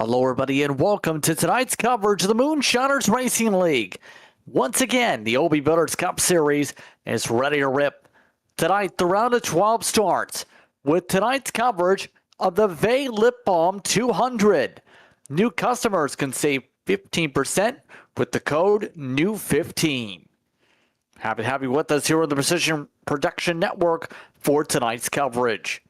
Hello, everybody, and welcome to tonight's coverage of the Moonshiners Racing League. Once again, the OB Builders Cup Series is ready to rip. Tonight, the round of 12 starts with tonight's coverage of the VAEH Lip Balm 200. New customers can save 15% with the code NEW15. Happy to have you with us here on the Precision Production Network for tonight's coverage.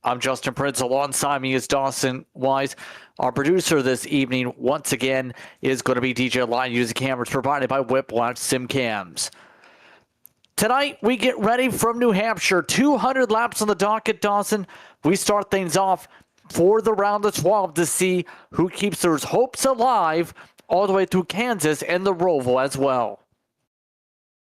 I'm Justin Prince. Alongside me is Dawson Wise. Our producer this evening, once again, is going to be DJ Line using cameras provided by Whiplash Sim Cams. Tonight, we get ready from New Hampshire. 200 laps on the docket, Dawson. We start things off for the round of 12 to see who keeps their hopes alive all the way through Kansas and the Roval as well.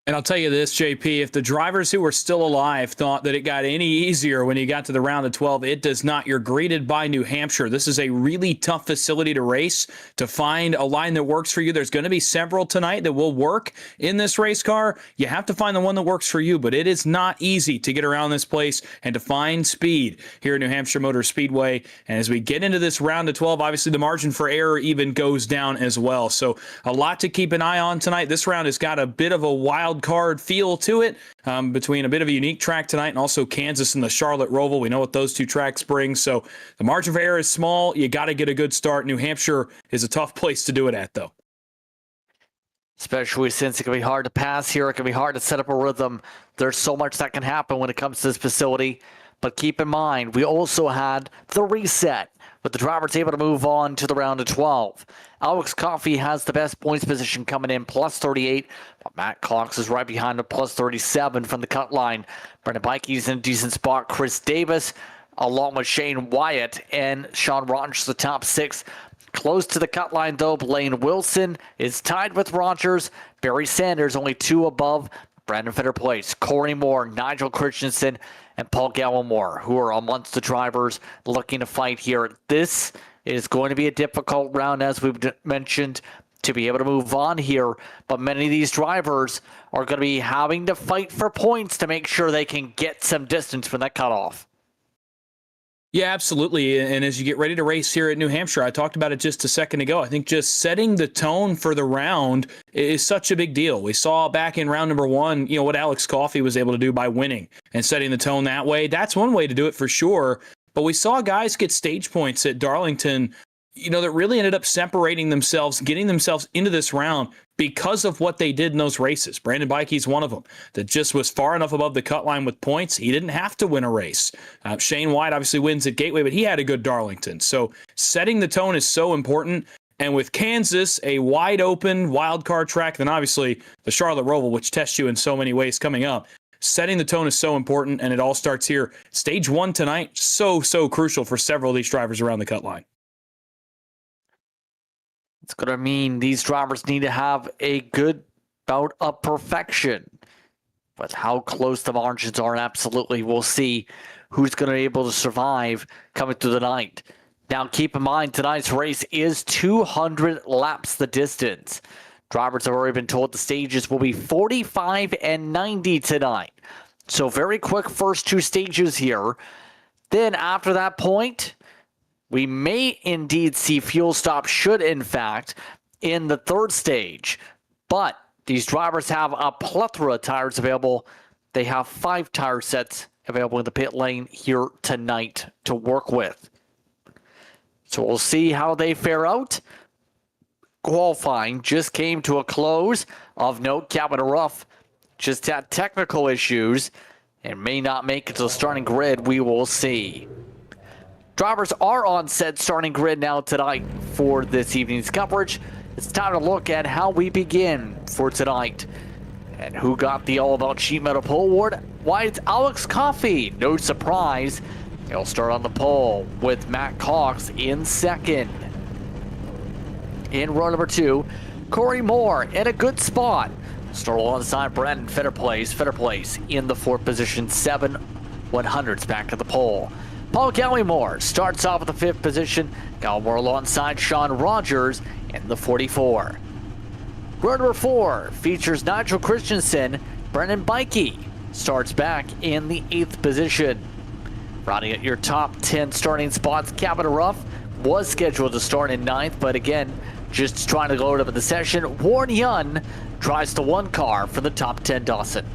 And I'll tell you this, JP, if the drivers who were still alive thought that it got any easier when you got to the round of 12, it does not. You're greeted by New Hampshire. This is a really tough facility to race, to find a line that works for you. There's going to be several tonight that will work in this race car. You have to find the one that works for you, but it is not easy to get around this place and to find speed here at New Hampshire Motor Speedway. And as we get into this round of 12, obviously the margin for error even goes down as well. So a lot to keep an eye on tonight. This round has got a bit of a wild card feel to it, between a bit of a unique track tonight and also Kansas and the Charlotte Roval. We know what those two tracks bring, so the margin for error is small. You got to get a good start. New Hampshire is a tough place to do it at, though. Especially since it can be hard to pass here. It can be hard to set up a rhythm. There's so much that can happen when it comes to this facility. But keep in mind, we also had the reset, with the drivers able to move on to the round of 12. Alex Coffey has the best points position coming in, plus 38. But Matt Cox is right behind him, plus 37 from the cut line. Brendan Bikey's in a decent spot. Chris Davis, along with Shane Wyatt and Sean Rogers, the top six. Close to the cut line, though, Blaine Wilson is tied with Rogers. Barry Sanders only two above Brandon Fitter Place. Corey Moore, Nigel Christensen, and Paul Gallimore, who are amongst the drivers looking to fight here. This is going to be a difficult round, as we've mentioned, to be able to move on here. But many of these drivers are going to be having to fight for points to make sure they can get some distance from that cutoff. Yeah, absolutely. And as you get ready to race here at New Hampshire, I talked about it just a second ago. I think just setting the tone for the round is such a big deal. We saw back in round number one, what Alex Coffey was able to do by winning and setting the tone that way. That's one way to do it for sure. But we saw guys get stage points at Darlington, that really ended up separating themselves, getting themselves into this round because of what they did in those races. Brandon Bikey's one of them that just was far enough above the cut line with points. He didn't have to win a race. Shane White obviously wins at Gateway, but he had a good Darlington. So setting the tone is so important. And with Kansas, a wide open wild card track, then obviously the Charlotte Roval, which tests you in so many ways coming up. Setting the tone is so important, and it all starts here. Stage one tonight, so crucial for several of these drivers around the cut line. It's going to mean these drivers need to have a good bout of perfection. But how close the margins are, absolutely, we'll see who's going to be able to survive coming through the night. Now, keep in mind, tonight's race is 200 laps the distance. Drivers have already been told the stages will be 45 and 90 tonight. So very quick first two stages here. Then after that point, we may indeed see fuel stop, should in fact, in the third stage. But these drivers have a plethora of tires available. They have 5 tire sets available in the pit lane here tonight to work with. So we'll see how they fare out. Qualifying just came to a close. Of note, Captain Ruff just had technical issues and may not make it to the starting grid. We will see. Drivers are on said starting grid now tonight for this evening's coverage. It's time to look at how we begin for tonight. And who got the All About Sheet Metal Pole Award? Why, it's Alex Coffey. No surprise. He'll start on the pole with Matt Cox in second. In row number 2, Corey Moore in a good spot. Start alongside Brandon Fitter Place in the 4th position, 7 100s back at the pole. Paul Gallimore starts off at the 5th position. Gallimore alongside Sean Rogers in the 44. Row number 4 features Nigel Christensen. Brendan Bikey starts back in the 8th position. Rounding at your top 10 starting spots, Captain Ruff was scheduled to start in 9th, but again, just trying to load up in the session. Warren Yun tries the one car for the top 10 Dawson.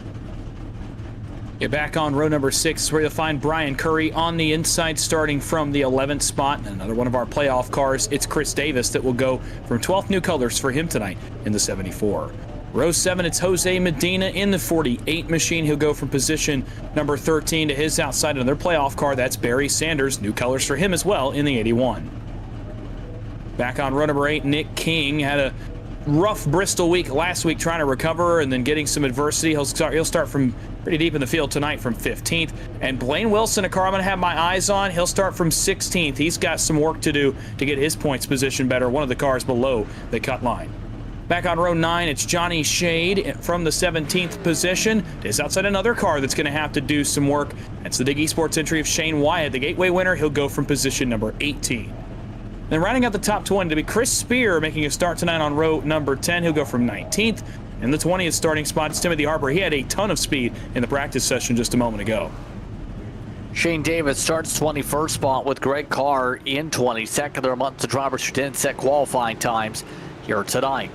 Get back on row number 6, where you'll find Brian Curry on the inside, starting from the 11th spot. Another one of our playoff cars. It's Chris Davis that will go from 12th new colors for him tonight in the 74. Row 7, it's Jose Medina in the 48 machine. He'll go from position number 13 to his outside. Another playoff car, that's Barry Sanders. New colors for him as well in the 81. Back on row number 8, Nick King had a rough Bristol week last week, trying to recover and then getting some adversity. He'll start from pretty deep in the field tonight from 15th. And Blaine Wilson, a car I'm going to have my eyes on, he'll start from 16th. He's got some work to do to get his points position better. One of the cars below the cut line. Back on row 9, it's Johnny Shade from the 17th position. It's outside another car that's going to have to do some work. That's the Dig Esports entry of Shane Wyatt, the Gateway winner. He'll go from position number 18. Then rounding out the top 20 to be Chris Spear, making a start tonight on row number 10. He'll go from 19th. In the 20th starting spot, it's Timothy Harper. He had a ton of speed in the practice session just a moment ago. Shane Davis starts 21st spot with Greg Carr in 22nd. There are months of drivers who didn't set qualifying times here tonight.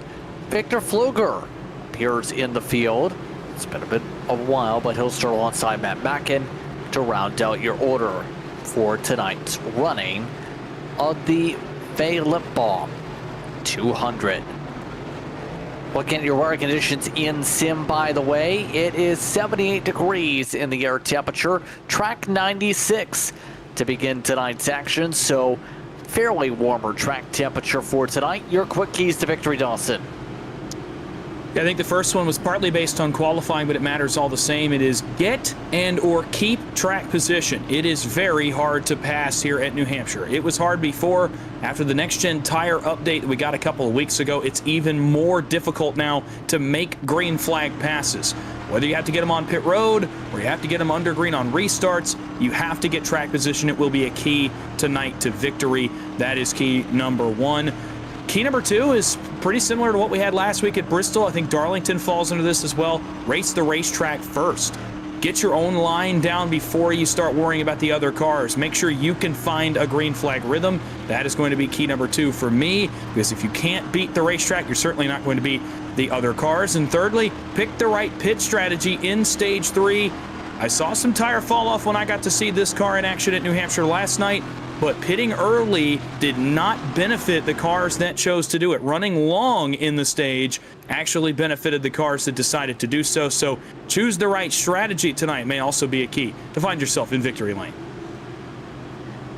Victor Fluger appears in the field. It's been a bit of a while, but he'll start alongside Matt Mackin to round out your order for tonight's running of the Balm 200. Looking at your weather conditions in sim, by the way, it is 78 degrees in the air temperature, track 96 to begin tonight's action, so fairly warmer track temperature for tonight. Your quick keys to victory, Dawson. I think the first one was partly based on qualifying, but it matters all the same. It is get and or keep track position. It is very hard to pass here at New Hampshire. It was hard before. After the next-gen tire update that we got a couple of weeks ago, it's even more difficult now to make green flag passes. Whether you have to get them on pit road or you have to get them under green on restarts, you have to get track position. It will be a key tonight to victory. That is key number 1. Key number 2 is pretty similar to what we had last week at Bristol. I think Darlington falls into this as well. Race the racetrack first. Get your own line down before you start worrying about the other cars. Make sure you can find a green flag rhythm. That is going to be key number 2 for me, because if you can't beat the racetrack, you're certainly not going to beat the other cars. And thirdly, pick the right pit strategy in stage 3. I saw some tire fall off when I got to see this car in action at New Hampshire last night, but pitting early did not benefit the cars that chose to do it. Running long in the stage actually benefited the cars that decided to do so. So choose the right strategy tonight may also be a key to find yourself in victory lane.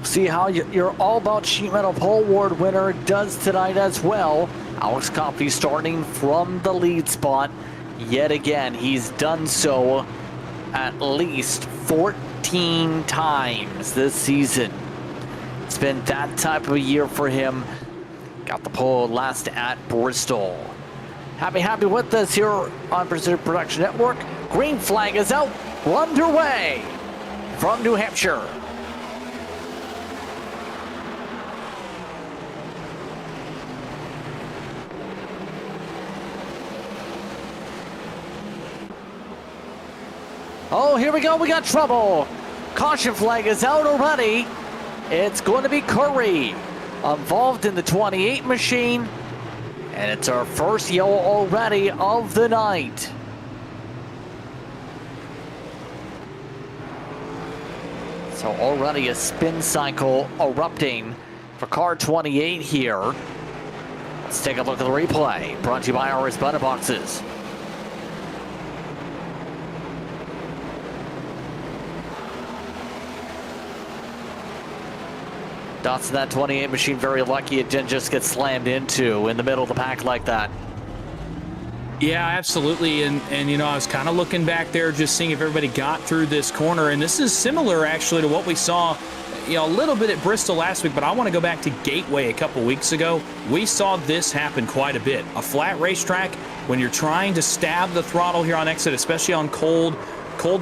See how your All About Sheet Metal Pole Award winner does tonight as well. Alex Coffey starting from the lead spot. Yet again, he's done so at least 14 times this season. It's been that type of a year for him. Got the pole last at Bristol. Happy with us here on Precision Production Network. Green flag is out. We're underway from New Hampshire. Oh, here we go. We got trouble. Caution flag is out already. It's going to be Curry involved in the 28 machine. And it's our first yellow already of the night. So already a spin cycle erupting for car 28 here. Let's take a look at the replay. Brought to you by RS Butter Boxes. Dotson, that 28 machine, very lucky it didn't just get slammed into in the middle of the pack like that. Yeah, absolutely. And you know, I was kind of looking back there, just seeing if everybody got through this corner. And this is similar, actually, to what we saw, you know, a little bit at Bristol last week. But I want to go back to Gateway a couple weeks ago. We saw this happen quite a bit. A flat racetrack, when you're trying to stab the throttle here on exit, especially on cold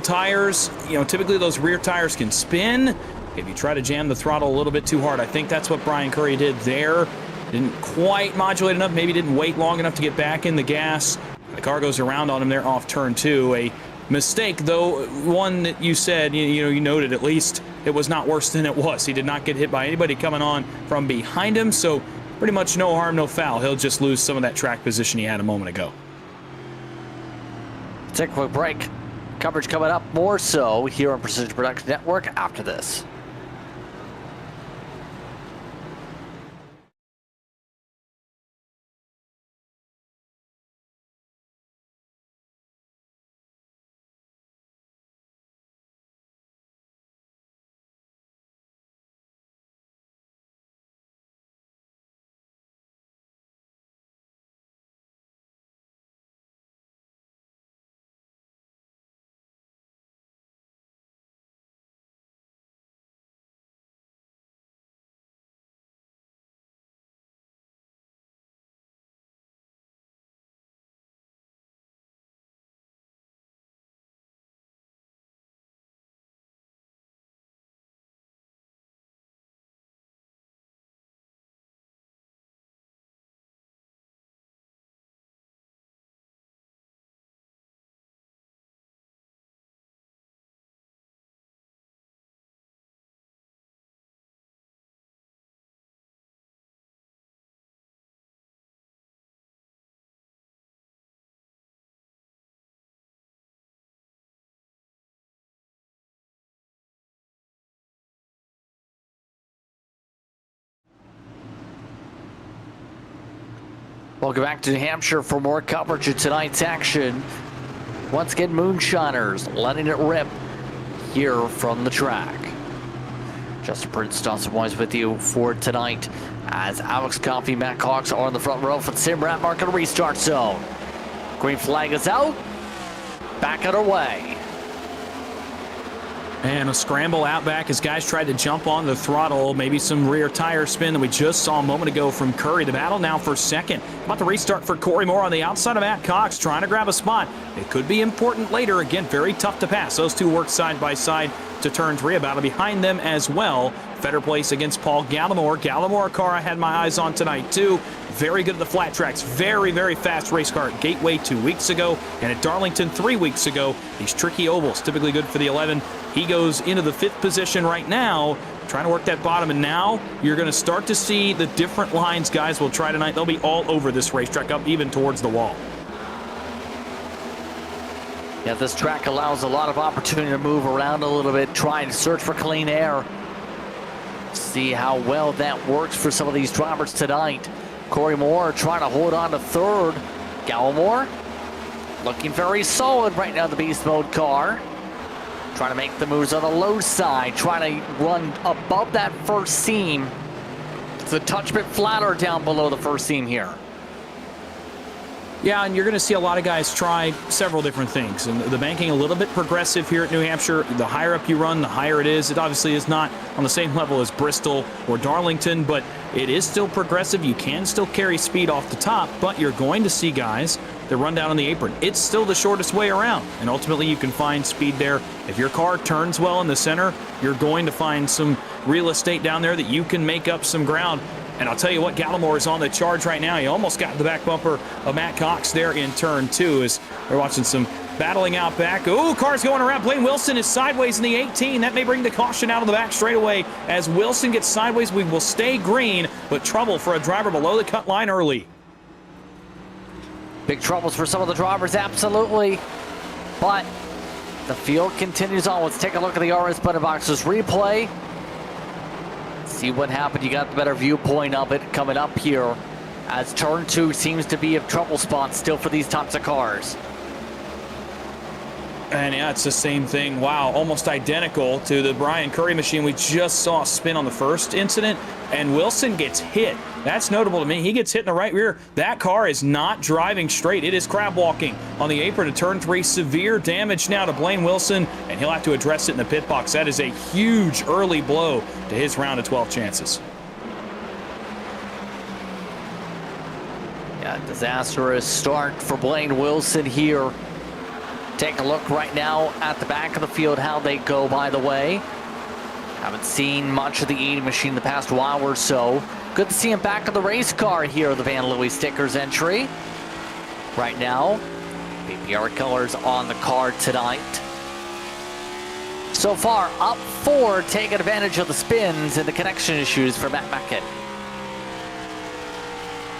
tires, you know, typically those rear tires can spin. If you try to jam the throttle a little bit too hard, I think that's what Brian Curry did there. Didn't quite modulate enough, maybe didn't wait long enough to get back in the gas. The car goes around on him there off turn 2. A mistake, though one that you said, you noted at least it was not worse than it was. He did not get hit by anybody coming on from behind him, so pretty much no harm, no foul. He'll just lose some of that track position he had a moment ago. Take a quick break. Coverage coming up more so here on Precision Production Network after this. Welcome back to New Hampshire for more coverage of tonight's action. Once again, Moonshiners letting it rip here from the track. Justin Prince, Dawson Wise with you for tonight as Alex Coffey, Matt Cox are on the front row for the Sim Rat Market restart zone. Green flag is out. Back underway. And a scramble out back as guys tried to jump on the throttle. Maybe some rear tire spin that we just saw a moment ago from Curry. The battle now for second. About to restart for Corey Moore on the outside of Matt Cox, trying to grab a spot. It could be important later. Again, very tough to pass. Those two work side by side to turn 3. A battle behind them as well. Fetter place against Paul Gallimore. Gallimore, a car I had my eyes on tonight too. Very good at the flat tracks. Very, very fast race car at Gateway 2 weeks ago and at Darlington 3 weeks ago. These tricky ovals, typically good for the 11. He goes into the 5th position right now, trying to work that bottom. And now you're going to start to see the different lines guys will try tonight. They'll be all over this racetrack, up even towards the wall. Yeah, this track allows a lot of opportunity to move around a little bit, try and search for clean air. See how well that works for some of these drivers tonight. Corey Moore trying to hold on to 3rd. Gallimore looking very solid right now, the beast mode car. Trying to make the moves on the low side, trying to run above that first seam. It's a touch bit flatter down below the first seam here. Yeah, and you're going to see a lot of guys try several different things. And the banking a little bit progressive here at New Hampshire. The higher up you run, the higher it is. It obviously is not on the same level as Bristol or Darlington, but it is still progressive. You can still carry speed off the top, but you're going to see guys that run down on the apron. It's still the shortest way around, and ultimately you can find speed there. If your car turns well in the center, you're going to find some real estate down there that you can make up some ground. And I'll tell you what, Gallimore is on the charge right now. He almost got the back bumper of Matt Cox there in turn 2 as we're watching some battling out back. Ooh, cars going around. Blaine Wilson is sideways in the 18. That may bring the caution out of the back straightaway. As Wilson gets sideways, we will stay green, but trouble for a driver below the cut line early. Big troubles for some of the drivers, absolutely. But the field continues on. Let's take a look at the RS Button Boxes replay. See what happened. You got the better viewpoint of it coming up here as turn 2 seems to be a trouble spot still for these types of cars. And yeah, it's the same thing. Wow, almost identical to the Brian Curry machine we just saw spin on the first incident. And Wilson gets hit. That's notable to me. He gets hit in the right rear. That car is not driving straight. It is crab walking on the apron to turn 3. Severe damage now to Blaine Wilson, and he'll have to address it in the pit box. That is a huge early blow to his round of 12 chances. Yeah, disastrous start for Blaine Wilson here. Take a look right now at the back of the field, how they go, by the way. Haven't seen much of the 80 machine the past while or so. Good to see him back in the race car here, the Van Louis Stickers entry. Right now, PPR colors on the card tonight. So far, up 4, taking advantage of the spins and the connection issues for Matt Mackin.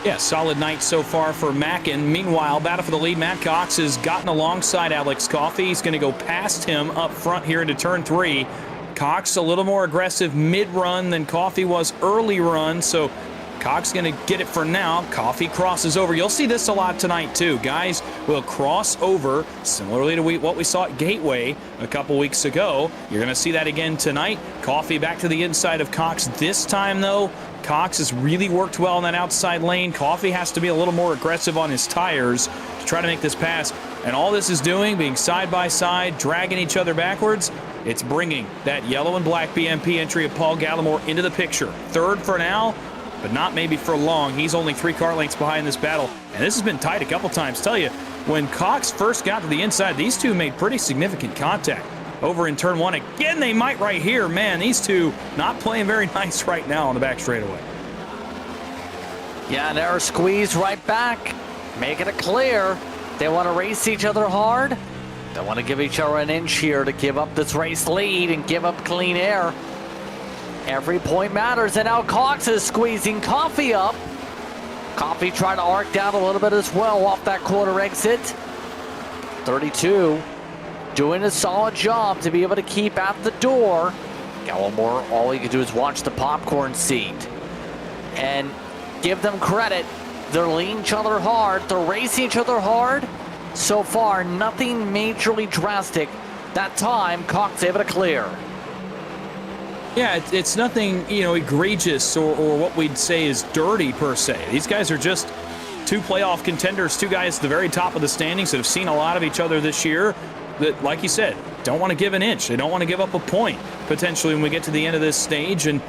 Yeah, solid night so far for Mackin. Meanwhile, battle for the lead, Matt Cox has gotten alongside Alex Coffey. He's going to go past him up front here into turn 3. Cox a little more aggressive mid-run than Coffey was early run, so Cox going to get it for now. Coffey crosses over. You'll see this a lot tonight, too. Guys will cross over, similarly to what we saw at Gateway a couple weeks ago. You're going to see that again tonight. Coffey back to the inside of Cox. This time, though, Cox has really worked well in that outside lane. Coffey has to be a little more aggressive on his tires to try to make this pass. And all this is doing, being side by side, dragging each other backwards, it's bringing that yellow and black BMP entry of Paul Gallimore into the picture. Third for now, but not maybe for long. He's only 3 car lengths behind this battle, and this has been tight a couple times. Tell you, when Cox first got to the inside, these two made pretty significant contact. Over in turn 1, again they might right here. Man, these two not playing very nice right now on the back straightaway. Yeah, and they're squeezed right back, making it clear they want to race each other hard. They want to give each other an inch here to give up this race lead and give up clean air. Every point matters, and now Cox is squeezing Coffey up. Coffey trying to arc down a little bit as well off that quarter exit. 32, doing a solid job to be able to keep at the door. Gallimore, all he can do is watch the popcorn seat. And give them credit. They're leading each other hard. They're racing each other hard. So far, nothing majorly drastic. That time, Cox able to clear. Yeah, it's nothing, egregious or what we'd say is dirty per se. These guys are just 2 playoff contenders, 2 guys at the very top of the standings that have seen a lot of each other this year that, like you said, don't want to give an inch. They don't want to give up a point, potentially, when we get to the end of this stage. And,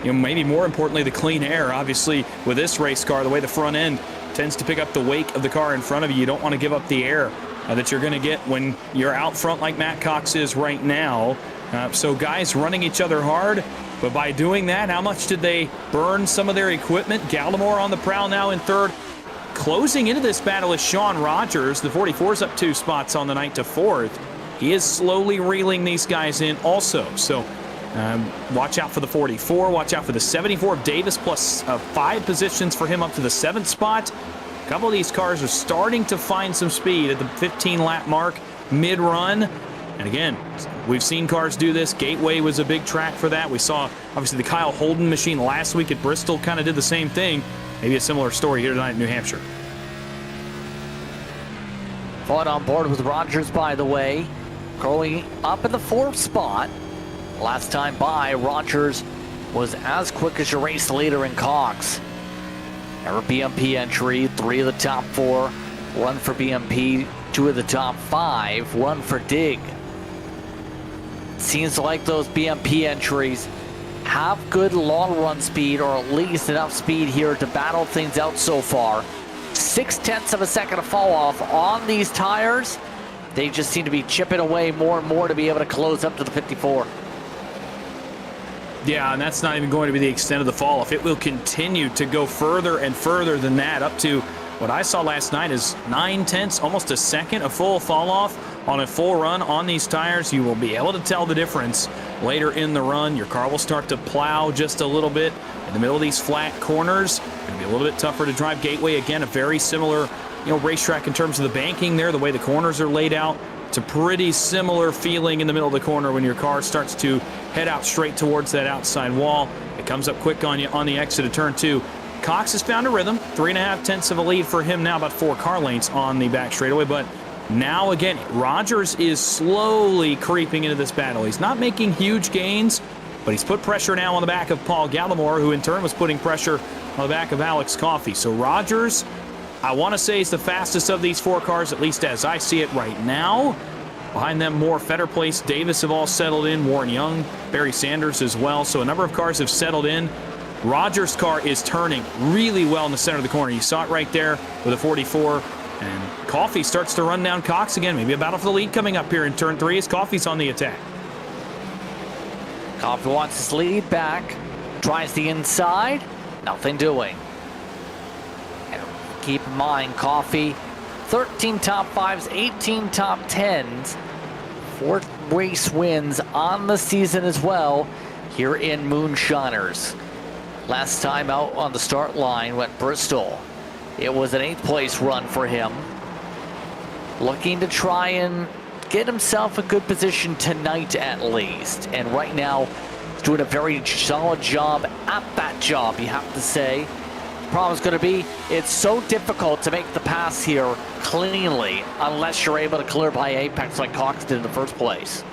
maybe more importantly, the clean air. Obviously, with this race car, the way the front end tends to pick up the wake of the car in front of you, you don't want to give up the air that you're going to get when you're out front like Matt Cox is right now. So guys running each other hard, but by doing that, how much did they burn some of their equipment? Gallimore on the prowl now in third. Closing into this battle is Sean Rogers. The 44's up 2 spots on the night to 4th. He is slowly reeling these guys in also. So watch out for the 44. Watch out for the 74 of Davis, plus 5 positions for him up to the 7th spot. A couple of these cars are starting to find some speed at the 15-lap mark mid-run. And again, we've seen cars do this. Gateway was a big track for that. We saw, obviously, the Kyle Holden machine last week at Bristol kind of did the same thing. Maybe a similar story here tonight in New Hampshire. Fought on board with Rogers, by the way. Growing up in the 4th spot. Last time by, Rogers was as quick as your race leader in Cox. Never BMP entry, 3 of the top 4. 1 for BMP, 2 of the top 5. 1 for Dig. Seems like those BMP entries have good long run speed, or at least enough speed here to battle things out so far. 0.6 of a second of fall off on these tires. They just seem to be chipping away more and more to be able to close up to the 54. Yeah, and that's not even going to be the extent of the fall off. It will continue to go further and further than that, up to what I saw last night is 0.9, almost a second, a full fall off on a full run on these tires. You will be able to tell the difference later in the run. Your car will start to plow just a little bit in the middle of these flat corners. It's going to be a little bit tougher to drive Gateway. Again, a very similar, racetrack in terms of the banking there, the way the corners are laid out. It's a pretty similar feeling in the middle of the corner when your car starts to head out straight towards that outside wall. It comes up quick on you on the exit of turn 2. Cox has found a rhythm. 3.5 of a lead for him now, about 4 car lengths on the back straightaway. But now again, Rogers is slowly creeping into this battle. He's not making huge gains, but he's put pressure now on the back of Paul Gallimore, who in turn was putting pressure on the back of Alex Coffey. So Rogers, I want to say, is the fastest of these 4 cars, at least as I see it right now. Behind them, Moore, Fetter Place, Davis have all settled in. Warren Young, Barry Sanders as well. So a number of cars have settled in. Rogers' car is turning really well in the center of the corner. You saw it right there with a 44. And Coffey starts to run down Cox again. Maybe a battle for the lead coming up here in turn 3 as Coffey's on the attack. Coffey wants his lead back. Tries the inside. Nothing doing. And keep in mind, Coffey 13 top 5s, 18 top 10s, 4 race wins on the season as well here in Moonshiners. Last time out on the start line went Bristol. It was an 8th place run for him. Looking to try and get himself a good position tonight at least. And right now, he's doing a very solid job at that job, you have to say. The problem's going to be, it's so difficult to make the pass here cleanly unless you're able to clear by apex like Cox did in the first place.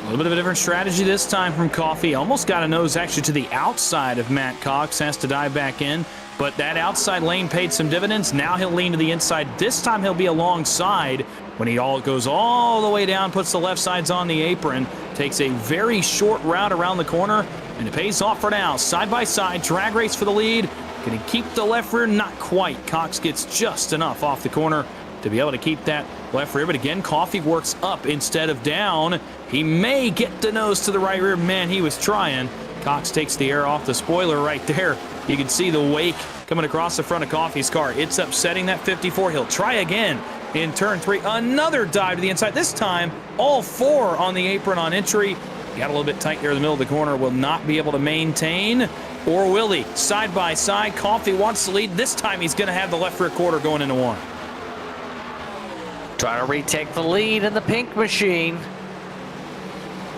A little bit of a different strategy this time from Coffey. Almost got a nose actually to the outside of Matt Cox. Has to dive back in. But that outside lane paid some dividends. Now he'll lean to the inside. This time he'll be alongside when he goes all the way down, puts the left sides on the apron, takes a very short route around the corner, and it pays off for now. Side by side, drag race for the lead. Can he keep the left rear? Not quite. Cox gets just enough off the corner to be able to keep that left rear. But again, Coffey works up instead of down. He may get the nose to the right rear. Man, he was trying. Cox takes the air off the spoiler right there. You can see the wake coming across the front of Coffey's car. It's upsetting that 54. He'll try again in turn 3. Another dive to the inside. This time, all 4 on the apron on entry. Got a little bit tight here in the middle of the corner. Will not be able to maintain. Or will he? Side by side. Coffey wants to lead. This time he's going to have the left rear quarter going into 1. Trying to retake the lead in the pink machine.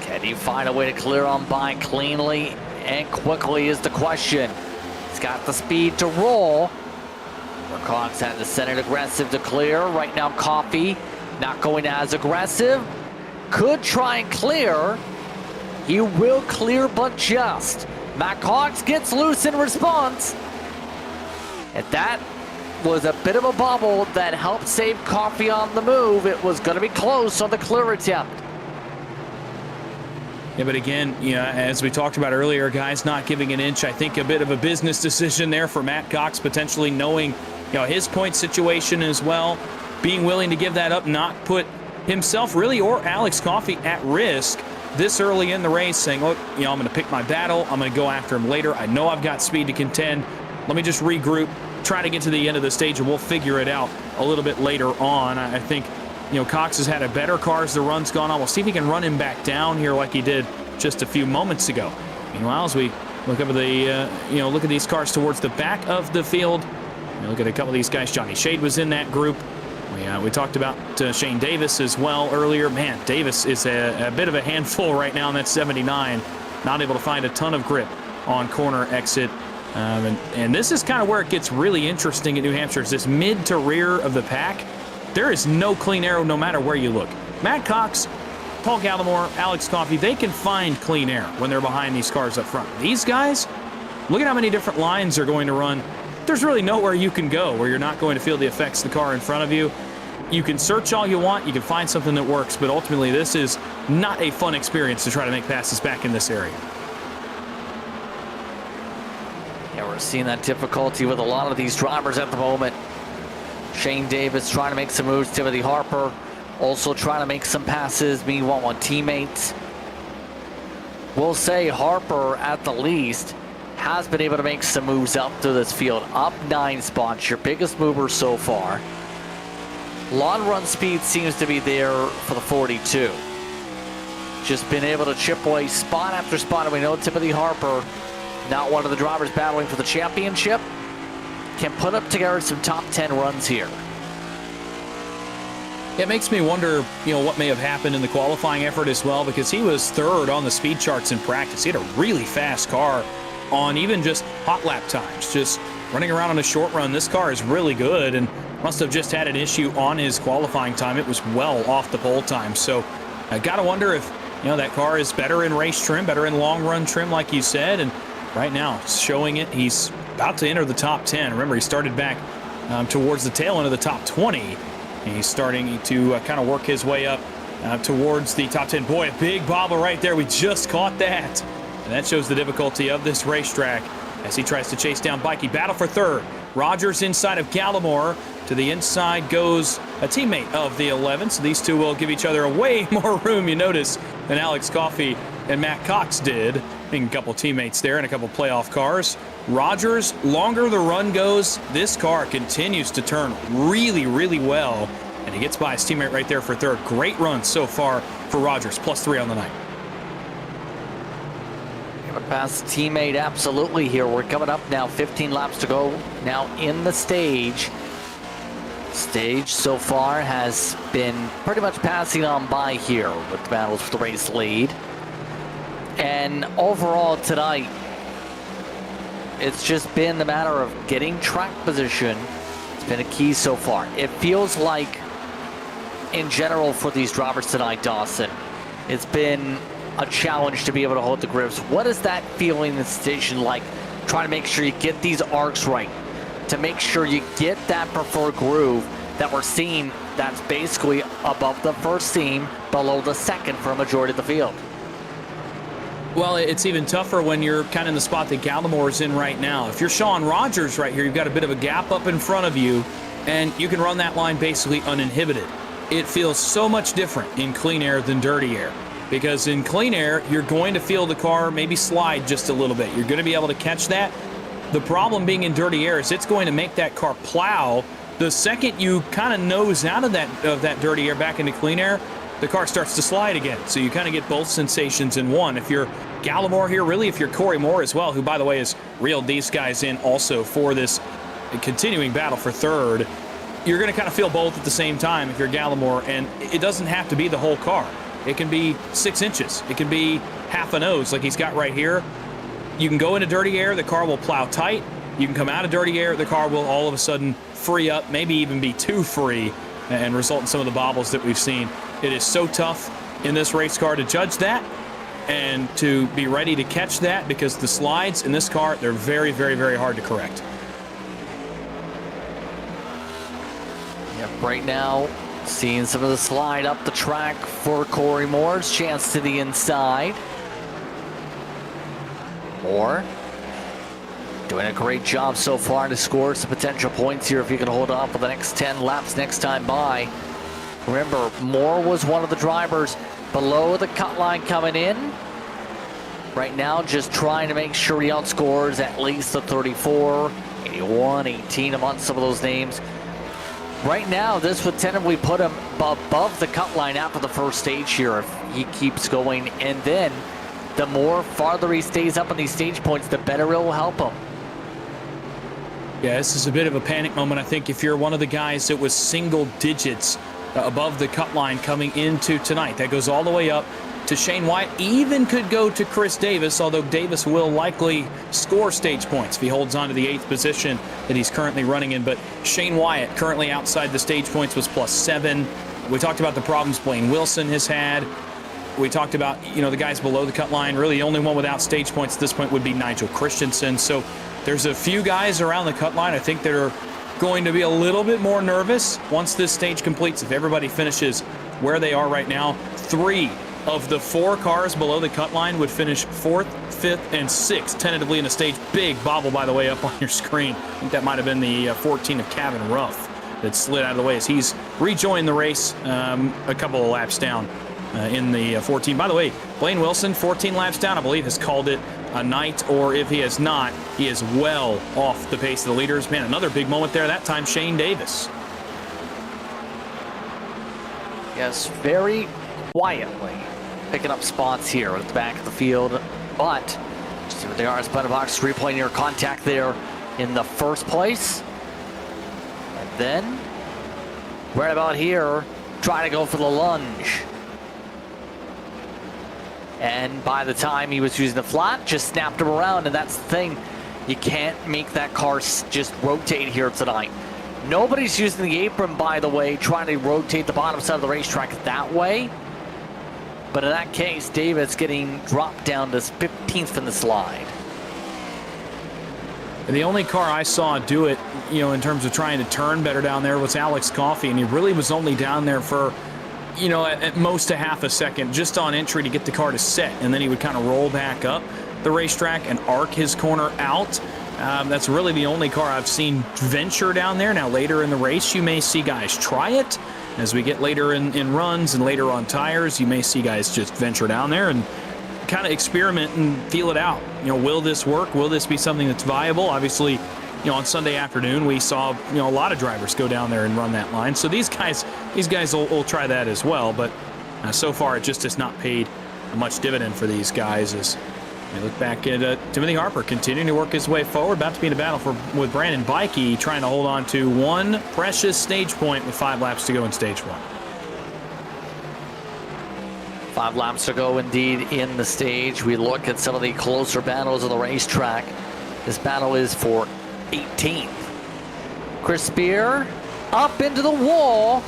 Can he find a way to clear on by cleanly and quickly is the question. He's got the speed to roll. Cox had the center aggressive to clear. Right now, Coffey not going as aggressive. Could try and clear. He will clear, but just. Matt Cox gets loose in response. And that was a bit of a bubble that helped save Coffey on the move. It was going to be close on the clear attempt. Yeah, but again, as we talked about earlier, guys not giving an inch. I think a bit of a business decision there for Matt Cox, potentially knowing his point situation as well, being willing to give that up, not put himself really or Alex Coffey at risk this early in the race, saying, look, I'm going to pick my battle. I'm going to go after him later. I know I've got speed to contend. Let me just regroup, try to get to the end of the stage, and we'll figure it out a little bit later on. I think Cox has had a better car as the run's gone on. We'll see if he can run him back down here like he did just a few moments ago. Meanwhile, as we look up at the, look at these cars towards the back of the field, look at a couple of these guys. Johnny Shade was in that group. We talked about Shane Davis as well earlier. Man, Davis is a bit of a handful right now in that 79. Not able to find a ton of grip on corner exit. And this is kind of where it gets really interesting at New Hampshire. It's this mid to rear of the pack. There is no clean air no matter where you look. Matt Cox, Paul Gallimore, Alex Coffey, they can find clean air when they're behind these cars up front. These guys, look at how many different lines they're going to run. There's really nowhere you can go where you're not going to feel the effects of the car in front of you. You can search all you want, you can find something that works, but ultimately this is not a fun experience to try to make passes back in this area. Yeah, we're seeing that difficulty with a lot of these drivers at the moment. Shane Davis trying to make some moves. Timothy Harper also trying to make some passes. Meanwhile, on teammates. We'll say Harper, at the least, has been able to make some moves up through this field. Up 9 spots, your biggest mover so far. Long run speed seems to be there for the 42. Just been able to chip away spot after spot. And we know Timothy Harper, not one of the drivers battling for the championship, can put up together some top 10 runs here. It makes me wonder, what may have happened in the qualifying effort as well, because he was 3rd on the speed charts in practice. He had a really fast car on even just hot lap times, just running around on a short run. This car is really good and must have just had an issue on his qualifying time. It was well off the pole time. So I got to wonder if, that car is better in race trim, better in long run trim, like you said. And right now, showing it, he's about to enter the top 10. Remember, he started back towards the tail end of the top 20. And he's starting to kind of work his way up towards the top 10. Boy, a big bobble right there. We just caught that. And that shows the difficulty of this racetrack as he tries to chase down Bikey. Battle for 3rd. Rogers inside of Gallimore. To the inside goes a teammate of the 11. So these two will give each other way more room, you notice, than Alex Coffey and Matt Cox did. a couple teammates there and a couple playoff cars. Rogers, longer the run goes, this car continues to turn really, really well. And he gets by his teammate right there for third. Great run so far for Rogers, +3 on the night. Past teammate, absolutely here. We're coming up now, 15 laps to go now in the stage. Stage so far has been pretty much passing on by here with the battles for the race lead. And overall tonight, it's just been the matter of getting track position. It's been a key so far. It feels like, in general for these drivers tonight, Dawson, it's been a challenge to be able to hold the grips. What is that feeling in the station like? Trying to make sure you get these arcs right, to make sure you get that preferred groove that we're seeing that's basically above the first seam, below the second for a majority of the field. Well, it's even tougher when you're kind of in the spot that Gallimore's in right now. If you're Sean Rogers right here, you've got a bit of a gap up in front of you, and you can run that line basically uninhibited. It feels so much different in clean air than dirty air. Because in clean air, you're going to feel the car maybe slide just a little bit. You're going to be able to catch that. The problem being in dirty air is it's going to make that car plow. The second you kind of nose out of that dirty air back into clean air, the car starts to slide again. So you kind of get both sensations in one. If you're Gallimore here, really, if you're Corey Moore as well, who, by the way, has reeled these guys in also for this continuing battle for third, you're going to kind of feel both at the same time if you're Gallimore. And it doesn't have to be the whole car. It can be 6 inches. It can be half a nose like he's got right here. You can go into dirty air, the car will plow tight. You can come out of dirty air, the car will all of a sudden free up, maybe even be too free, and result in some of the bobbles that we've seen. It is so tough in this race car to judge that and to be ready to catch that, because the slides in this car, they're very, very, very hard to correct. Yep, right now, seeing some of the slide up the track for Corey Moore's chance to the inside. Moore doing a great job so far to score some potential points here if you can hold on for the next 10 laps next time by. Remember, Moore was one of the drivers below the cut line coming in. Right now, just trying to make sure he outscores at least the 34, 81, 18 amongst some of those names. Right now, this would tentatively put him above the cut line after the first stage here if he keeps going. And then, the more farther he stays up on these stage points, the better it will help him. Yeah, this is a bit of a panic moment, I think, if you're one of the guys that was single digits above the cut line coming into tonight. That goes all the way up to Shane Wyatt, even could go to Chris Davis, although Davis will likely score stage points if he holds on to the 8th position that he's currently running in. But Shane Wyatt, currently outside the stage points, was +7. We talked about the problems Blaine Wilson has had. We talked about, the guys below the cut line. Really, the only one without stage points at this point would be Nigel Christensen. So there's a few guys around the cut line, I think, that are going to be a little bit more nervous once this stage completes. If everybody finishes where they are right now, 3 of the 4 cars below the cut line would finish 4th, 5th, and 6th tentatively in a stage. Big bobble, by the way, up on your screen. I think that might have been the 14 of Kevin Ruff that slid out of the way as he's rejoined the race a couple of laps down in the 14. By the way, Blaine Wilson, 14 laps down, I believe, has called it a night, or if he has not, he is well off the pace of the leaders. Man, another big moment there, that time Shane Davis. Yes, very quietly picking up spots here at the back of the field, but see what they are as Battle Box replaying near contact there in the first place. And then, right about here, trying to go for the lunge. And by the time he was using the flat, just snapped him around, and that's the thing. You can't make that car just rotate here tonight. Nobody's using the apron, by the way, trying to rotate the bottom side of the racetrack that way. But in that case, David's getting dropped down to 15th in the slide. And the only car I saw do it, in terms of trying to turn better down there was Alex Coffey, and he really was only down there for, at most a half a second, just on entry to get the car to set, and then he would kind of roll back up the racetrack and arc his corner out. That's really the only car I've seen venture down there. Now, later in the race, you may see guys try it. As we get later in runs and later on tires, you may see guys just venture down there and kind of experiment and feel it out. Will this work? Will this be something that's viable? Obviously, on Sunday afternoon, we saw, a lot of drivers go down there and run that line. So these guys will try that as well. But so far, it just has not paid much dividend for these guys. As we look back at Timothy Harper continuing to work his way forward, about to be in a battle with Brandon Bikey, trying to hold on to one precious stage point with 5 laps to go in stage 1. 5 laps to go indeed in the stage. We look at some of the closer battles of the racetrack. This battle is for 18th. Chris Spear up into the wall.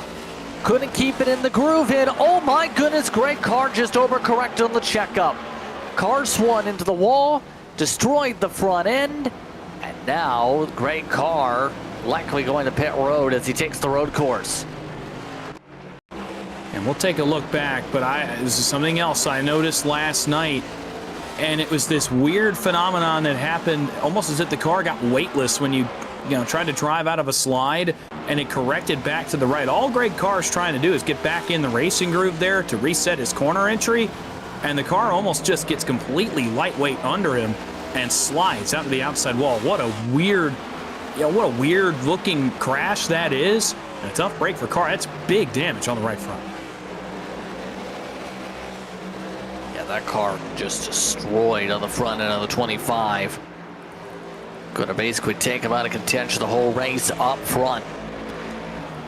Couldn't keep it in the groove hit. Oh my goodness, great car just overcorrected on the checkup. Car swung into the wall, destroyed the front end, and now great car likely going to pit road as he takes the road course. And we'll take a look back, but this is something else I noticed last night, and it was this weird phenomenon that happened almost as if the car got weightless when you tried to drive out of a slide, and it corrected back to the right. All Greg Carr's trying to do is get back in the racing groove there to reset his corner entry, and the car almost just gets completely lightweight under him and slides out to the outside wall. What a weird looking crash that is, and a tough break for Carr. That's big damage on the right front. That car just destroyed on the front end of the 25. Going to basically take him out of contention the whole race up front.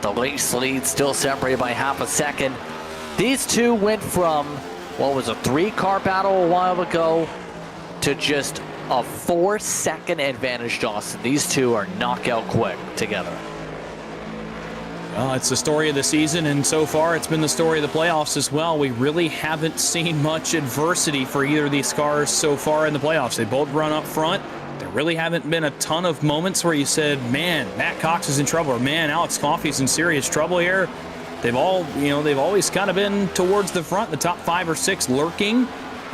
The race lead still separated by half a second. These two went from what was a 3-car battle a while ago to just a 4-second advantage, Dawson. These two are knockout quick together. Well, it's the story of the season, and so far it's been the story of the playoffs as well. We really haven't seen much adversity for either of these cars so far in the playoffs. They both run up front. There really haven't been a ton of moments where you said, man, Matt Cox is in trouble, or man, Alex Coffey's in serious trouble here. They've always kind of been towards the front, the top 5 or 6 lurking,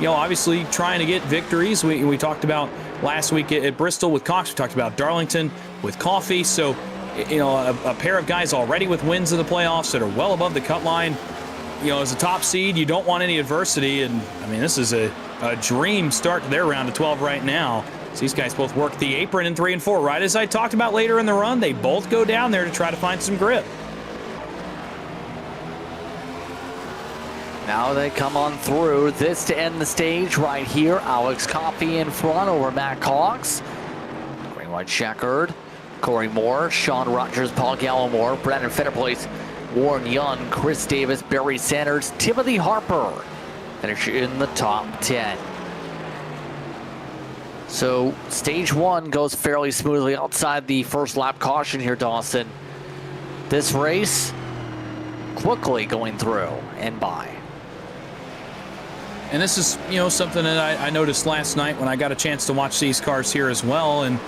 obviously trying to get victories. We talked about last week at Bristol with Cox. We talked about Darlington with Coffey. So, a pair of guys already with wins in the playoffs that are well above the cut line. As a top seed, you don't want any adversity. And, this is a dream start to their round of 12 right now. So these guys both work the apron in 3 and 4. Right as I talked about later in the run, they both go down there to try to find some grip. Now they come on through. This to end the stage right here. Alex Coffey in front over Matt Cox. Green white checkered. Corey Moore, Sean Rogers, Paul Gallimore, Brandon Fitterplace, Warren Young, Chris Davis, Barry Sanders, Timothy Harper finish in the top 10. So stage 1 goes fairly smoothly outside the first lap caution here, Dawson. This race quickly going through and by. And this is, something that I noticed last night when I got a chance to watch these cars here as well. And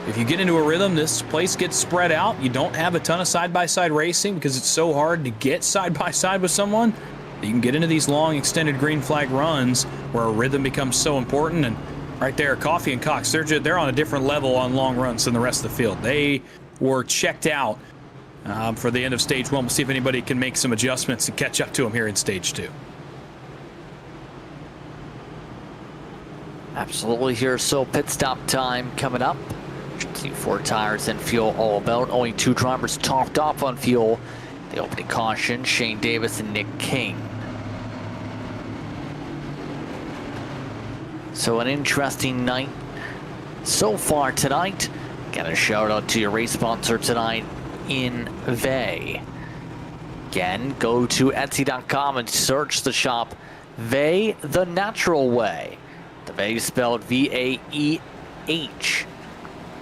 if you get into a rhythm, this place gets spread out. You don't have a ton of side-by-side racing because it's so hard to get side-by-side with someone. You can get into these long, extended green flag runs where a rhythm becomes so important. And right there, Coffey and Cox, they're on a different level on long runs than the rest of the field. They were checked out for the end of stage 1. We'll see if anybody can make some adjustments and catch up to them here in stage 2. Absolutely here. So pit stop time coming up. See 4 tires and fuel all about. Only 2 drivers topped off on fuel. The opening caution, Shane Davis and Nick King. So an interesting night so far tonight. Got a shout out to your race sponsor tonight in VAE. Again, go to Etsy.com and search the shop VAE the Natural Way. The VAE spelled VAEH.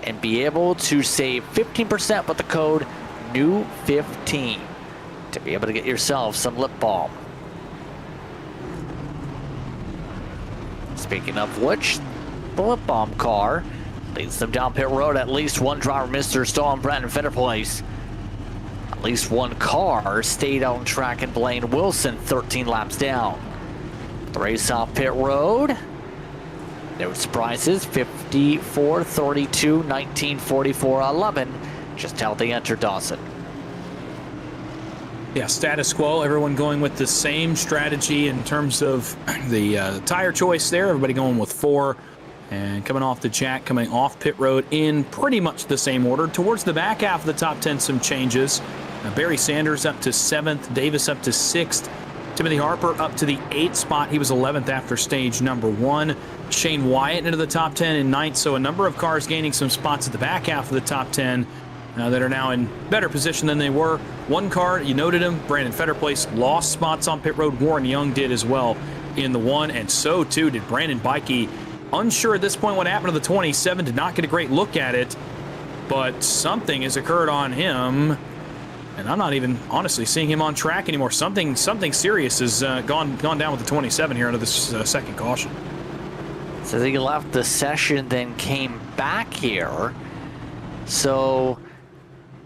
And be able to save 15% with the code NEW15 to be able to get yourself some lip balm. Speaking of which, the lip balm car leads them down pit road. At least one driver, Mr. Stall and Brandon Fitterplace. At least one car stayed on track and Blaine Wilson 13 laps down. The race off pit road. No surprises, 54, 32, 19, 44, 11. Just how they enter Dawson. Yeah, status quo. Everyone going with the same strategy in terms of the tire choice there. Everybody going with 4. And coming off the jack, coming off pit road in pretty much the same order. Towards the back half of the top 10, some changes. Barry Sanders up to 7th. Davis up to 6th. Timothy Harper up to the 8th spot. He was 11th after stage number 1. Shane Wyatt into the top 10 in 9th. So a number of cars gaining some spots at the back half of the top 10 that are now in better position than they were. One car, you noted him, Brandon Fetterplace, lost spots on pit road. Warren Young did as well in the 1, and so too did Brandon Bikey. Unsure at this point what happened to the 27. Did not get a great look at it, but something has occurred on him. And I'm not even honestly seeing him on track anymore. Something serious has gone down with the 27 here under this second caution. So he left the session, then came back here. So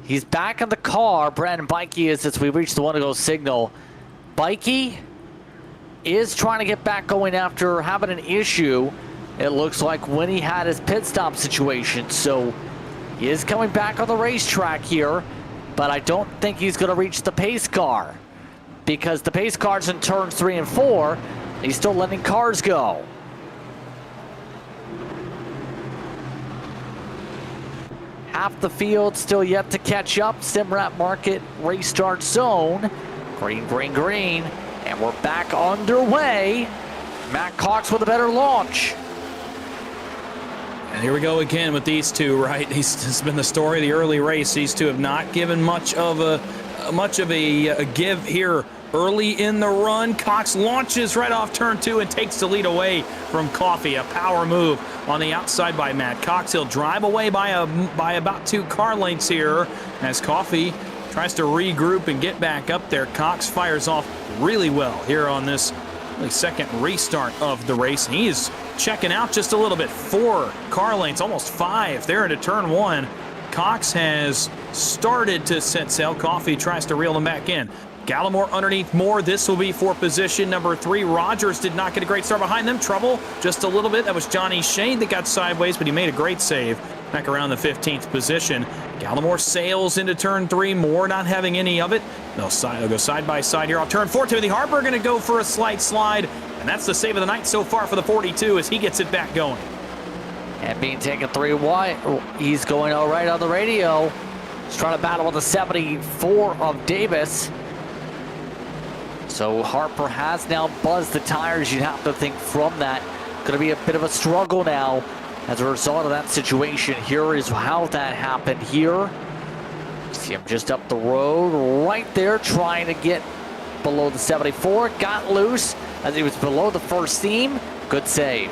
he's back in the car. Brandon Bikey is, as we reach the 1-to-go signal. Bikey is trying to get back going after having an issue, it looks like, when he had his pit stop situation. So he is coming back on the racetrack here. But I don't think he's going to reach the pace car, because the pace car's in turns 3 and 4. He's still letting cars go. Half the field still yet to catch up. Simrat Market race start zone. Green, green, green. And we're back underway. Matt Cox with a better launch. And here we go again with these two, right? This has been the story of the early race. These two have not given much of a give here early in the run. Cox launches right off turn 2 and takes the lead away from Coffey. A power move on the outside by Matt Cox. He'll drive away by about 2 car lengths here as Coffey tries to regroup and get back up there. Cox fires off really well here on this second restart of the race. He is checking out just a little bit. 4 car lengths, almost 5 there into turn 1. Cox has started to set sail. Coffey tries to reel him back in. Gallimore underneath Moore. This will be for position number 3. Rogers did not get a great start behind them. Trouble just a little bit. That was Johnny Shane that got sideways, but he made a great save back around the 15th position. Gallimore sails into turn 3. Moore not having any of it. They'll go side by side here on turn 4. Timothy Harper going to go for a slight slide, and that's the save of the night so far for the 42 as he gets it back going. And being taken 3 wide, he's going all right on the radio. He's trying to battle with the 74 of Davis. So Harper has now buzzed the tires. You'd have to think from that. Going to be a bit of a struggle now as a result of that situation. Here is how that happened here. See him just up the road right there trying to get below the 74. Got loose as he was below the first seam. Good save.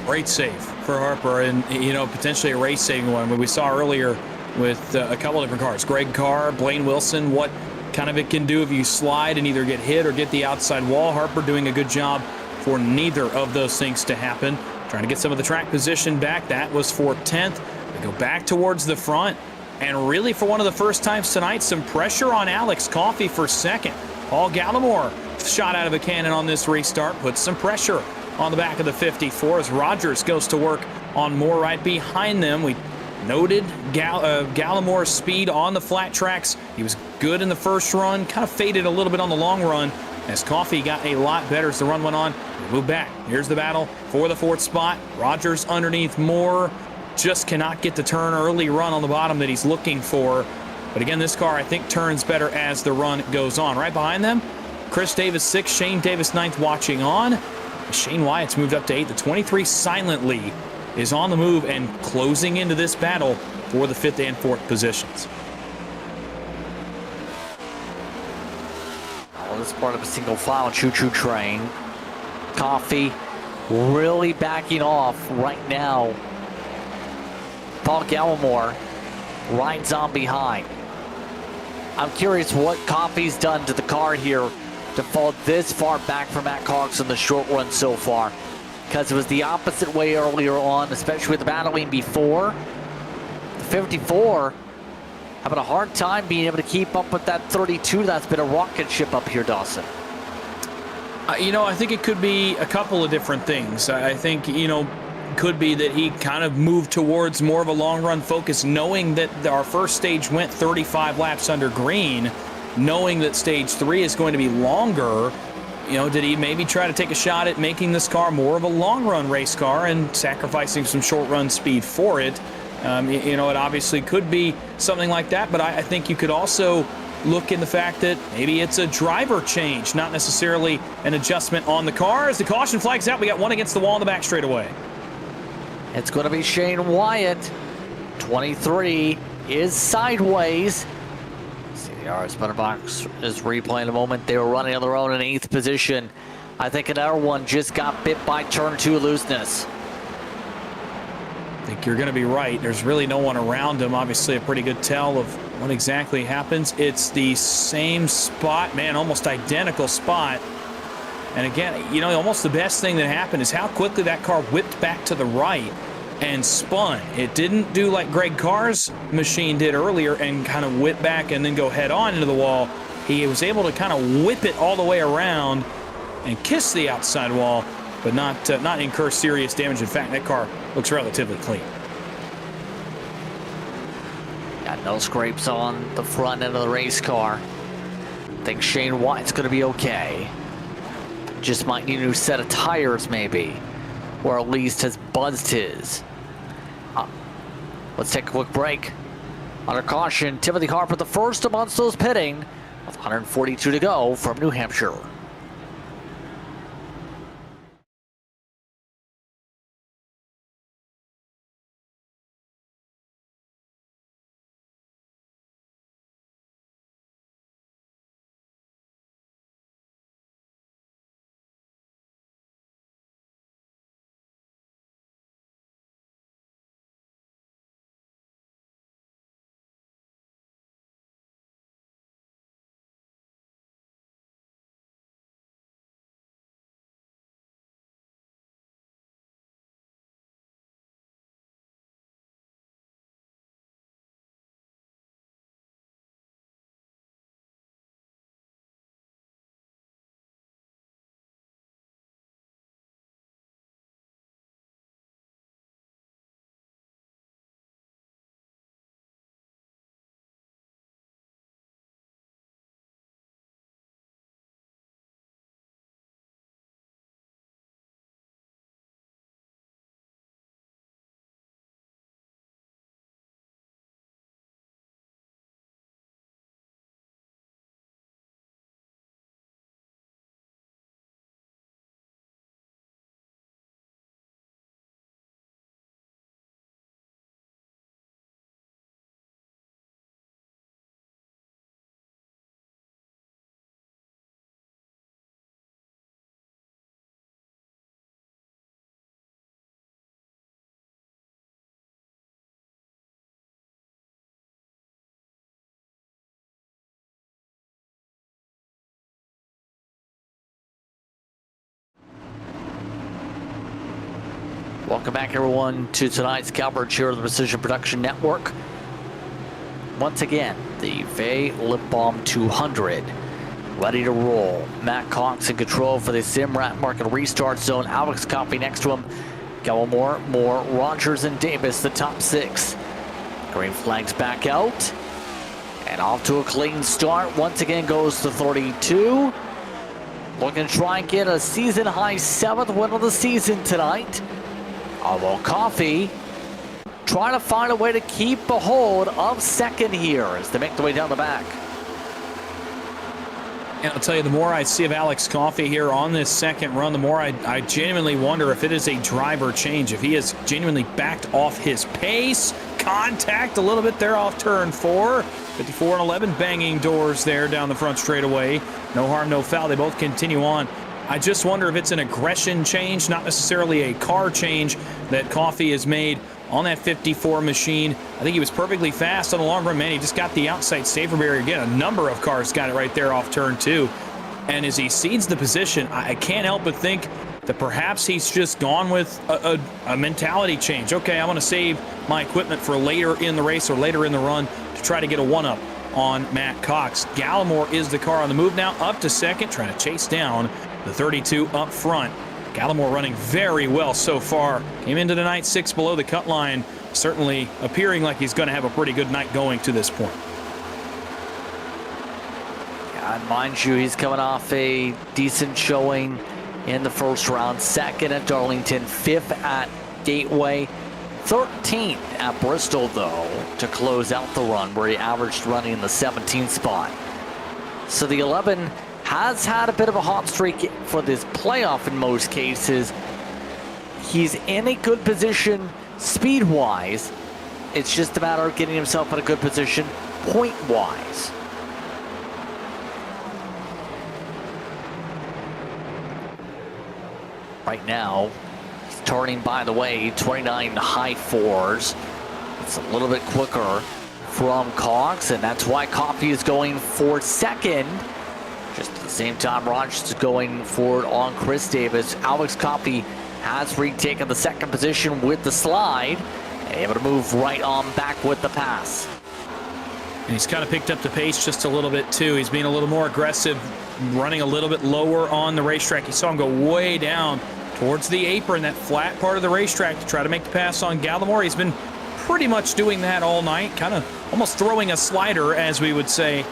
Great save for Harper, and potentially a race-saving one. We saw earlier with a couple of different cars. Greg Carr, Blaine Wilson, what kind of it can do if you slide and either get hit or get the outside wall. Harper doing a good job for neither of those things to happen. Trying to get some of the track position back. That was for 10th. They go back towards the front. And really, for one of the first times tonight, some pressure on Alex Coffey for second. Paul Gallimore, shot out of a cannon on this restart, puts some pressure on the back of the 54 as Rogers goes to work on Moore right behind them. We noted Gallimore's speed on the flat tracks. He was good in the first run, kind of faded a little bit on the long run as Coffey got a lot better as the run went on. We move back. Here's the battle for the 4th spot. Rogers underneath Moore. Just cannot get the turn early run on the bottom that he's looking for. But again, this car, I think, turns better as the run goes on. Right behind them, Chris Davis 6th, Shane Davis 9th watching on. Shane Wyatt's moved up to 8th. The 23 silently is on the move and closing into this battle for the 5th and 4th positions. Well, this is part of a single file choo-choo train. Coffey really backing off right now. Paul Gallimore rides on behind. I'm curious what Coffey's done to the car here to fall this far back from Matt Cox in the short run so far, because it was the opposite way earlier on, especially with the battling before. The 54 having a hard time being able to keep up with that 32 that's been a rocket ship up here, Dawson. I think it could be a couple of different things. I think, could be that he kind of moved towards more of a long run focus, knowing that our first stage went 35 laps under green, knowing that stage 3 is going to be longer. You know, did he maybe try to take a shot at making this car more of a long run race car and sacrificing some short run speed for it? You know, it obviously could be something like that, but I think you could also look in the fact that maybe it's a driver change, not necessarily an adjustment on the car. As the caution flags out, we got one against the wall in the back straightaway. It's going to be Shane Wyatt. 23 is sideways. CDR Spinner Box is replaying a moment. They were running on their own in 8th position. I think another one just got bit by turn 2 looseness. I think you're going to be right. There's really no one around him. Obviously, a pretty good tell of what exactly happens. It's the same spot, man, almost identical spot. And again, you know, almost the best thing that happened is how quickly that car whipped back to the right and spun. It didn't do like Greg Carr's machine did earlier and kind of whip back and then go head on into the wall. He was able to kind of whip it all the way around and kiss the outside wall, but not incur serious damage. In fact, that car looks relatively clean. Got no scrapes on the front end of the race car. I think Shane Wyatt's going to be okay. Just might need a new set of tires maybe, or at least has buzzed his. Let's take a quick break. Under caution, Timothy Harper, the first amongst those pitting, with 142 to go from New Hampshire. Welcome back, everyone, to tonight's coverage here of the Precision Production Network. Once again, the VAEH Balm 200 ready to roll. Matt Cox in control for the Simrat Market Restart Zone. Alex Coffey next to him. Got one more. Rogers and Davis, the top 6. Green flags back out. And off to a clean start. Once again goes to 32. Looking to try and get a season-high 7th win of the season tonight. Although Coffey trying to find a way to keep a hold of 2nd here as they make their way down the back. And I'll tell you, the more I see of Alex Coffey here on this 2nd run, the more I genuinely wonder if it is a driver change, if he has genuinely backed off his pace. Contact a little bit there off turn 4. 54 and 11 banging doors there down the front straightaway. No harm, no foul. They both continue on. I just wonder if it's an aggression change, not necessarily a car change that Coffey has made on that 54 machine. I think he was perfectly fast on the long run, man. He just got the outside safer barrier. Again, a number of cars got it right there off turn 2. And as he cedes the position, I can't help but think that perhaps he's just gone with a mentality change. Okay, I want to save my equipment for later in the race or later in the run to try to get a one-up on Matt Cox. Gallimore is the car on the move now, up to 2nd, trying to chase down the 32 up front. Gallimore running very well so far. Came into the night 6 below the cut line, certainly appearing like he's going to have a pretty good night going to this point. Yeah, and mind you, he's coming off a decent showing in the first round. 2nd at Darlington, 5th at Gateway, 13th at Bristol, though, to close out the run, where he averaged running in the 17th spot. So the 11 has had a bit of a hot streak for this playoff in most cases. He's in a good position speed-wise. It's just a matter of getting himself in a good position point-wise. Right now, he's turning, by the way, 29 high 4s. It's a little bit quicker from Cox, and that's why Coffey is going for 2nd. Just at the same time, Rogers is going forward on Chris Davis. Alex Coffey has retaken the 2nd position with the slide, and able to move right on back with the pass. And he's kind of picked up the pace just a little bit too. He's being a little more aggressive, running a little bit lower on the racetrack. You saw him go way down towards the apron, that flat part of the racetrack, to try to make the pass on Gallimore. He's been pretty much doing that all night, kind of almost throwing a slider, as we would say,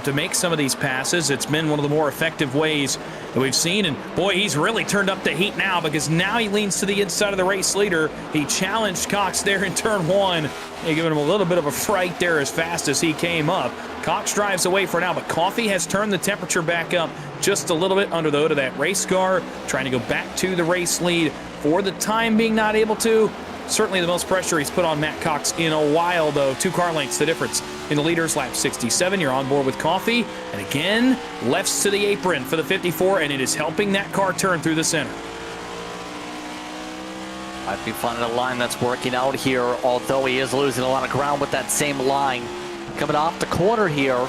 to make some of these passes. It's been one of the more effective ways that we've seen, and boy, he's really turned up the heat now, because now he leans to the inside of the race leader. He challenged Cox there in turn 1, giving him a little bit of a fright there as fast as he came up. Cox drives away for now, but Coffey has turned the temperature back up just a little bit under the hood of that race car, trying to go back to the race lead. For the time being, not able to. Certainly the most pressure he's put on Matt Cox in a while, though. 2 car lengths the difference in the leaders. Lap 67, you're on board with Coffey. And again, lefts to the apron for the 54, and it is helping that car turn through the center. Might be fun in a line that's working out here, although he is losing a lot of ground with that same line. Coming off the corner here.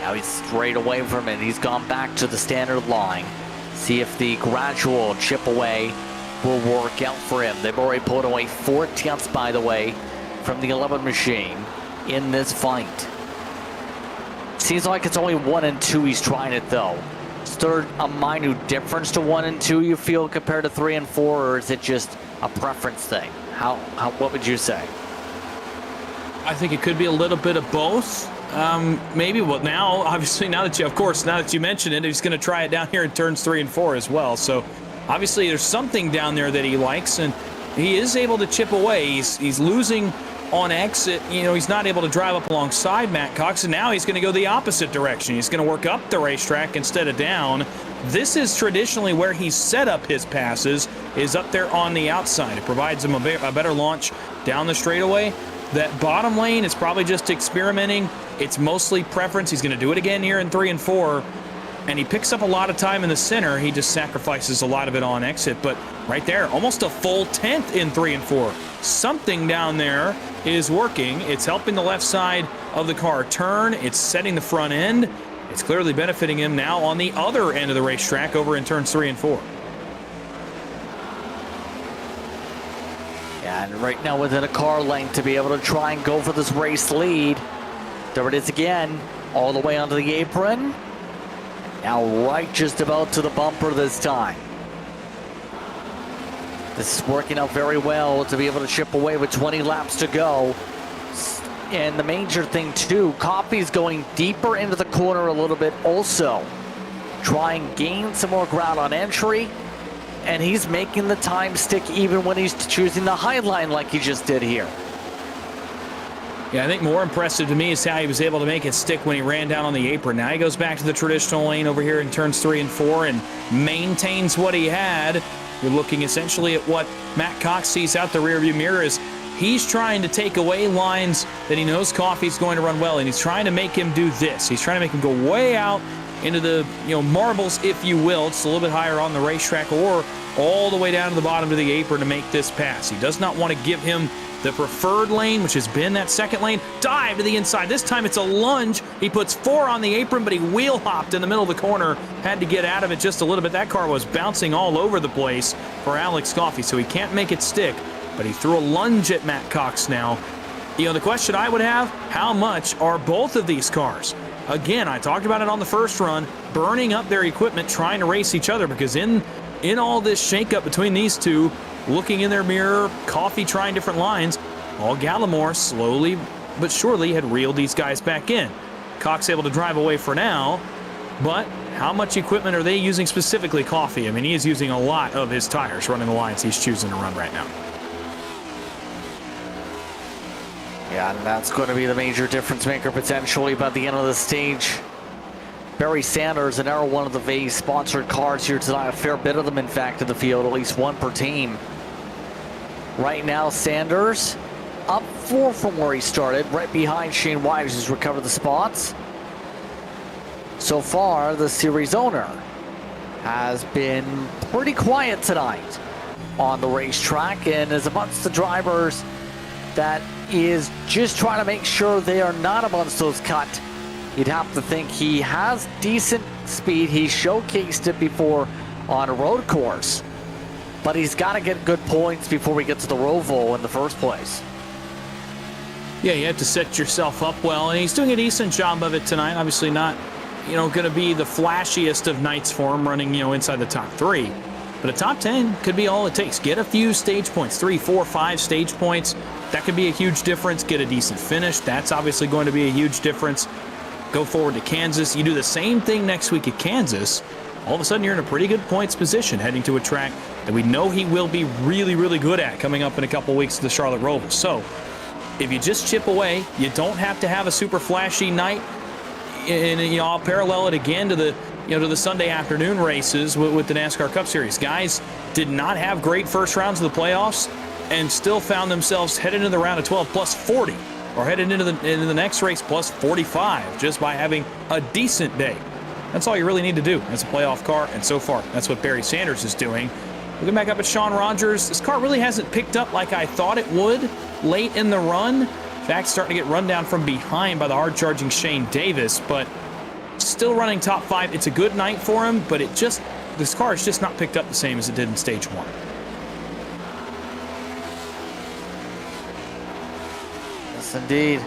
Now he's straight away from it. He's gone back to the standard line. See if the gradual chip away will work out for him. They've already pulled away 4 tenths, by the way, from the 11 machine in this fight. Seems like it's only 1 and 2 he's trying it, though. Is there a minor difference to 1 and 2, you feel, compared to 3 and 4, or is it just a preference thing? What would you say? I think it could be a little bit of both. Maybe. Well, now, obviously, now that you mention it, he's going to try it down here in turns 3 and 4 as well. So obviously there's something down there that he likes, and he is able to chip away. He's losing on exit. You know, he's not able to drive up alongside Matt Cox, and now he's going to go the opposite direction. He's going to work up the racetrack instead of down. This is traditionally where he's set up his passes, is up there on the outside. It provides him a better launch down the straightaway. That bottom lane is probably just experimenting. It's mostly preference. He's going to do it again here in 3 and 4. And he picks up a lot of time in the center. He just sacrifices a lot of it on exit. But right there, almost a full 10th in 3 and 4. Something down there is working. It's helping the left side of the car turn. It's setting the front end. It's clearly benefiting him now on the other end of the racetrack over in turns 3 and 4. Yeah, and right now within a car length to be able to try and go for this race lead. There it is again, all the way onto the apron. Now right just about to the bumper this time. This is working out very well to be able to chip away with 20 laps to go. And the major thing too, Coffey's going deeper into the corner a little bit also. Try and gain some more ground on entry. And he's making the time stick even when he's choosing the high line like he just did here. Yeah, I think more impressive to me is how he was able to make it stick when he ran down on the apron. Now he goes back to the traditional lane over here in turns 3 and 4 and maintains what he had. You're looking essentially at what Matt Cox sees out the rearview mirror is he's trying to take away lines that he knows Coffey's going to run well, and he's trying to make him do this. He's trying to make him go way out into the marbles, if you will. It's a little bit higher on the racetrack, or all the way down to the bottom to the apron to make this pass. He does not want to give him the preferred lane, which has been that second lane. Dive to the inside. This time it's a lunge. He puts 4 on the apron, but he wheel hopped in the middle of the corner. Had to get out of it just a little bit. That car was bouncing all over the place for Alex Coffey, so he can't make it stick. But he threw a lunge at Matt Cox now. The question I would have, how much are both of these cars again, I talked about it on the first run, burning up their equipment, trying to race each other, because in all this shakeup between these two, looking in their mirror, Coffee trying different lines, Paul Gallimore slowly but surely had reeled these guys back in. Cox able to drive away for now, but how much equipment are they using specifically, Coffee? I mean, he is using a lot of his tires running the lines he's choosing to run right now. Yeah, and that's going to be the major difference maker potentially by the end of the stage. Barry Sanders and Arrow, one of the VAEH sponsored cars here tonight. A fair bit of them, in fact, in the field, at least one per team. Right now, Sanders up 4 from where he started, right behind Shane Wise, who's recovered the spots. So far, the series owner has been pretty quiet tonight on the racetrack and is amongst the drivers that is just trying to make sure they are not amongst those cut. You'd have to think he has decent speed. He showcased it before on a road course, but he's got to get good points before we get to the Roval in the first place. Yeah, you have to set yourself up well, and he's doing a decent job of it tonight. Obviously not, going to be the flashiest of nights for him running, inside the top 3. But a top 10 could be all it takes. Get a few stage points, 3, 4, 5 stage points. That could be a huge difference. Get a decent finish. That's obviously going to be a huge difference. Go forward to Kansas. You do the same thing next week at Kansas. All of a sudden, you're in a pretty good points position heading to a track that we know he will be really, really good at coming up in a couple weeks to the Charlotte Roval. So if you just chip away, you don't have to have a super flashy night. And I'll parallel it again to the to the Sunday afternoon races with the NASCAR Cup Series. Guys did not have great first rounds of the playoffs and still found themselves headed into the round of 12 plus 40, or headed into the next race plus 45 just by having a decent day. That's all you really need to do as a playoff car, and so far that's what Barry Sanders is doing. Looking back up at Sean Rogers, this car really hasn't picked up like I thought it would late in the run. In fact, starting to get run down from behind by the hard-charging Shane Davis, but still running top 5. It's a good night for him, but this car has just not picked up the same as it did in stage 1. Yes, indeed.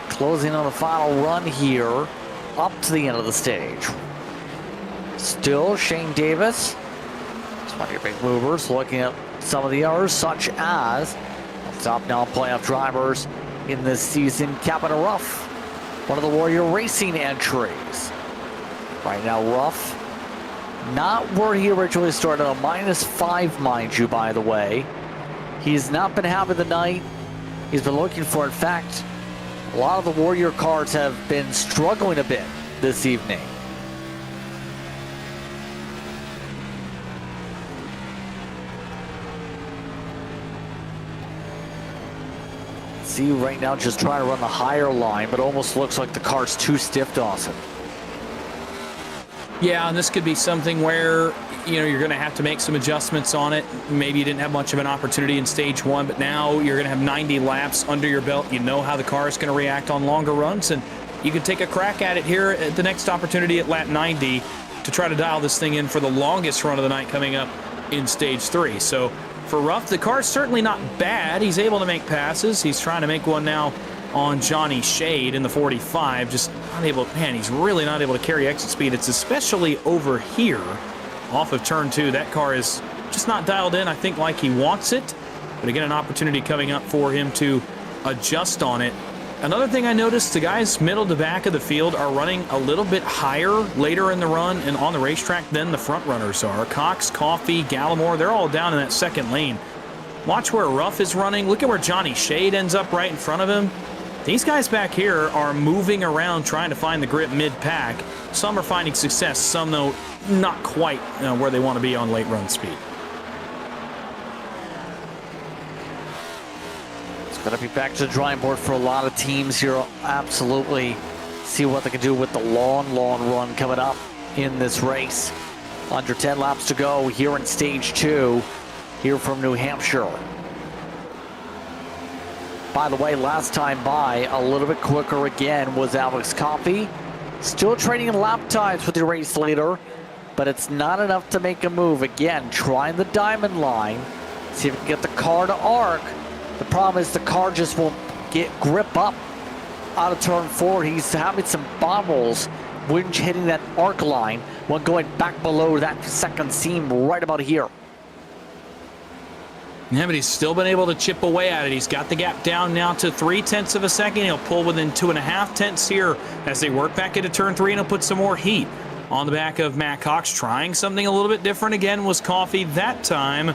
Closing on the final run here, up to the end of the stage. Still Shane Davis. Some of your big movers. Looking at some of the others, such as top now playoff drivers in this season, Captain Ruff, one of the Warrior Racing entries. Right now, Ruff, not where he originally started, a -5, mind you, by the way. He's not been having the night he's been looking for. In fact, a lot of the Warrior cars have been struggling a bit this evening. See right now just trying to run the higher line, but almost looks like the car's too stiff, Dawson. Yeah, and this could be something where you're going to have to make some adjustments on it. Maybe you didn't have much of an opportunity in stage 1, but now you're going to have 90 laps under your belt. You know how the car is going to react on longer runs, and you can take a crack at it here at the next opportunity at lap 90 to try to dial this thing in for the longest run of the night coming up in stage 3. So for Ruff, the car's certainly not bad. He's able to make passes. He's trying to make one now on Johnny Shade in the 45. Just not able, man, he's really not able to carry exit speed. It's especially over here off of turn 2. That car is just not dialed in, I think, like he wants it. But again, an opportunity coming up for him to adjust on it. Another thing I noticed, the guys middle to back of the field are running a little bit higher later in the run and on the racetrack than the front runners are. Cox, Coffee, Gallimore, they're all down in that second lane. Watch where Ruff is running. Look at where Johnny Shade ends up right in front of him. These guys back here are moving around trying to find the grip mid-pack. Some are finding success, some, though, not quite where they want to be on late run speed. Going to be back to the drawing board for a lot of teams here. Absolutely see what they can do with the long run coming up in this race. Under 10 laps to go here in stage 2 here from New Hampshire. By the way, last time by, a little bit quicker again was Alex Coffey. Still trading in lap times with the race leader, but it's not enough to make a move. Again, trying the diamond line. See if we can get the car to arc. The problem is the car just won't get grip up out of turn 4. He's having some bobbles when hitting that arc line when going back below that second seam right about here. Yeah, but he's still been able to chip away at it. He's got the gap down now to 0.3 of a second. He'll pull within 2.5 here as they work back into turn 3, and he'll put some more heat on the back of Matt Cox. Trying something a little bit different again was Coffee that time.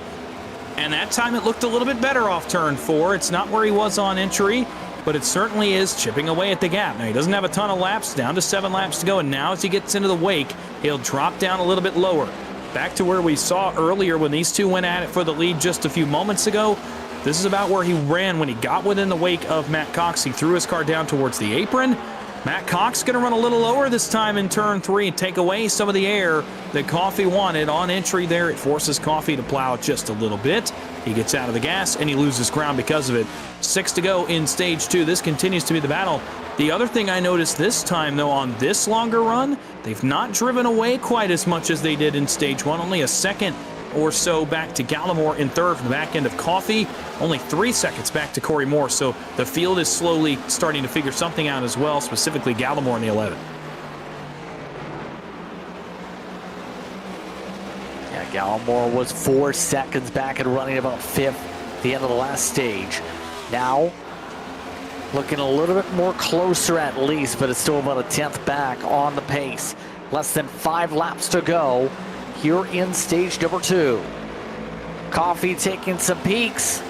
And that time it looked a little bit better off turn 4. It's not where he was on entry, but it certainly is chipping away at the gap. Now, he doesn't have a ton of laps, down to 7 laps to go, and now as he gets into the wake, he'll drop down a little bit lower. Back to where we saw earlier when these two went at it for the lead just a few moments ago. This is about where he ran when he got within the wake of Matt Cox. He threw his car down towards the apron. Matt Cox going to run a little lower this time in turn 3 and take away some of the air that Coffee wanted on entry there. It forces Coffee to plow just a little bit. He gets out of the gas and he loses ground because of it. 6 to go in stage 2. This continues to be the battle. The other thing I noticed this time, though, on this longer run, they've not driven away quite as much as they did in stage 1. Only a second or so back to Gallimore in third from the back end of Coffee. Only 3 seconds back to Corey Moore. So the field is slowly starting to figure something out as well, specifically Gallimore in the 11. Yeah, Gallimore was 4 seconds back and running about 5th at the end of the last stage. Now, looking a little bit more closer at least, but it's still about a 10th back on the pace. Less than 5 laps to go here in stage number 2. Coffee taking some peeks.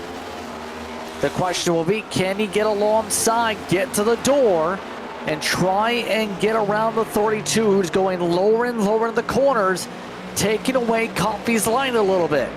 The question will be, can he get alongside, get to the door, and try and get around the 32, who's going lower and lower in the corners, taking away Coffee's line a little bit.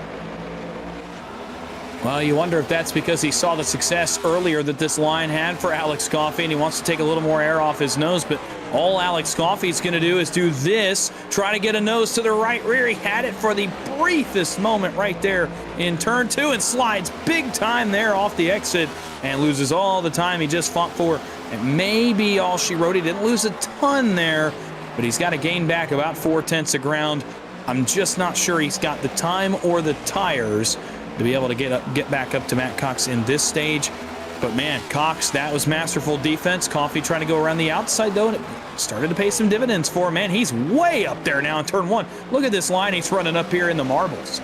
Well, you wonder if that's because he saw the success earlier that this line had for Alex Coffey, and he wants to take a little more air off his nose, but all Alex Coffey's going to do is do this, try to get a nose to the right rear. He had it for the briefest moment right there in turn 2 and slides big time there off the exit and loses all the time he just fought for. And maybe all she wrote, he didn't lose a ton there, but he's got to gain back about 0.4 of ground. I'm just not sure he's got the time or the tires to be able to get back up to Matt Cox in this stage. But man, Cox, that was masterful defense. Coffee trying to go around the outside though, and it started to pay some dividends for him. Man, he's way up there now in turn 1. Look at this line he's running up here in the marbles.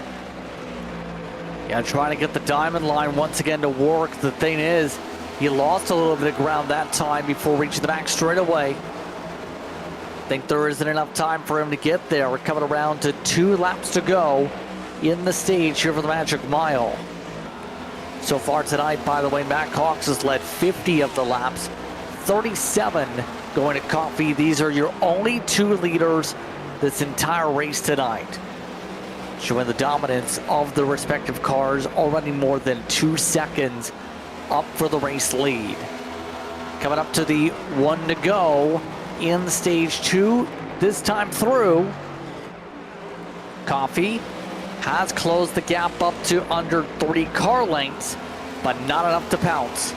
Yeah, trying to get the diamond line once again to work. The thing is, he lost a little bit of ground that time before reaching the back straightaway. I think there isn't enough time for him to get there. We're coming around to 2 laps to go in the stage here for the Magic Mile. So far tonight, by the way, Matt Cox has led 50 of the laps, 37 going to Coffee. These are your only 2 leaders this entire race tonight, showing the dominance of the respective cars, already more than 2 seconds up for the race lead. Coming up to the 1 to go in stage 2, this time through, Coffee has closed the gap up to under 3 car lengths, but not enough to pounce.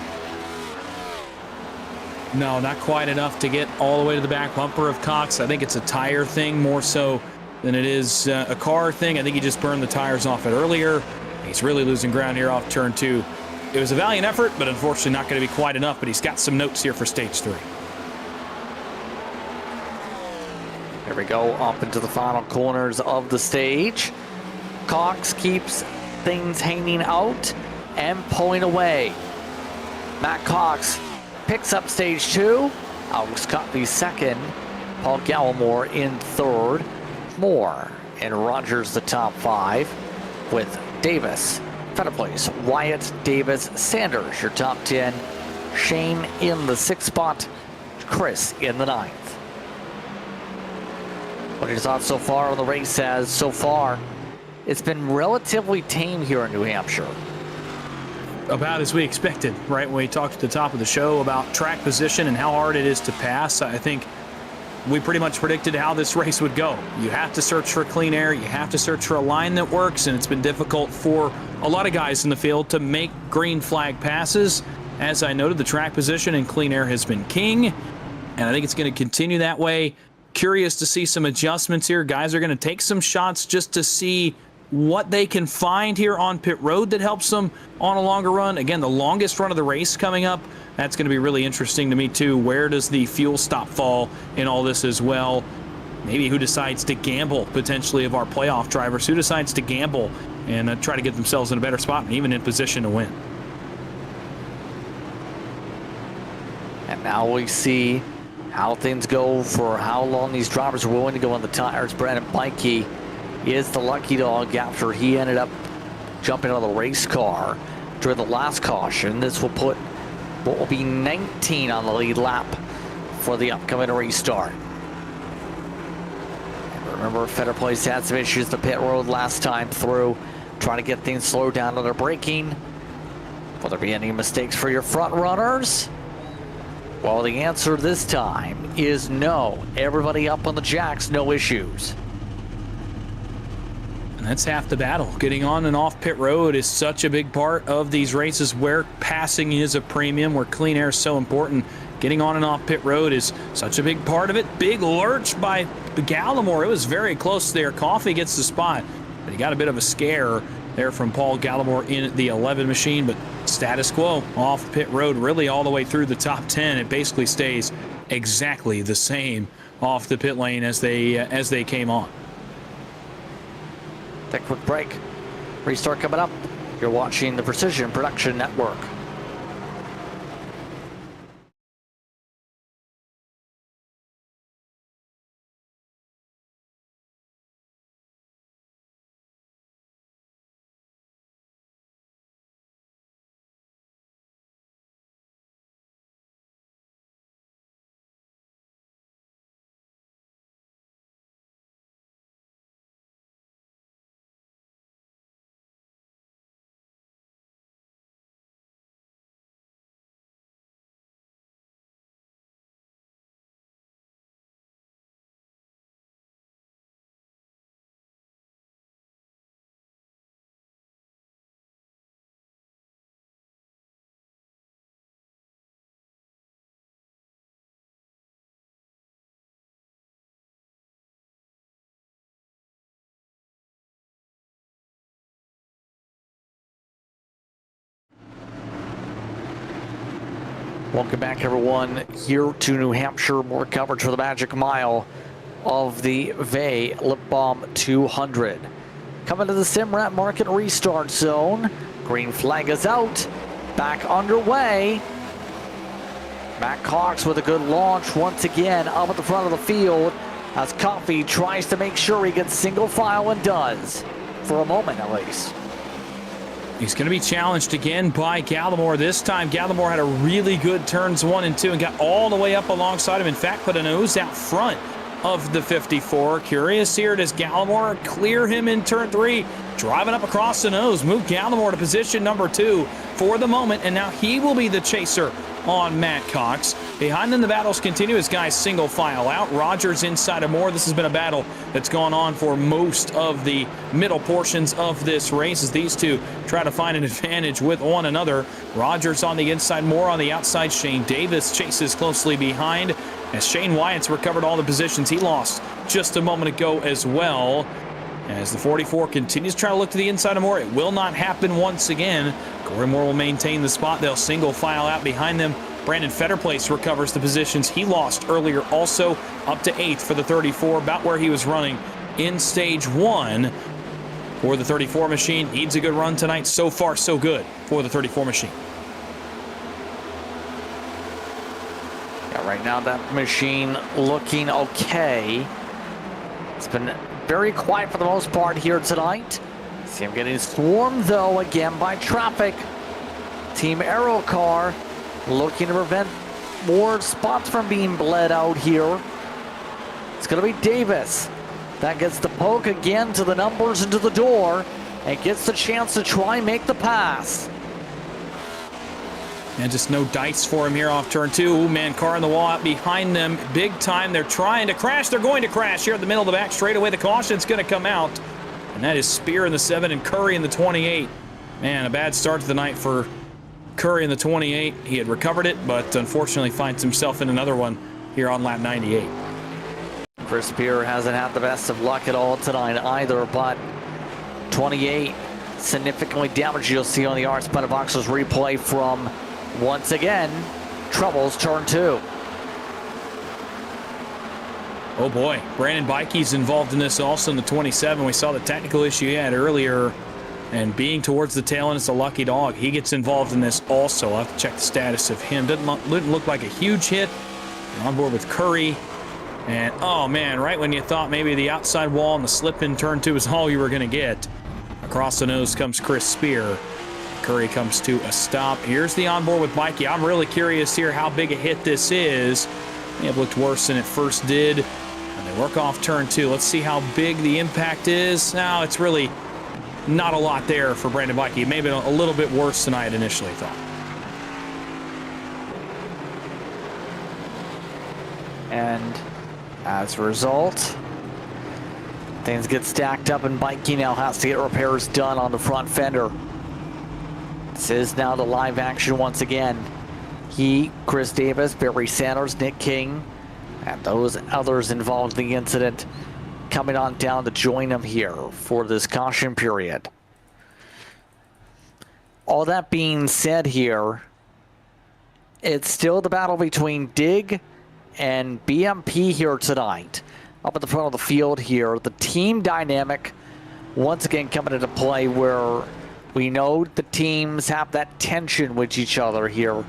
No, not quite enough to get all the way to the back bumper of Cox. I think it's a tire thing more so than it is a car thing. I think he just burned the tires off it earlier. He's really losing ground here off turn 2. It was a valiant effort, but unfortunately not going to be quite enough, but he's got some notes here for stage 3. Here we go, up into the final corners of the stage. Cox keeps things hanging out and pulling away. Matt Cox picks up stage 2. Alex Coffey second. Paul Gallimore in third. Moore and Rogers the top 5, with Davis, Fetterplace, Wyatt, Davis, Sanders your top 10. Shane in the 6th spot. Chris in the 9th. What are your thoughts so far on the race? As so far, it's been relatively tame here in New Hampshire. About as we expected, right? When we talked at the top of the show about track position and how hard it is to pass, I think we pretty much predicted how this race would go. You have to search for clean air, you have to search for a line that works, and it's been difficult for a lot of guys in the field to make green flag passes. As I noted, the track position and clean air has been king, and I think it's going to continue that way. Curious to see some adjustments here. Guys are going to take some shots just to see what they can find here on pit road that helps them on a longer run. Again, the longest run of the race coming up. That's going to be really interesting to me too. Where does the fuel stop fall in all this as well? Maybe who decides to gamble, potentially, of our playoff drivers? Who decides to gamble and try to get themselves in a better spot and even in position to win? And now we see how things go for how long these drivers are willing to go on the tires. Brandon Pikey is the lucky dog after he ended up jumping out of the race car during the last caution. This will put what will be 19 on the lead lap for the upcoming restart. And remember, Federer Place had some issues the pit road last time through, trying to get things slowed down on their braking. Will there be any mistakes for your front runners? Well, the answer this time is no. Everybody up on the jacks, no issues. And that's half the battle. Getting on and off pit road is such a big part of these races where passing is a premium, where clean air is so important. Getting on and off pit road is such a big part of it. Big lurch by Gallimore. It was very close there. Coffey gets the spot, but he got a bit of a scare there from Paul Gallimore in the 11 machine, but status quo off pit road really all the way through the top 10. It basically stays exactly the same off the pit lane as they came on. Take a quick break. Restart coming up. You're watching the Precision Production Network. Welcome back, everyone, here to New Hampshire. More coverage for the Magic Mile of the VAEH Lip Balm 200. Coming to the Simrat Market restart zone. Green flag is out. Back underway. Matt Cox with a good launch once again up at the front of the field as Coffey tries to make sure he gets single file and does, for a moment at least. He's going to be challenged again by Gallimore. This time, Gallimore had a really good turns 1 and 2 and got all the way up alongside him. In fact, put a nose out front of the 54. Curious here, does Gallimore clear him in turn 3? Driving up across the nose, move Gallimore to position number 2 for the moment, and now he will be the chaser on Matt Cox. Behind them, the battles continue as guys single file out. Rogers inside of Moore. This has been a battle that's gone on for most of the middle portions of this race as these two try to find an advantage with one another. Rogers on the inside, Moore on the outside. Shane Davis chases closely behind as Shane Wyatt's recovered all the positions he lost just a moment ago as well. As the 44 continues to try to look to the inside of Moore, it will not happen once again. Corey Moore will maintain the spot. They'll single file out behind them. Brandon Fetterplace recovers the positions he lost earlier, also up to 8th for the 34, about where he was running in stage 1 for the 34 machine. Needs a good run tonight. So far, so good for the 34 machine. Yeah, right now that machine looking okay. It's been very quiet for the most part here tonight. See him getting swarmed though again by traffic. Team Aero car looking to prevent more spots from being bled out here. It's going to be Davis that gets the poke again to the numbers and to the door and gets the chance to try and make the pass. And just no dice for him here off turn 2. Ooh, man, car in the wall out behind them. Big time. They're trying to crash. They're going to crash here in the middle of the back straightaway. The caution's going to come out. And that is Spear in the 7 and Curry in the 28. Man, a bad start to the night for Curry in the 28. He had recovered it, but unfortunately finds himself in another one here on lap 98. Chris Spear hasn't had the best of luck at all tonight either, but 28 significantly damaged. You'll see on the Art Spun Boxers replay from, once again, Troubles turn 2. Oh boy, Brandon Bikey's involved in this also in the 27. We saw the technical issue he had earlier, and being towards the tail end, it's a lucky dog. He gets involved in this also. I'll have to check the status of him. Didn't look like a huge hit. On board with Curry. And, oh man, right when you thought maybe the outside wall and the slip in turn 2 is all you were going to get. Across the nose comes Chris Spear. Curry comes to a stop. Here's the onboard with Mikey. I'm really curious here how big a hit this is. May have looked worse than it first did. And they work off turn 2. Let's see how big the impact is. No, it's really not a lot there for Brandon Mikey. Maybe a little bit worse than I had initially thought. And as a result, things get stacked up, and Mikey now has to get repairs done on the front fender. This is now the live action once again. He, Chris Davis, Barry Sanders, Nick King, and those others involved in the incident coming on down to join him here for this caution period. All that being said here, it's still the battle between Dig and BMP here tonight. Up at the front of the field here, the team dynamic once again coming into play, where we know the teams have that tension with each other here.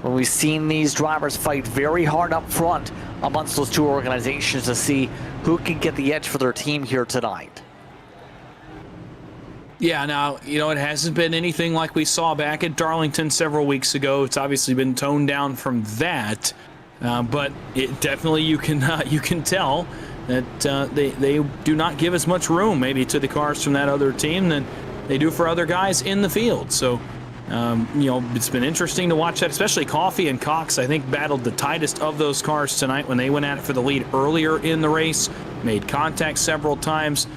When we've seen these drivers fight very hard up front amongst those two organizations to see who can get the edge for their team here tonight. Yeah, now, you know, it hasn't been anything like we saw back at Darlington several weeks ago. It's obviously been toned down from that. But it definitely, you can tell that they do not give as much room maybe to the cars from that other team than they do for other guys in the field. So, you know, it's been interesting to watch that, especially Coffey and Cox, I think, battled the tightest of those cars tonight when they went at it for the lead earlier in the race, made contact several times,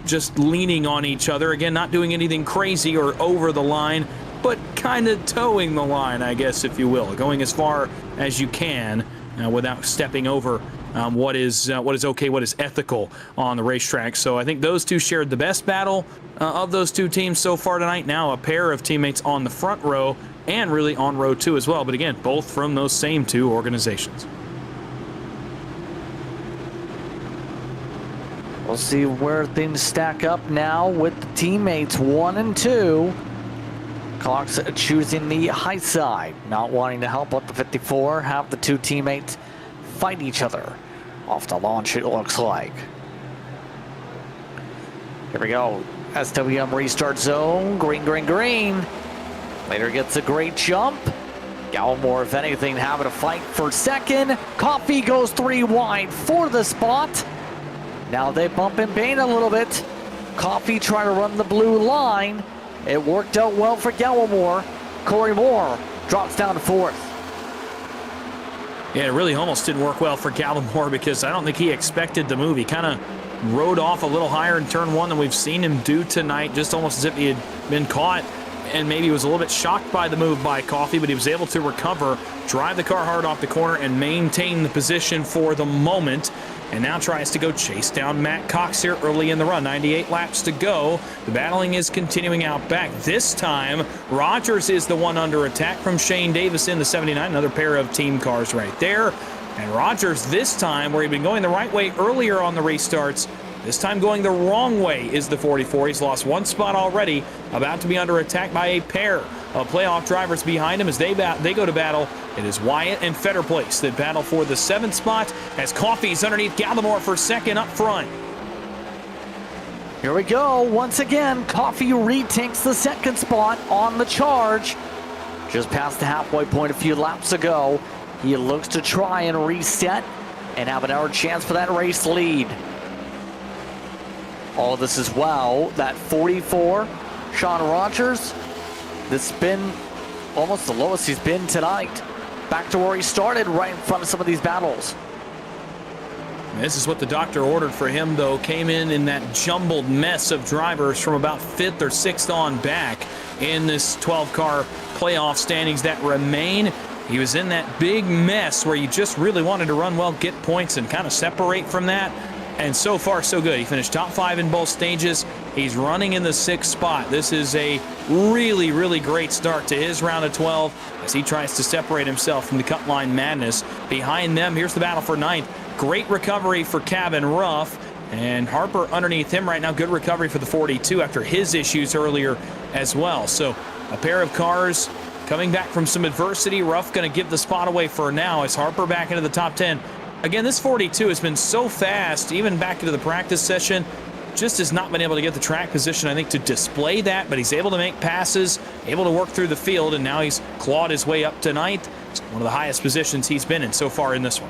just leaning on each other. Again, not doing anything crazy or over the line, but kind of towing the line, I guess, if you will, going as far as you can without stepping over what is okay, what is ethical on the racetrack. So I think those two shared the best battle of those two teams so far tonight. Now a pair of teammates on the front row and really on row 2 as well. But again, both from those same two organizations. We'll see where things stack up now with the teammates 1 and 2. Cox choosing the high side, not wanting to help out the 54, have the two teammates fight each other off the launch, it looks like. Here we go. SWM restart zone. Green, green, green. Later gets a great jump. Gallimore, if anything, having a fight for second. Coffey goes 3 wide for the spot. Now they bump and paint a little bit. Coffey trying to run the blue line. It worked out well for Gallimore. Corey Moore drops down to 4th. Yeah, it really almost didn't work well for Gallimore because I don't think he expected the move. He kind of rode off a little higher in turn 1 than we've seen him do tonight, just almost as if he had been caught, and maybe he was a little bit shocked by the move by Coffey, but he was able to recover, drive the car hard off the corner, and maintain the position for the moment. And now tries to go chase down Matt Cox here early in the run. 98 laps to go. The battling is continuing out back. This time, Rogers is the one under attack from Shane Davis in the 79. Another pair of team cars right there. And Rogers this time, where he'd been going the right way earlier on the restarts, this time going the wrong way is the 44. He's lost 1 spot already, about to be under attack by a pair of playoff drivers behind him as they go to battle. It is Wyatt and Fetterplace that battle for the 7th spot as Coffey's underneath Gallimore for second up front. Here we go. Once again, Coffey retakes the 2nd spot on the charge. Just past the halfway point a few laps ago. He looks to try and reset and have another chance for that race lead. All this as well, that 44, Sean Rogers, this has been almost the lowest he's been tonight. Back to where he started, right in front of some of these battles. This is what the doctor ordered for him, though. Came in that jumbled mess of drivers from about 5th or 6th on back in this 12-car playoff standings that remain. He was in that big mess where you just really wanted to run well, get points, and kind of separate from that. And so far, so good. He finished top 5 in both stages, He's running in the 6th spot. This is a really, really great start to his round of 12 as he tries to separate himself from the cut line madness. Behind them, here's the battle for 9th. Great recovery for Cabin Ruff, and Harper underneath him right now. Good recovery for the 42 after his issues earlier as well. So a pair of cars coming back from some adversity. Ruff going to give the spot away for now as Harper back into the top 10. Again, this 42 has been so fast, even back into the practice session. Just has not been able to get the track position, I think, to display that, but he's able to make passes, able to work through the field, and now he's clawed his way up to 9th. It's one of the highest positions he's been in so far in this one.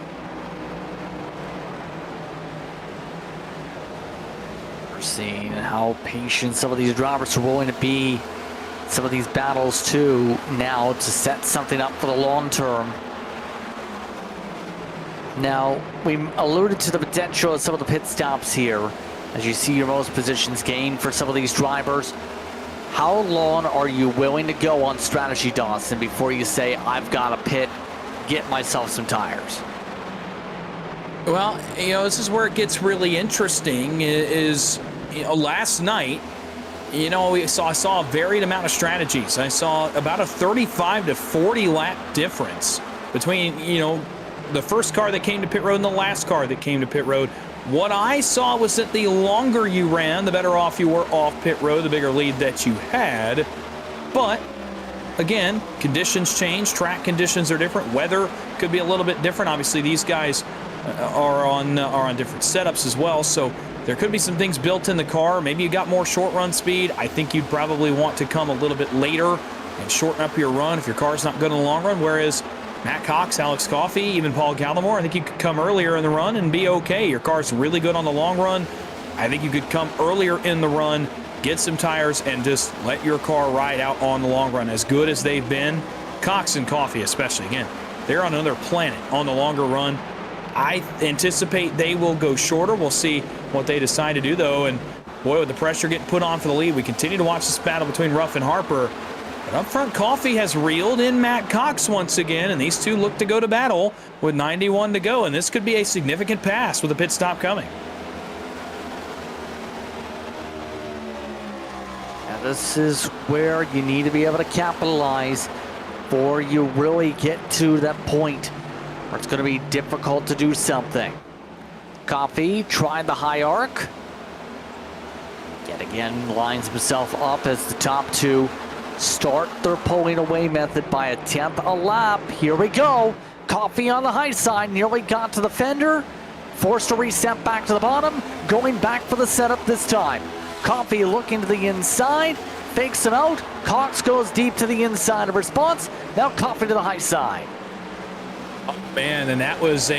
We're seeing how patient some of these drivers are willing to be. Some of these battles, too, now to set something up for the long term. Now, we alluded to the potential of some of the pit stops here. As you see your most positions gained for some of these drivers, how long are you willing to go on strategy, Dawson, before you say, I've got to pit, get myself some tires? Well, this is where it gets really interesting is last night, I saw a varied amount of strategies. I saw about a 35 to 40 lap difference between, the first car that came to pit road and the last car that came to pit road. What I saw was that the longer you ran, the better off you were off pit road, the bigger lead that you had. But again, conditions change, track conditions are different, weather could be a little bit different. Obviously, these guys are on different setups as well, so there could be some things built in the car. Maybe you got more short run speed. I think you'd probably want to come a little bit later and shorten up your run if your car's not good in the long run, whereas Matt Cox, Alex Coffey, even Paul Gallimore, I think you could come earlier in the run and be okay. Your car's really good on the long run. I think you could come earlier in the run, get some tires, and just let your car ride out on the long run. As good as they've been, Cox and Coffey especially, again, they're on another planet on the longer run. I anticipate they will go shorter. We'll see what they decide to do, though. And boy, with the pressure getting put on for the lead, we continue to watch this battle between Ruff and Harper. But up front, Coffey has reeled in Matt Cox once again, and these two look to go to battle with 91 to go. And this could be a significant pass with a pit stop coming. Now, this is where you need to be able to capitalize before you really get to that point where it's going to be difficult to do something. Coffey tried the high arc. Yet again, lines himself up as the top two start their pulling away method by a 10th a lap. Here we go. Coffey on the high side, nearly got to the fender. Forced to reset back to the bottom. Going back for the setup this time. Coffey looking to the inside. Fakes him out. Cox goes deep to the inside of response. Now Coffey to the high side. Oh, man, and that was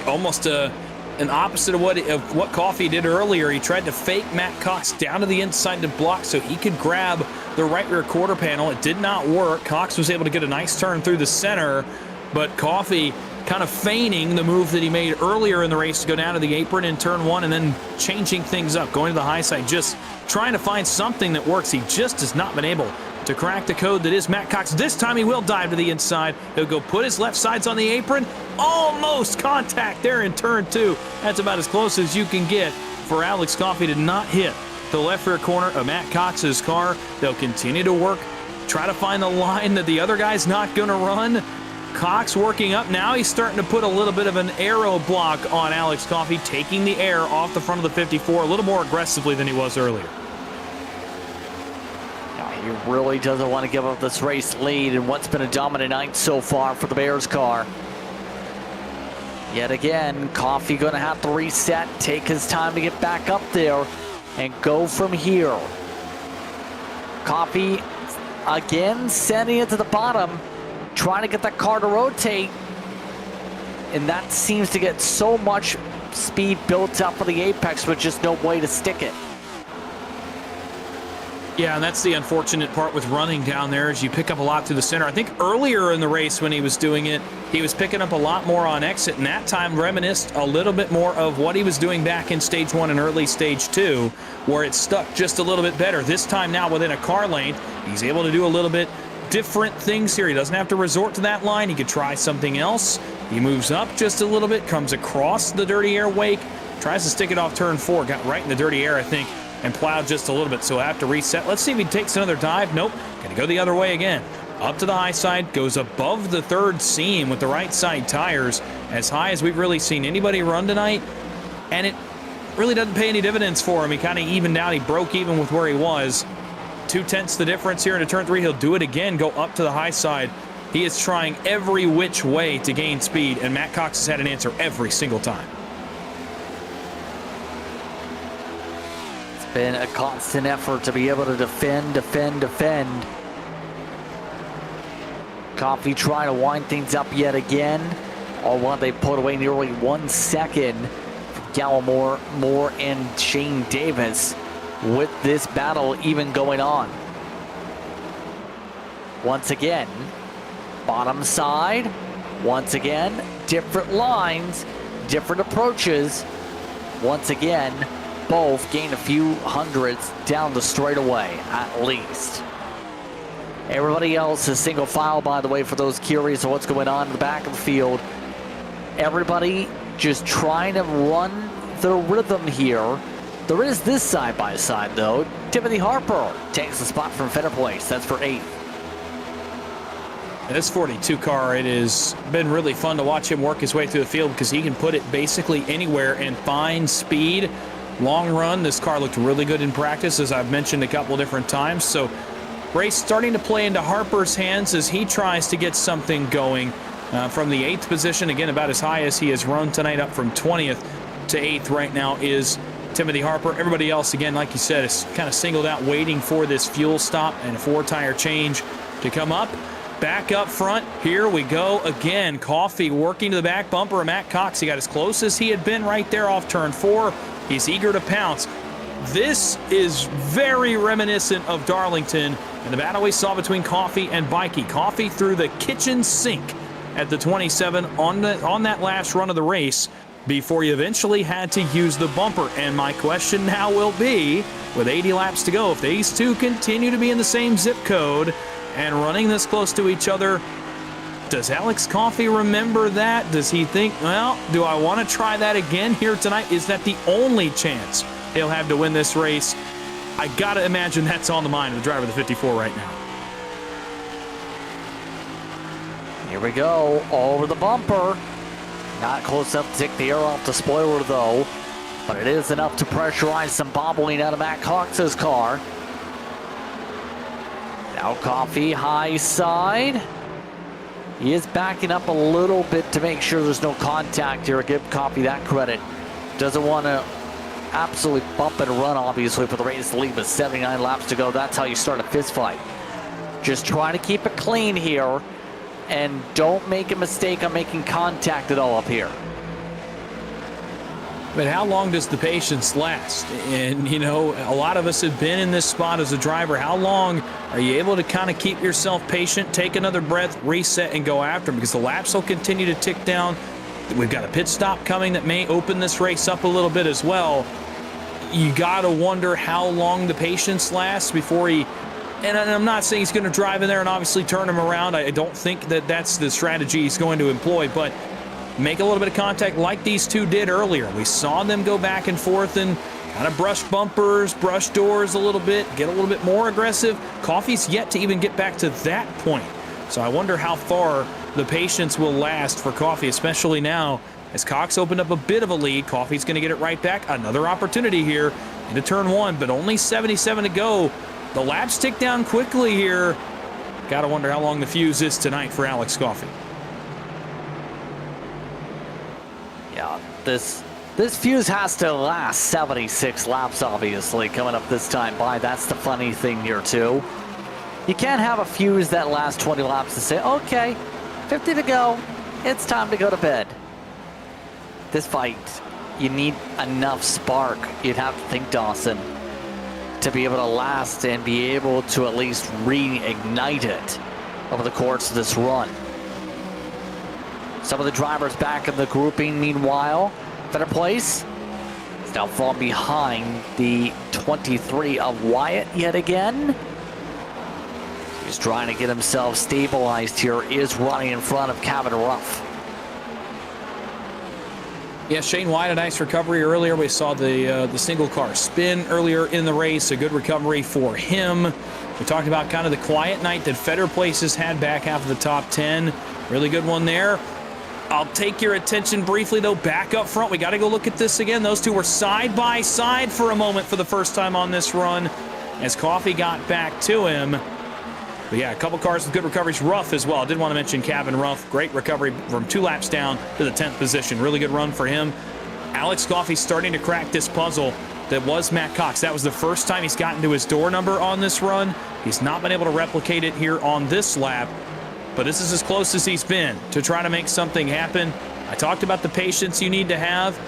almost an opposite of what Coffey did earlier. He tried to fake Matt Cox down to the inside to block so he could grab the right rear quarter panel. It did not work. Cox was able to get a nice turn through the center, but Coffey kind of feigning the move that he made earlier in the race to go down to the apron in turn one and then changing things up, going to the high side, just trying to find something that works. He just has not been able to crack the code that is Matt Cox. This time he will dive to the inside. He'll go put his left sides on the apron. Almost contact there in turn two. That's about as close as you can get for Alex Coffey to not hit the left rear corner of Matt Cox's car. They'll continue to work, try to find the line that the other guy's not going to run. Cox working up now. He's starting to put a little bit of an aero block on Alex Coffey, taking the air off the front of the 54 a little more aggressively than he was earlier. He really doesn't want to give up this race lead in what's been a dominant night so far for the Bears car. Yet again, Coffey going to have to reset, take his time to get back up there, and go from here. Coffey again sending it to the bottom, trying to get that car to rotate, and that seems to get so much speed built up for the apex with just no way to stick it. Yeah, and that's the unfortunate part with running down there is you pick up a lot through the center. I think earlier in the race when he was doing it, he was picking up a lot more on exit, and that time reminisced a little bit more of what he was doing back in stage one and early stage two, where it stuck just a little bit better. This time now within a car length, he's able to do a little bit different things here. He doesn't have to resort to that line. He could try something else. He moves up just a little bit, comes across the dirty air wake, tries to stick it off turn four, got right in the dirty air, I think, and plowed just a little bit, so he'll have to reset. Let's see if he takes another dive. Nope, gonna go the other way again. Up to the high side, goes above the third seam with the right side tires, as high as we've really seen anybody run tonight, and it really doesn't pay any dividends for him. He kind of evened out. He broke even with where he was. 0.2 the difference here into turn 3. He'll do it again, go up to the high side. He is trying every which way to gain speed, and Matt Cox has had an answer every single time. It's been a constant effort to be able to defend. Coffee trying to wind things up yet again. Or one they put away nearly 1 second from Gallimore, Moore, and Shane Davis with this battle even going on. Once again, bottom side. Once again, different lines, different approaches. Once again, both gain a few hundredths down the straightaway, at least. Everybody else is single file, by the way, for those curious of what's going on in the back of the field. Everybody just trying to run the rhythm here. There is this side-by-side, though. Timothy Harper takes the spot from Federer Place. That's for 8th. This 42 car, it has been really fun to watch him work his way through the field because he can put it basically anywhere and find speed. Long run, this car looked really good in practice, as I've mentioned a couple different times. So race starting to play into Harper's hands as he tries to get something going from the 8th position. Again, about as high as he has run tonight, up from 20th to 8th right now is Timothy Harper. Everybody else, again, like you said, is kind of singled out waiting for this fuel stop and a 4-tire change to come up. Back up front, here we go again. Coffee working to the back bumper of Matt Cox. He got as close as he had been right there off turn 4. He's eager to pounce. This is very reminiscent of Darlington and the battle we saw between Coffee and Bikey. Coffee through the kitchen sink at the 27 on that last run of the race before he eventually had to use the bumper. And my question now will be, with 80 laps to go, if these two continue to be in the same zip code and running this close to each other, does Alex Coffey remember that? Does he think, well, do I want to try that again here tonight? Is that the only chance he'll have to win this race? I got to imagine that's on the mind of the driver of the 54 right now. Here we go, over the bumper. Not close enough to take the air off the spoiler, though. But it is enough to pressurize some bobbling out of Matt Cox's car. Now Coffey, high side. He is backing up a little bit to make sure there's no contact here. Give Coffey that credit. Doesn't want to absolutely bump and run, obviously, for the race to lead with 79 laps to go. That's how you start a fist fight. Just trying to keep it clean here. And don't make a mistake on making contact at all up here. But how long does the patience last? And, you know, a lot of us have been in this spot as a driver. How long are you able to kind of keep yourself patient, take another breath, reset, and go after them? Because the laps will continue to tick down. We've got a pit stop coming that may open this race up a little bit as well. You got to wonder how long the patience lasts before he... And I'm not saying he's going to drive in there and obviously turn him around. I don't think that that's the strategy he's going to employ, but make a little bit of contact like these two did earlier. We saw them go back and forth and kind of brush bumpers, brush doors a little bit, get a little bit more aggressive. Coffey's yet to even get back to that point. So I wonder how far the patience will last for Coffey, especially now as Cox opened up a bit of a lead. Coffey's going to get it right back. Another opportunity here into turn 1, but only 77 to go. The laps tick down quickly here. Got to wonder how long the fuse is tonight for Alex Coffey. Yeah, this fuse has to last 76 laps, obviously, coming up this time by. That's the funny thing here, too. You can't have a fuse that lasts 20 laps and say, okay, 50 to go. It's time to go to bed. This fight, you need enough spark, you'd have to think, Dawson, to be able to last and be able to at least reignite it over the course of this run. Some of the drivers back in the grouping, meanwhile. Better place. He's now falling behind the 23 of Wyatt yet again. He's trying to get himself stabilized here. Is running in front of Kevin Ruff. Yeah, Shane White, a nice recovery earlier. We saw the single car spin earlier in the race. A good recovery for him. We talked about kind of the quiet night that Feder Places had back half of the top 10. Really good one there. I'll take your attention briefly, though, back up front. We got to go look at this again. Those two were side by side for a moment for the first time on this run as Coffee got back to him. But yeah, a couple cars with good recoveries. Ruff as well. I did want to mention Cabin Ruff. Great recovery from 2 laps down to the 10th position. Really good run for him. Alex Coffey starting to crack this puzzle that was Matt Cox. That was the first time he's gotten to his door number on this run. He's not been able to replicate it here on this lap, but this is as close as he's been to try to make something happen. I talked about the patience you need to have.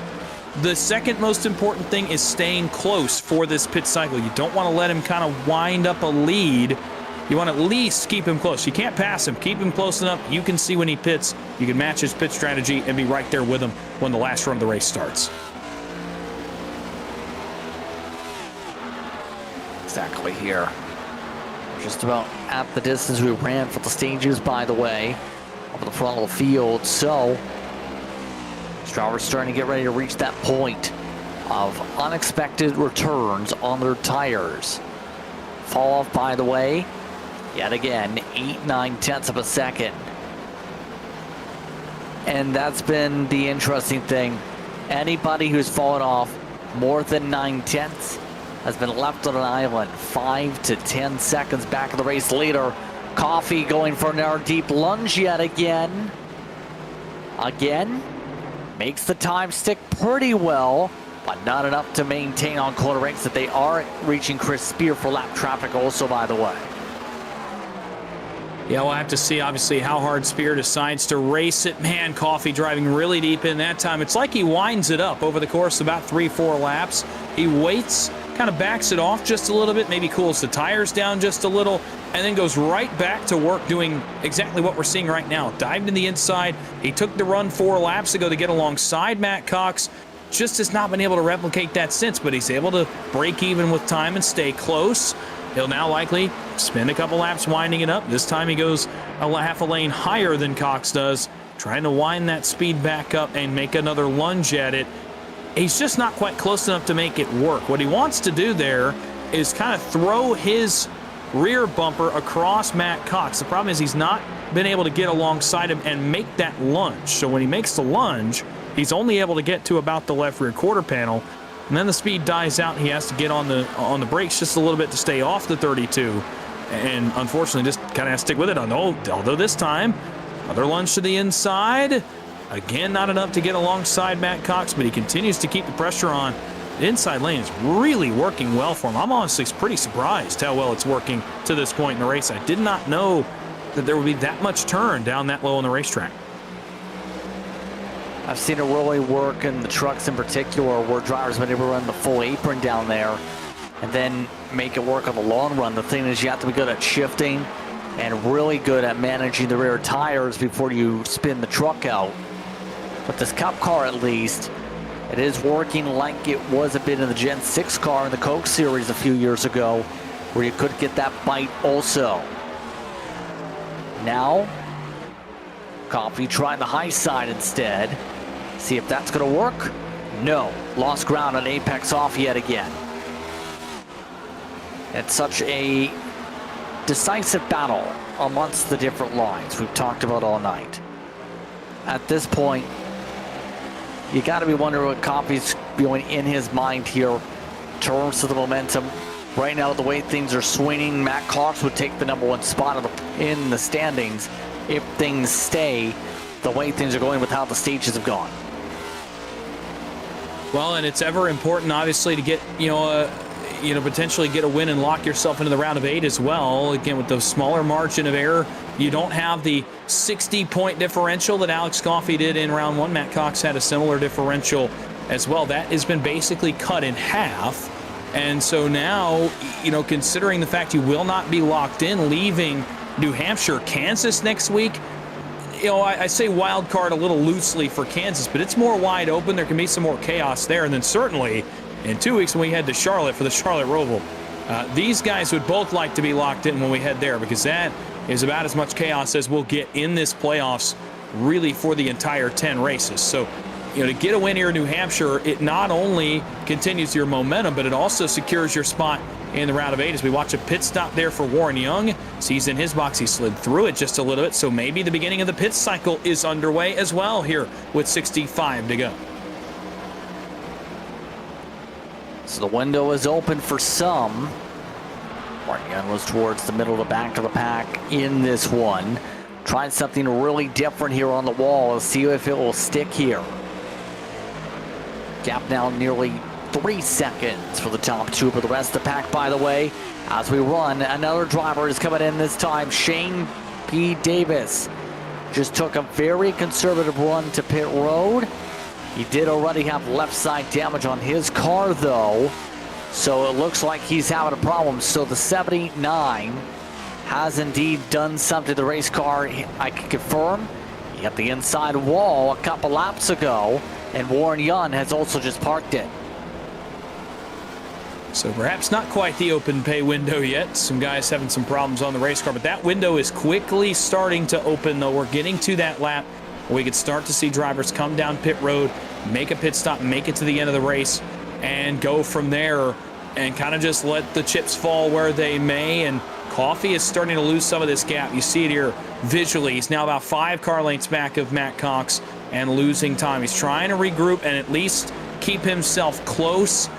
The second most important thing is staying close for this pit cycle. You don't want to let him kind of wind up a lead. You want to at least keep him close. You can't pass him. Keep him close enough. You can see when he pits. You can match his pit strategy and be right there with him when the last run of the race starts. Exactly here. Just about at the distance we ran for the stages, by the way, up in the front of the field. So, drivers starting to get ready to reach that point of unexpected returns on their tires. Fall off, by the way, yet again, 8/9 of a second. And that's been the interesting thing. Anybody who's fallen off more than 9/10 has been left on an island. 5 to 10 seconds back of the race leader. Coffee going for another deep lunge yet again. Makes the time stick pretty well, but not enough to maintain on corner ranks that they are reaching Chris Spear for lap traffic also, by the way. Yeah, we'll have to see, obviously, how hard Spear decides to race it. Man, Coffee driving really deep in that time. It's like he winds it up over the course of about 3-4 laps. He waits, kind of backs it off just a little bit, maybe cools the tires down just a little, and then goes right back to work doing exactly what we're seeing right now. Dived in the inside. He took the run 4 laps ago to get alongside Matt Cox. Just has not been able to replicate that since, but he's able to break even with time and stay close. He'll now likely spend a couple laps winding it up. This time he goes half a lane higher than Cox does, trying to wind that speed back up and make another lunge at it. He's just not quite close enough to make it work. What he wants to do there is kind of throw his rear bumper across Matt Cox. The problem is he's not been able to get alongside him and make that lunge. So when he makes the lunge, he's only able to get to about the left rear quarter panel, and then the speed dies out. He has to get on the brakes just a little bit to stay off the 32, and unfortunately just kind of has to stick with it. Although this time, another lunge to the inside. Again, not enough to get alongside Matt Cox, but he continues to keep the pressure on. The inside lane is really working well for him. I'm honestly pretty surprised how well it's working to this point in the race. I did not know that there would be that much turn down that low on the racetrack. I've seen it really work in the trucks in particular, where drivers have been able to run the full apron down there and then make it work on the long run. The thing is, you have to be good at shifting and really good at managing the rear tires before you spin the truck out. But this Cup car, at least, it is working like it was a bit in the Gen 6 car in the Coke Series a few years ago, where you could get that bite also. Now, Coffee trying the high side instead. See if that's going to work. No. Lost ground on Apex off yet again. It's such a decisive battle amongst the different lines we've talked about all night. At this point, you got to be wondering what Coffee's going in his mind here in terms of the momentum. Right now, the way things are swinging, Matt Cox would take the #1 spot in the standings if things stay the way things are going with how the stages have gone. Well, and it's ever important, obviously, to get, potentially get a win and lock yourself into the round of 8 as well. Again, with the smaller margin of error, you don't have the 60-point differential that Alex Coffey did in round 1. Matt Cox had a similar differential as well. That has been basically cut in half. And so now, considering the fact you will not be locked in, leaving New Hampshire, Kansas next week, I say wild card a little loosely for Kansas, but it's more wide open. There can be some more chaos there. And then certainly in 2 weeks when we head to Charlotte for the Charlotte Roval, these guys would both like to be locked in when we head there, because that is about as much chaos as we'll get in this playoffs really for the entire 10 races. So to get a win here in New Hampshire, it not only continues your momentum, but it also secures your spot in the round of 8 as we watch a pit stop there for Warren Young. Sees in his box, he slid through it just a little bit, so maybe the beginning of the pit cycle is underway as well here with 65 to go. So the window is open for some. Warren Young was towards the middle of the back of the pack in this one. Trying something really different here on the wall. Let's see if it will stick here. Gap now nearly 3 seconds for the top two, but the rest of the pack, by the way, as we run, another driver is coming in this time. Shane P. Davis just took a very conservative run to pit road. He did already have left side damage on his car, though, so it looks like he's having a problem. So the 79 has indeed done something to the race car. I can confirm he hit the inside wall a couple laps ago, and Warren Young has also just parked it. So perhaps not quite the open pay window yet. Some guys having some problems on the race car, but that window is quickly starting to open, though. We're getting to that lap where we could start to see drivers come down pit road, make a pit stop, make it to the end of the race, and go from there and kind of just let the chips fall where they may. And Coffey is starting to lose some of this gap. You see it here visually. He's now about 5 car lengths back of Matt Cox and losing time. He's trying to regroup and at least keep himself close.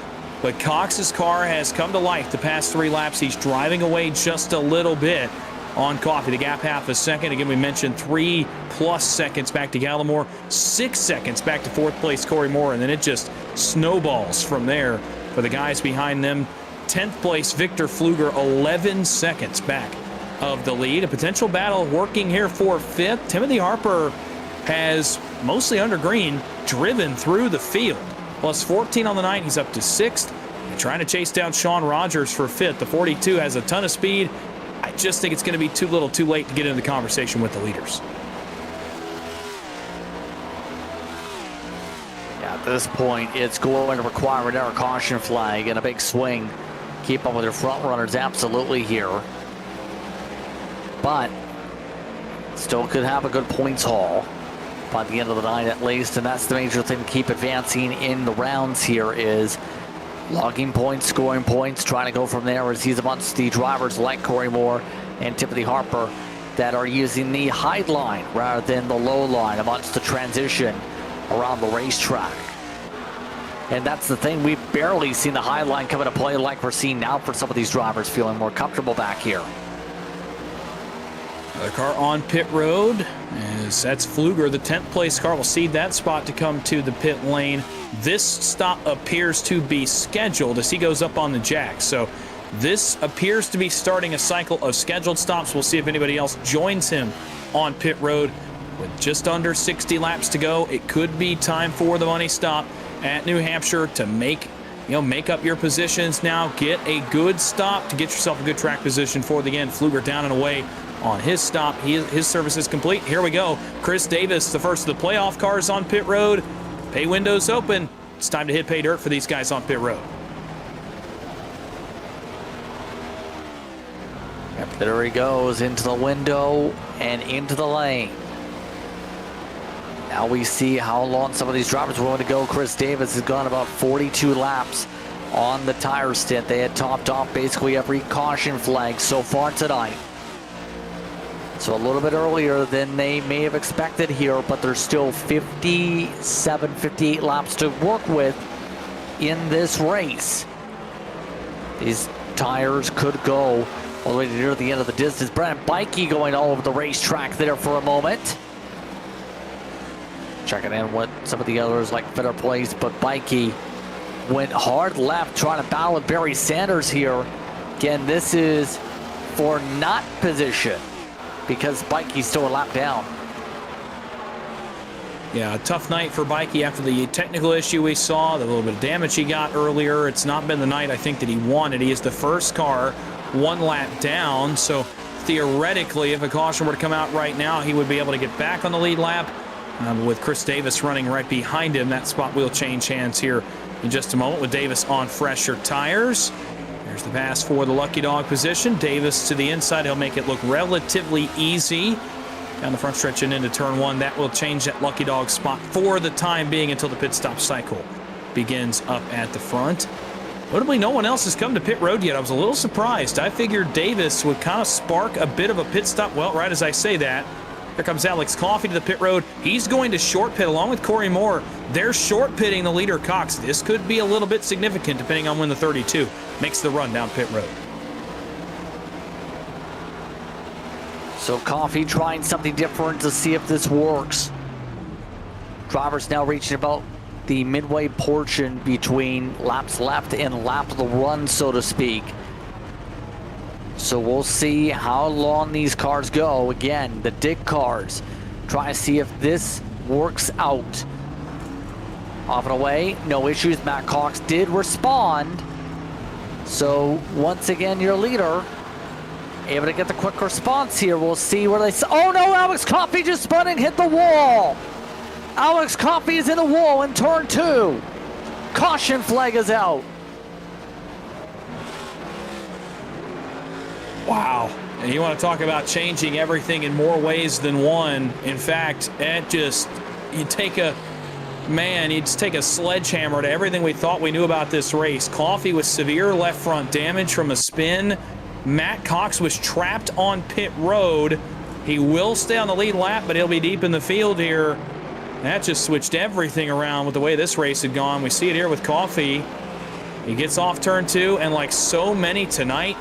But Cox's car has come to life the past 3 laps. He's driving away just a little bit on Coffey. The gap half a second. Again, we mentioned 3+ seconds back to Gallimore, 6 seconds back to 4th place Corey Moore, and then it just snowballs from there for the guys behind them. 10th place Victor Pfluger, 11 seconds back of the lead. A potential battle working here for 5th. Timothy Harper has, mostly under green, driven through the field. Plus 14 on the night, he's up to 6th. And trying to chase down Sean Rogers for 5th. The 42 has a ton of speed. I just think it's going to be too little too late to get into the conversation with the leaders. Yeah, at this point, it's going to require another caution flag and a big swing. Keep up with their front runners absolutely here. But still could have a good points haul by the end of the night at least, and that's the major thing to keep advancing in the rounds here is logging points, scoring points, trying to go from there as he's amongst the drivers like Corey Moore and Timothy Harper that are using the high line rather than the low line amongst the transition around the racetrack. And that's the thing, we've barely seen the high line come into play like we're seeing now for some of these drivers feeling more comfortable back here. Another car on pit road, as that's Pfluger, the 10th place car will cede that spot to come to the pit lane. This stop appears to be scheduled as he goes up on the jack. So this appears to be starting a cycle of scheduled stops. We'll see if anybody else joins him on pit road. With just under 60 laps to go, it could be time for the money stop at New Hampshire to make up your positions now. Get a good stop to get yourself a good track position for the end. Pfluger down and away on his stop. His service is complete. Here we go. Chris Davis, the first of the playoff cars on pit road. Pay windows open. It's time to hit pay dirt for these guys on pit road. Yep, there he goes into the window and into the lane. Now we see how long some of these drivers are willing to go. Chris Davis has gone about 42 laps on the tire stint. They had topped off basically every caution flag so far tonight. So a little bit earlier than they may have expected here, but there's still 57, 58 laps to work with in this race. These tires could go all the way near the end of the distance. Brandon Bikey going all over the racetrack there for a moment. Checking in with some of the others like Better Place, but Bikey went hard left trying to battle with Barry Sanders here. Again, this is for not position because Bikey's still a lap down. Yeah, a tough night for Bikey after the technical issue we saw, the little bit of damage he got earlier. It's not been the night I think that he wanted. He is the first car 1 lap down, so theoretically if a caution were to come out right now, he would be able to get back on the lead lap. With Chris Davis running right behind him, that spot will change hands here in just a moment with Davis on fresher tires. There's the pass for the lucky dog position. Davis to the inside. He'll make it look relatively easy down the front stretch and into turn one. That will change that lucky dog spot for the time being until the pit stop cycle begins up at the front. Notably, no one else has come to pit road yet. I was a little surprised. I figured Davis would kind of spark a bit of a pit stop. Well, right as I say that, here comes Alex Coffey to the pit road. He's going to short pit along with Corey Moore. They're short pitting the leader, Cox. This could be a little bit significant depending on when the 32 makes the run down pit road. So Coffey trying something different to see if this works. Drivers now reaching about the midway portion between laps left and lap of the run, so to speak. So we'll see how long these cars go. Again, the Dick cars. Try to see if this works out. Off and away, no issues. Matt Cox did respond. So once again, your leader able to get the quick response here. We'll see where they... Oh no, Alex Coffey just spun and hit the wall. Alex Coffey is in the wall in turn 2. Caution flag is out. Wow. And you want to talk about changing everything in more ways than one. In fact, it just, you take a sledgehammer to everything we thought we knew about this race. Coffey with severe left front damage from a spin. Matt Cox was trapped on pit road. He will stay on the lead lap, but he'll be deep in the field here. That just switched everything around with the way this race had gone. We see it here with Coffey. He gets off turn 2, and like so many tonight,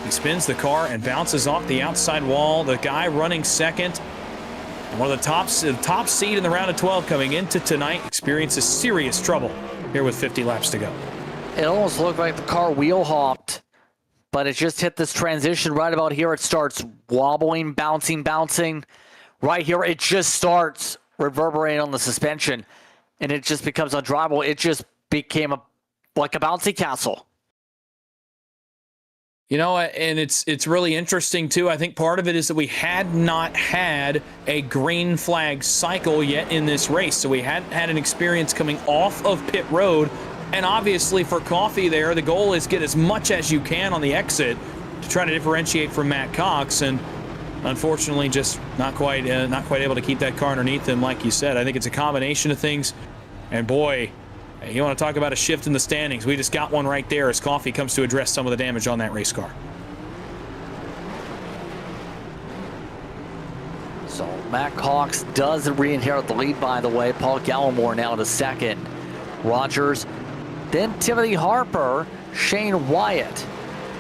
he spins the car and bounces off the outside wall. The guy running second, and one of the top seed in the round of 12 coming into tonight, experiences serious trouble here with 50 laps to go. It almost looked like the car wheel hopped, but it just hit this transition right about here. It starts wobbling, bouncing. Right here, it just starts reverberating on the suspension, and it just becomes undrivable. It just became like a bouncy castle. You know, and it's really interesting, too. I think part of it is that we had not had a green flag cycle yet in this race, so we hadn't had an experience coming off of pit road. And obviously for Coffey there, the goal is get as much as you can on the exit to try to differentiate from Matt Cox, and unfortunately just not quite able to keep that car underneath him, like you said. I think it's a combination of things, and boy, you want to talk about a shift in the standings. We just got one right there as Coffey comes to address some of the damage on that race car. So Matt Cox does re-inherit the lead, by the way. Paul Gallimore now to second. Rogers, then Timothy Harper, Shane Wyatt.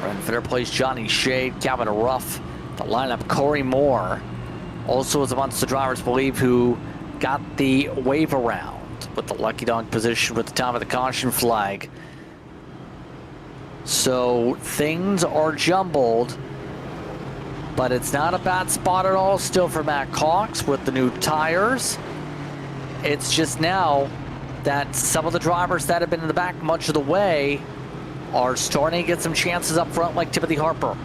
Right in third place, Johnny Shade, Calvin Ruff. The lineup, Corey Moore. Also is amongst the drivers, believe, who got the wave around with the lucky dog position with the top of the caution flag. So things are jumbled, but it's not a bad spot at all still for Matt Cox with the new tires. It's just now that some of the drivers that have been in the back much of the way are starting to get some chances up front, like Timothy Harper.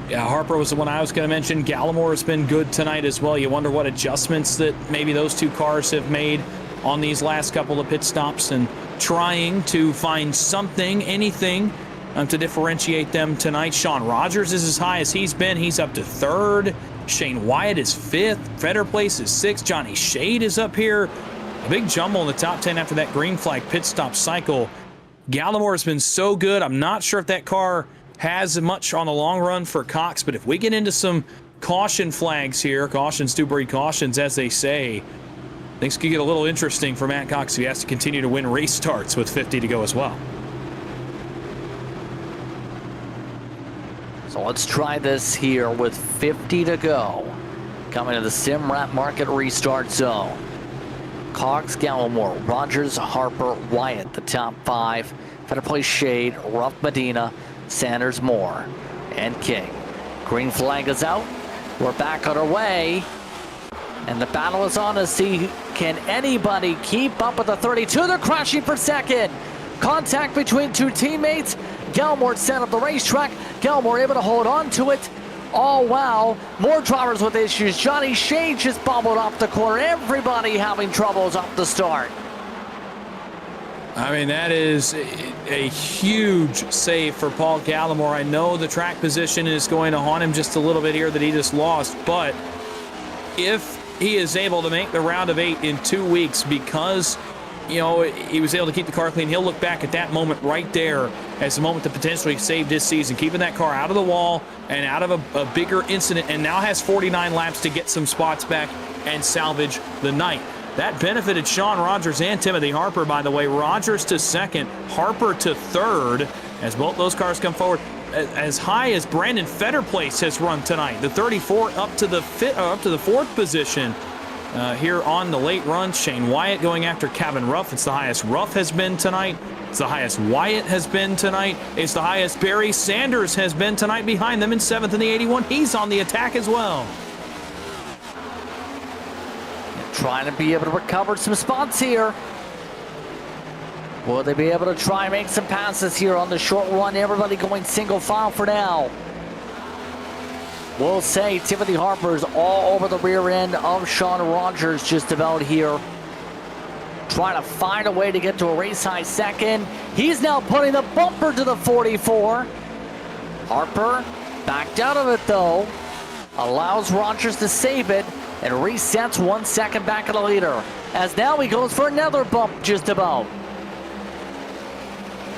Yeah, Harper was the one I was going to mention. Gallimore has been good tonight as well. You wonder what adjustments that maybe those two cars have made on these last couple of pit stops and trying to find something, anything, to differentiate them tonight. Sean Rogers is as high as he's been. He's up to third. Shane Wyatt is fifth. Feder Place is sixth. Johnny Shade is up here. A big jumble in the top 10 after that green flag pit stop cycle. Gallimore has been so good. I'm not sure if that car has much on the long run for Cox, but if we get into some caution flags here, cautions do breed cautions, as they say, things could get a little interesting for Matt Cox. He has to continue to win race starts with 50 to go as well. So let's try this here with 50 to go. Coming to the Simrat Market restart zone. Cox, Gallimore, Rogers, Harper, Wyatt, the top 5. Feder Place, Shade, Ruff, Medina, Sanders, Moore, and King. Green flag is out. We're back on our way. And the battle is on to see, can anybody keep up with the 32? They're crashing for second. Contact between two teammates. Gallimore set up the racetrack. Gallimore able to hold on to it. Oh, wow. More drivers with issues. Johnny Shade just bobbled off the corner. Everybody having troubles off the start. I mean, that is a huge save for Paul Gallimore. I know the track position is going to haunt him just a little bit here that he just lost, but if he is able to make the round of 8 in 2 weeks because, you know, he was able to keep the car clean, he'll look back at that moment right there as the moment that potentially saved his season, keeping that car out of the wall and out of a bigger incident, and now has 49 laps to get some spots back and salvage the night. That benefited Sean Rogers and Timothy Harper, by the way. Rogers to second, Harper to third, as both those cars come forward. As high as Brandon Fetterplace has run tonight, the 34 up to the fourth position here on the late run. Shane Wyatt going after Kevin Ruff. It's the highest Ruff has been tonight. It's the highest Wyatt has been tonight. It's the highest Barry Sanders has been tonight. Behind them in 7th in the 81. He's on the attack as well. Trying to be able to recover some spots here. Will they be able to try and make some passes here on the short run? Everybody going single file for now. We'll say Timothy Harper's all over the rear end of Sean Rogers just about here. Trying to find a way to get to a race high second. He's now putting the bumper to the 44. Harper backed out of it though. Allows Rogers to save it and resets 1 second back of the leader. As now he goes for another bump just about.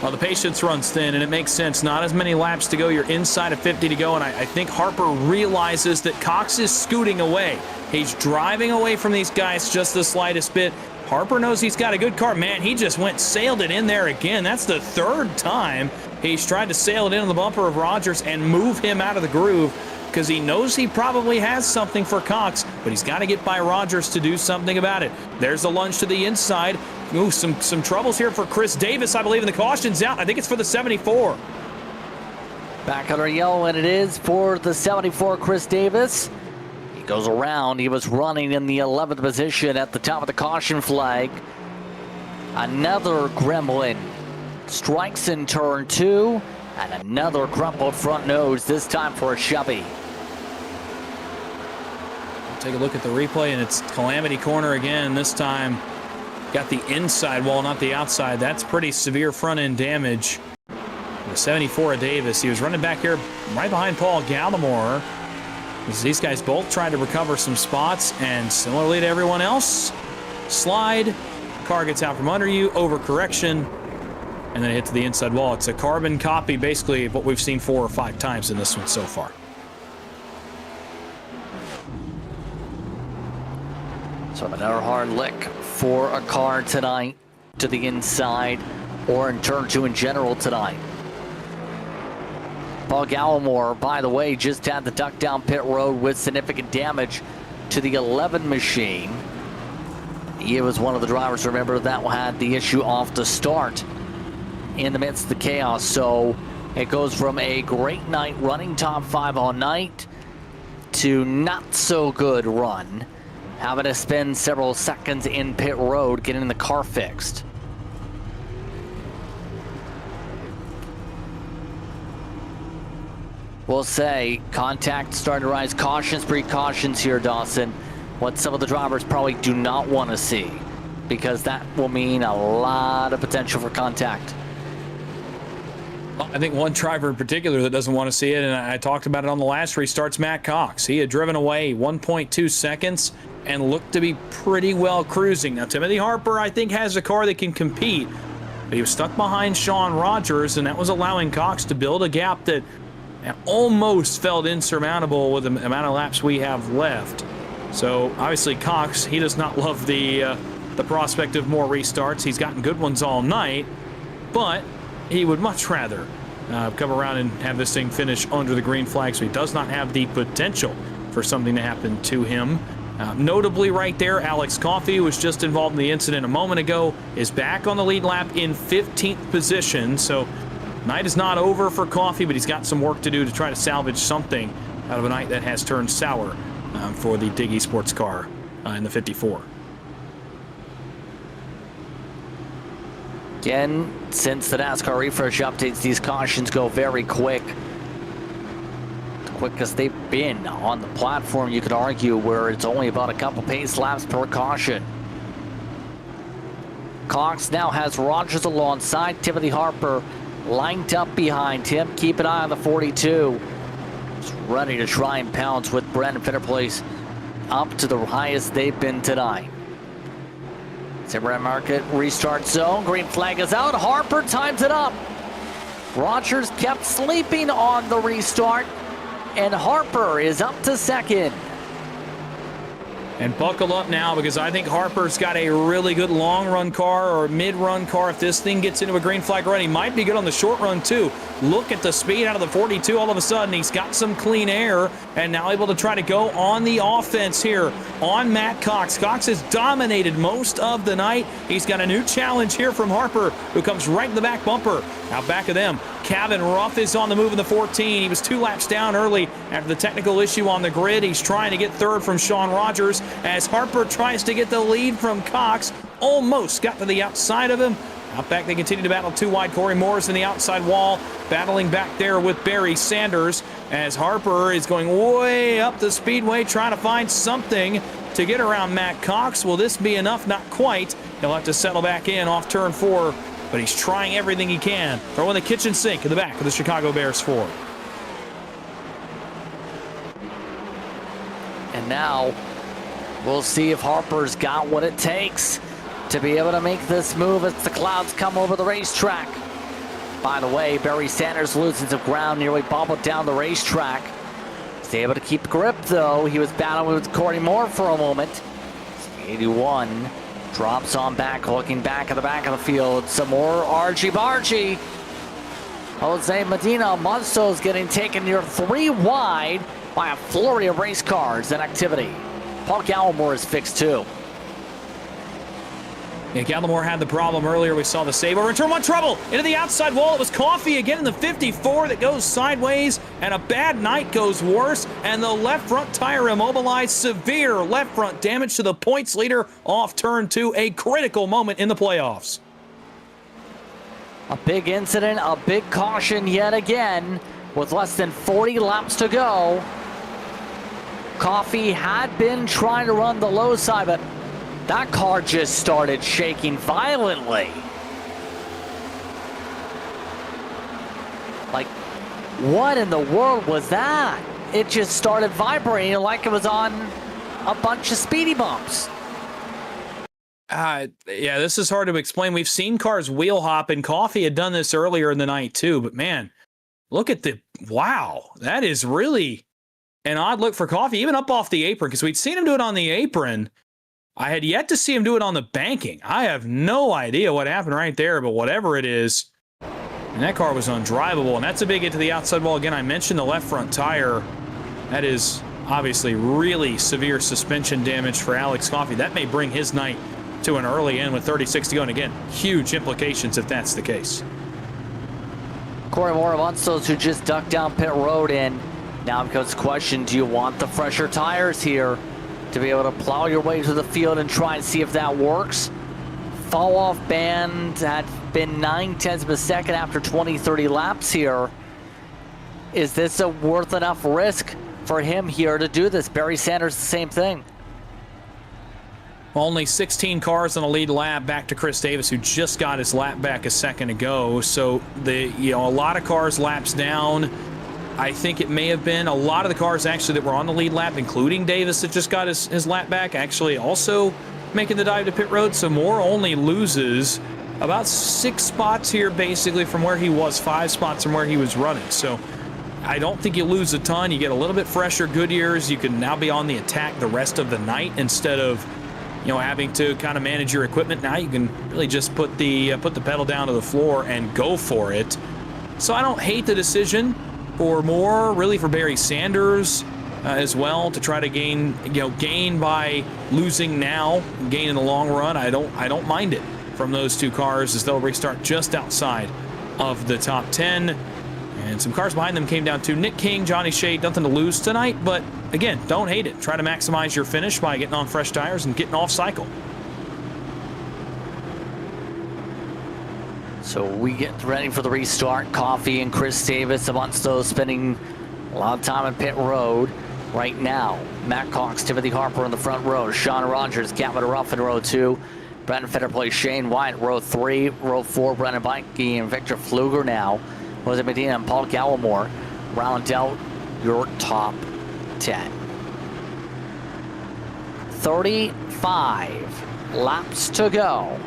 Well, the patience runs thin, and it makes sense. Not as many laps to go. You're inside of 50 to go, and I think Harper realizes that Cox is scooting away. He's driving away from these guys just the slightest bit. Harper knows he's got a good car. Man, he just sailed it in there again. That's the third time he's tried to sail it into the bumper of Rogers and move him out of the groove, because he knows he probably has something for Cox, but he's got to get by Rogers to do something about it. There's the lunge to the inside. Ooh, some troubles here for Chris Davis, I believe, and the caution's out. I think it's for the 74. Back under yellow, and it is for the 74, Chris Davis. He goes around. He was running in the 11th position at the top of the caution flag. Another gremlin strikes in turn 2, and another crumpled front nose, this time for a Chevy. Take a look at the replay, and it's Calamity Corner again. This time got the inside wall, not the outside. That's pretty severe front end damage. The 74 of Davis, he was running back here right behind Paul Gallimore. These guys both tried to recover some spots, and similarly to everyone else, slide, car gets out from under you, overcorrection, and then it hits the inside wall. It's a carbon copy basically of what we've seen 4 or 5 times in this one so far. So another hard lick for a car tonight to the inside, or in turn 2 in general tonight. Paul Gallimore, by the way, just had the duck down pit road with significant damage to the 11 machine. He was one of the drivers, remember, that had the issue off the start in the midst of the chaos. So it goes from a great night running top 5 all night to not so good run, having to spend several seconds in pit road getting the car fixed. We'll say contact starting to rise. Cautions, precautions here, Dawson. What some of the drivers probably do not want to see, because that will mean a lot of potential for contact. I think one driver in particular that doesn't want to see it, and I talked about it on the last restarts, Matt Cox. He had driven away 1.2 seconds and looked to be pretty well cruising. Now, Timothy Harper, I think, has a car that can compete, but he was stuck behind Sean Rogers, and that was allowing Cox to build a gap that almost felt insurmountable with the amount of laps we have left. So, obviously, Cox, he does not love the prospect of more restarts. He's gotten good ones all night, but he would much rather come around and have this thing finish under the green flag, so he does not have the potential for something to happen to him. Notably right there, Alex Coffey, who was just involved in the incident a moment ago, is back on the lead lap in 15th position. So night is not over for Coffey, but he's got some work to do to try to salvage something out of a night that has turned sour for the Dig Esports car in the 54. Again, since the NASCAR refresh updates, these cautions go very quick. The quickest they've been on the platform, you could argue, where it's only about a couple pace laps per caution. Cox now has Rogers alongside. Timothy Harper lined up behind him. Keep an eye on the 42. Just ready to try and pounce with Brandon Fitterplace up to the highest they've been tonight. Zimmerman Market restart zone. Green flag is out. Harper times it up. Rogers kept sleeping on the restart, and Harper is up to second. And buckle up now, because I think Harper's got a really good long run car or mid run car. If this thing gets into a green flag run, he might be good on the short run too. Look at the speed out of the 42. All of a sudden, he's got some clean air and now able to try to go on the offense here on Matt Cox. Cox has dominated most of the night. He's got a new challenge here from Harper, who comes right in the back bumper. Out back of them, Kevin Ruff is on the move in the 14. He was 2 laps down early after the technical issue on the grid. He's trying to get third from Sean Rogers as Harper tries to get the lead from Cox. Almost got to the outside of him. Out back, they continue to battle 2 wide. Corey Moore's in the outside wall, battling back there with Barry Sanders as Harper is going way up the speedway, trying to find something to get around Matt Cox. Will this be enough? Not quite. He'll have to settle back in off turn 4, but he's trying everything he can. Throwing the kitchen sink in the back of the Chicago Bears 4. And now we'll see if Harper's got what it takes to be able to make this move as the clouds come over the racetrack. By the way, Barry Sanders losing some ground, nearly bobbled down the racetrack. He's able to keep grip though. He was battling with Corey Moore for a moment. 81 drops on back, looking back at the back of the field. Some more argy-bargy. Jose Medina Monsto's getting taken near 3 wide by a flurry of race cars and activity. Paul Gallimore is fixed too. Yeah, Gallimore had the problem earlier. We saw the save over in turn 1 trouble into the outside wall. It was Coffey again in the 54 that goes sideways, and a bad night goes worse, and the left front tire immobilized. Severe left front damage to the points leader off turn 2. A critical moment in the playoffs. A big incident, a big caution yet again with less than 40 laps to go. Coffey had been trying to run the low side, but that car just started shaking violently. Like, what in the world was that? It just started vibrating like it was on a bunch of speedy bumps. Yeah, this is hard to explain. We've seen cars wheel hop, and Coffey had done this earlier in the night too, but man, look at wow, that is really an odd look for Coffey, even up off the apron, because we'd seen him do it on the apron. I had yet to see him do it on the banking. I have no idea what happened right there, but whatever it is, and that car was undrivable, and that's a big hit to the outside wall. Again, I mentioned the left front tire. That is obviously really severe suspension damage for Alex Coffey. That may bring his night to an early end with 36 to go, and again, huge implications if that's the case. Corey Moore of Unstos, who just ducked down pit road in. Now becomes the question, do you want the fresher tires here to be able to plow your way to the field and try and see if that works? Fall off band had been 9/10 of a second after 20-30 laps here. Is this a worth enough risk for him here to do this? Barry Sanders, the same thing. Only 16 cars on a lead lap, back to Chris Davis, who just got his lap back a second ago. So a lot of cars laps down. I think it may have been a lot of the cars actually that were on the lead lap, including Davis that just got his lap back, actually also making the dive to pit road. So Moore only loses about 6 spots here basically from where he was, 5 spots from where he was running. So I don't think you lose a ton. You get a little bit fresher Goodyears. You can now be on the attack the rest of the night instead of having to kind of manage your equipment. Now you can really just put the pedal down to the floor and go for it. So I don't hate the decision for Moore, really for Barry Sanders as well, to try to gain by losing now, gain in the long run. I don't mind it from those 2 cars as they'll restart just outside of the top 10. And some cars behind them came down to Nick King, Johnny Shea, nothing to lose tonight, but again, don't hate it. Try to maximize your finish by getting on fresh tires and getting off cycle. So we get ready for the restart. Coffey and Chris Davis amongst those spending a lot of time on pit road right now. Matt Cox, Timothy Harper in the front row. Sean Rogers, Gavin Ruff in row 2. Brendan Fetterplay, Shane White, row 3, row 4, Brendan Beinke and Victor Fluger now. Jose Medina and Paul Gallimore round out your top 10. 35 laps to go.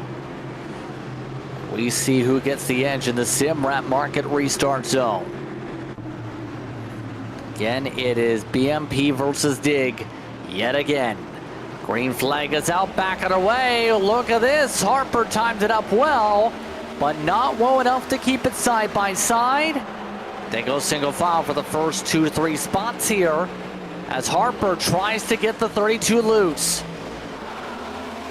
We see who gets the edge in the Simrat Market restart zone. Again, it is BMP versus Dig yet again. Green flag is out, back and away. Look at this. Harper timed it up well, but not well enough to keep it side by side. They go single file for the first 2 to 3 spots here as Harper tries to get the 32 loose.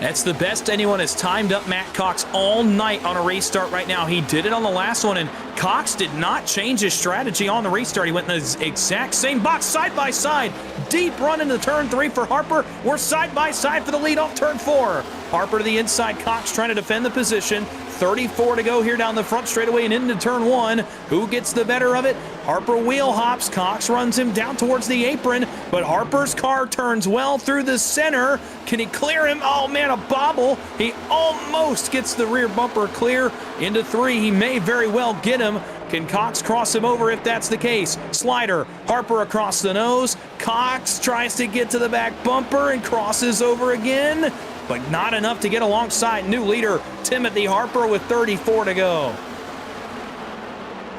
That's the best anyone has timed up Matt Cox all night on a restart right now. He did it on the last one, and Cox did not change his strategy on the restart. He went in the exact same box, side by side. Deep run into turn 3 for Harper. We're side by side for the lead off turn 4. Harper to the inside, Cox trying to defend the position. 34 to go here down the front straightaway and into turn 1. Who gets the better of it? Harper wheel hops. Cox runs him down towards the apron, but Harper's car turns well through the center. Can he clear him? Oh man, a bobble. He almost gets the rear bumper clear into 3. He may very well get him. Can Cox cross him over if that's the case? Slider, Harper across the nose. Cox tries to get to the back bumper and crosses over again, but not enough to get alongside new leader Timothy Harper with 34 to go.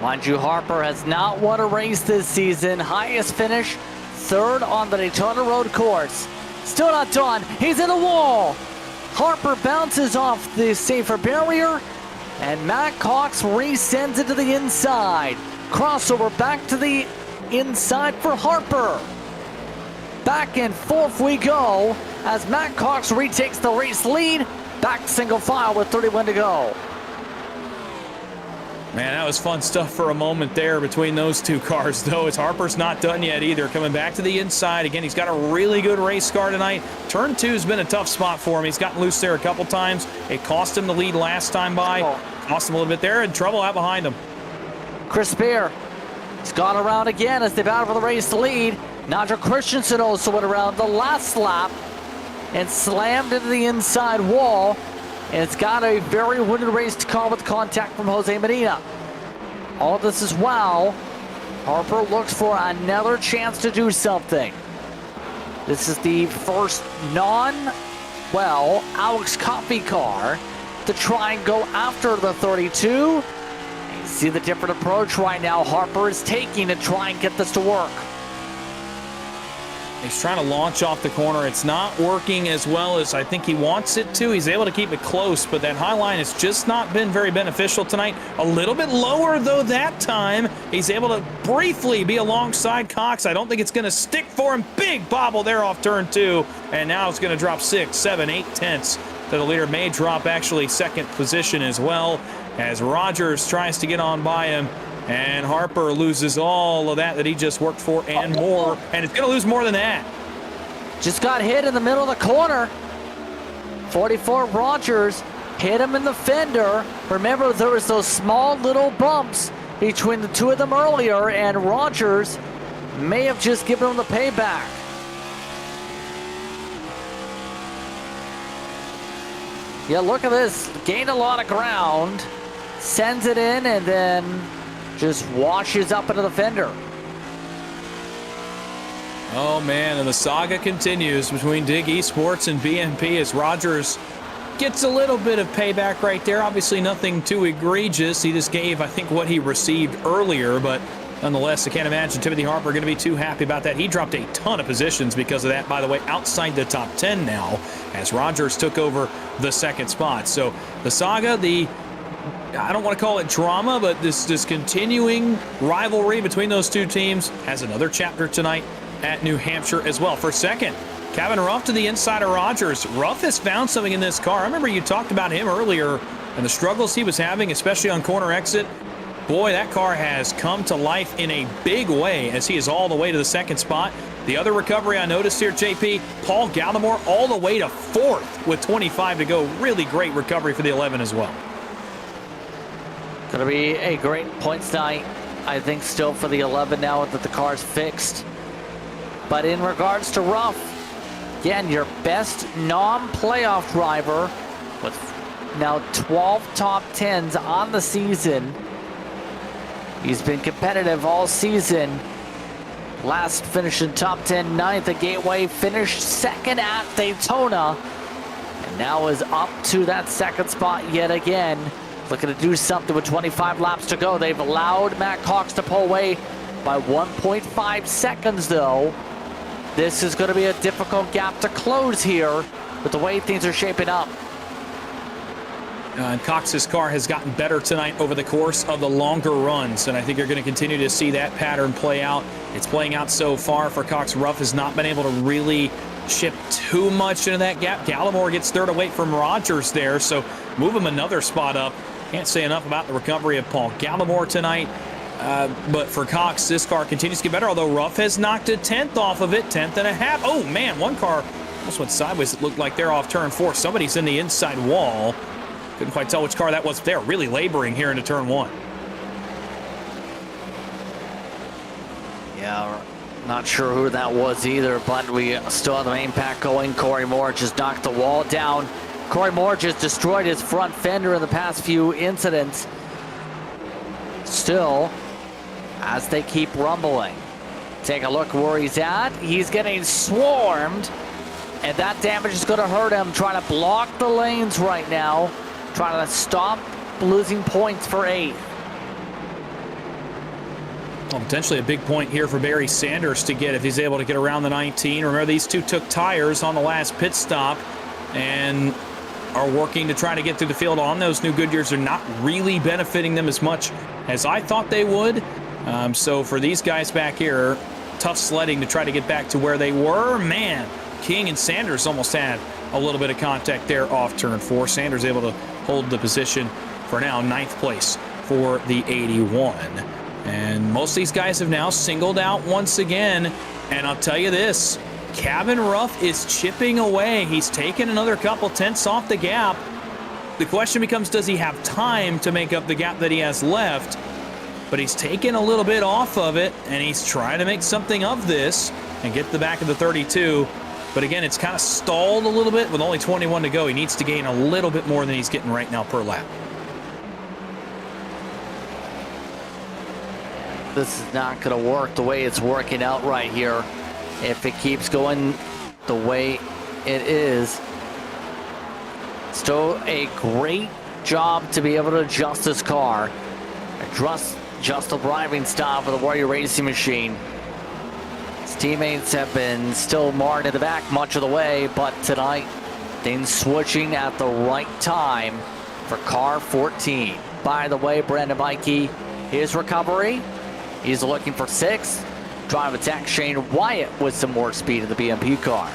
Mind you, Harper has not won a race this season. Highest finish, 3rd on the Daytona Road Course. Still not done. He's in the wall. Harper bounces off the safer barrier, and Matt Cox resends it to the inside. Crossover back to the inside for Harper. Back and forth we go as Matt Cox retakes the race lead. Back single file with 31 to go. Man, that was fun stuff for a moment there between those two cars, though, as Harper's not done yet either. Coming back to the inside. Again, he's got a really good race car tonight. Turn 2's been a tough spot for him. He's gotten loose there a couple times. It cost him the lead last time by. Cost him a little bit there, and trouble out behind him. Chris Bear has gone around again as they battle for the race lead. Nigel Christensen also went around the last lap and slammed into the inside wall. And it's got a very wooden race car with contact from Jose Medina. All this as well, Harper looks for another chance to do something. This is the first Alex Coffey car to try and go after the 32. You see the different approach right now Harper is taking to try and get this to work. He's trying to launch off the corner. It's not working as well as I think he wants it to. He's able to keep it close, but that high line has just not been very beneficial tonight. A little bit lower, though, that time. He's able to briefly be alongside Cox. I don't think it's going to stick for him. Big bobble there off turn 2, and now it's going to drop 6, 7, 8 tenths. So the leader may drop actually second position as well as Rogers tries to get on by him. And Harper loses all of that he just worked for and more. And it's going to lose more than that. Just got hit in the middle of the corner. 44 Rogers hit him in the fender. Remember, there was those small little bumps between the two of them earlier, and Rogers may have just given him the payback. Yeah, look at this. Gained a lot of ground. Sends it in and then just washes up into the fender. Oh man, and the saga continues between Dig Esports and BMP as Rogers gets a little bit of payback right there. Obviously nothing too egregious. He just gave, I think, what he received earlier, but nonetheless, I can't imagine Timothy Harper going to be too happy about that. He dropped a ton of positions because of that, by the way, outside the top 10 now as Rogers took over the second spot. So the saga, I don't want to call it drama, but this continuing rivalry between those two teams has another chapter tonight at New Hampshire as well. For second, Kevin Ruff to the inside of Rogers. Ruff has found something in this car. I remember you talked about him earlier and the struggles he was having, especially on corner exit. Boy, that car has come to life in a big way as he is all the way to the second spot. The other recovery I noticed here, JP, Paul Gallimore all the way to fourth with 25 to go. Really great recovery for the 11 as well. Going to be a great points night, I think, still for the 11 now that the car's fixed. But in regards to Ruff, again, your best non-playoff driver with now 12 top 10s on the season. He's been competitive all season. Last finished in top 10, 9th at Gateway, finished second at Daytona, and now is up to that second spot yet again. Looking to do something with 25 laps to go. They've allowed Matt Cox to pull away by 1.5 seconds though. This is going to be a difficult gap to close here with the way things are shaping up. And Cox's car has gotten better tonight over the course of the longer runs, and I think you're going to continue to see that pattern play out. It's playing out so far for Cox. Ruff has not been able to really chip too much into that gap. Gallimore gets third away from Rogers there, so move him another spot up. Can't say enough about the recovery of Paul Gallimore tonight. But for Cox, this car continues to get better, although Ruff has knocked a 10th off of it, 10th and a half. Oh, man, one car almost went sideways. It looked like they're off turn 4. Somebody's in the inside wall. Couldn't quite tell which car that was. They're really laboring here into turn 1. Yeah, not sure who that was either, but we still have the main pack going. Corey Moore just knocked the wall down. Corey Moore just destroyed his front fender in the past few incidents. Still, as they keep rumbling, take a look where he's at. He's getting swarmed, and that damage is going to hurt him. Trying to block the lanes right now. Trying to stop losing points for 8th. Well, potentially a big point here for Barry Sanders to get if he's able to get around the 19. Remember, these two took tires on the last pit stop and are working to try to get through the field on those new Goodyears. Are not really benefiting them as much as I thought they would. So for these guys back here, tough sledding to try to get back to where they were. Man, King and Sanders almost had a little bit of contact there off turn 4. Sanders able to hold the position for now, 9th place for the 81. And most of these guys have now singled out once again. And I'll tell you this, Cabin Ruff is chipping away. He's taken another couple tenths off the gap. The question becomes, does he have time to make up the gap that he has left? But he's taken a little bit off of it, and he's trying to make something of this and get the back of the 32. But again, it's kind of stalled a little bit with only 21 to go. He needs to gain a little bit more than he's getting right now per lap. This is not going to work the way it's working out right here. If it keeps going the way it is. Still a great job to be able to adjust this car. Adjust the driving style for the Warrior Racing Machine. His teammates have been still marred in the back much of the way, but tonight, things switching at the right time for car 14. By the way, Brandon Mikey, his recovery, he's looking for 6th. Drive attack Shane Wyatt with some more speed in the BMP car.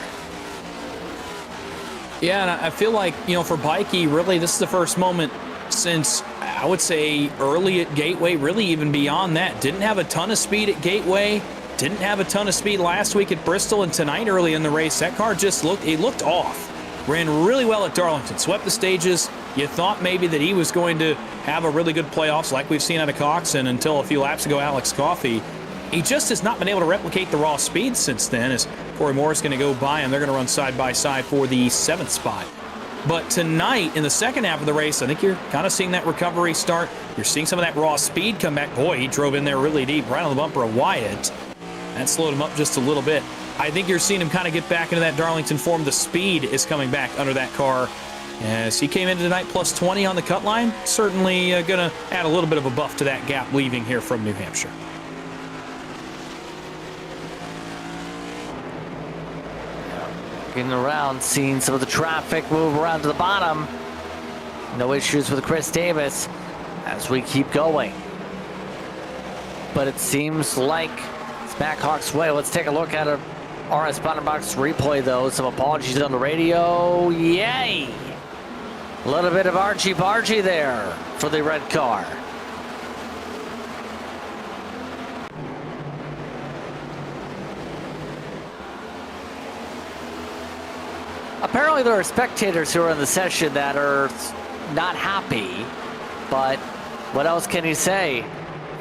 Yeah, and I feel like, for Bikey, really, this is the first moment since, I would say, early at Gateway, really even beyond that. Didn't have a ton of speed at Gateway. Didn't have a ton of speed last week at Bristol, and tonight early in the race, that car just looked off. Ran really well at Darlington, swept the stages. You thought maybe that he was going to have a really good playoffs like we've seen out of Cox, and until a few laps ago, Alex Coffey. He just has not been able to replicate the raw speed since then, as Corey Moore is going to go by him. They're going to run side by side for the 7th spot. But tonight, in the second half of the race, I think you're kind of seeing that recovery start. You're seeing some of that raw speed come back. Boy, he drove in there really deep, right on the bumper of Wyatt. That slowed him up just a little bit. I think you're seeing him kind of get back into that Darlington form. The speed is coming back under that car. As he came into tonight plus 20 on the cut line, certainly going to add a little bit of a buff to that gap leaving here from New Hampshire. Getting around, seeing some of the traffic move around to the bottom. No issues with Chris Davis as we keep going. But it seems like it's Matt Hawk's way. Let's take a look at a RS Bottom Box replay, though. Some apologies on the radio. Yay! A little bit of argy-bargy there for the red car. Apparently there are spectators who are in the session that are not happy, but what else can you say?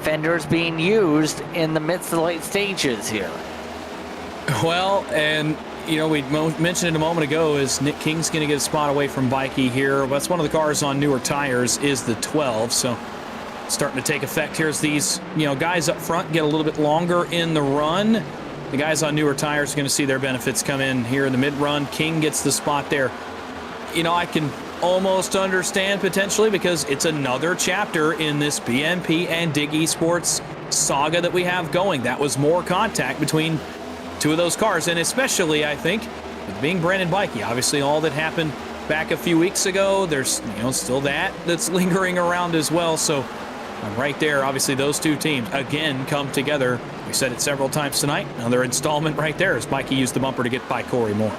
Fenders being used in the midst of the late stages here. Well, and we mentioned it a moment ago, is Nick King's going to get a spot away from Bikey here. That's one of the cars on newer tires, is the 12, so starting to take effect here as these guys up front get a little bit longer in the run. The guys on newer tires are going to see their benefits come in here in the mid-run. King gets the spot there. I can almost understand potentially, because it's another chapter in this BMP and Dig Esports saga that we have going. That was more contact between two of those cars, and especially, I think, with being Brandon Bikey. Obviously, all that happened back a few weeks ago, there's still that's lingering around as well. So right there, obviously, those two teams again come together. We said it several times tonight. Another installment right there as Bikey used the bumper to get by Corey Moore.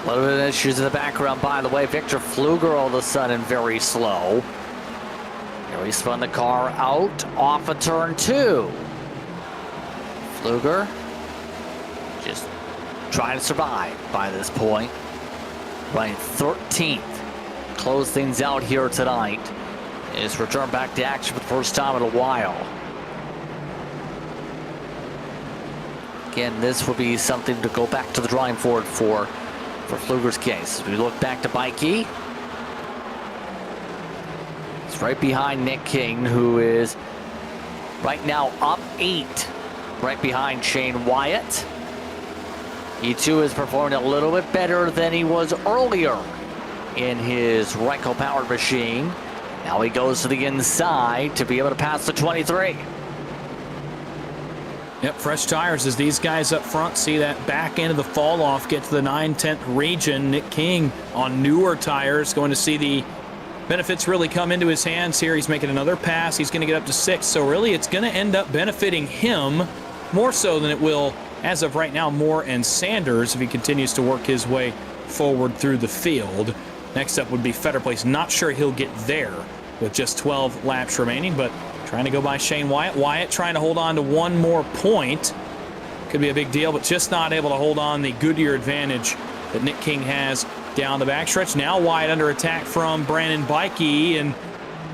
A little bit of issues in the background, by the way. Victor Pfluger all of a sudden very slow. Here he spun the car out off of turn 2. Pfluger just trying to survive by this point. Running 13th. Close things out here tonight. Is returned back to action for the first time in a while. Again, this will be something to go back to the drawing board for Pfluger's case. As we look back to Bikey, it's right behind Nick King, who is right now up 8, right behind Shane Wyatt. He too has performed a little bit better than he was earlier in his Ryco powered machine. Now he goes to the inside to be able to pass the 23. Yep, fresh tires as these guys up front see that back end of the fall off get to the 9/10 region. Nick King on newer tires going to see the benefits really come into his hands here. He's making another pass. He's going to get up to 6. So really it's going to end up benefiting him more so than it will, as of right now, Moore and Sanders if he continues to work his way forward through the field. Next up would be Fetterplace. Not sure he'll get there with just 12 laps remaining, but trying to go by Shane Wyatt. Wyatt trying to hold on to one more point. Could be a big deal, but just not able to hold on the Goodyear advantage that Nick King has down the backstretch. Now Wyatt under attack from Brandon Bikey, and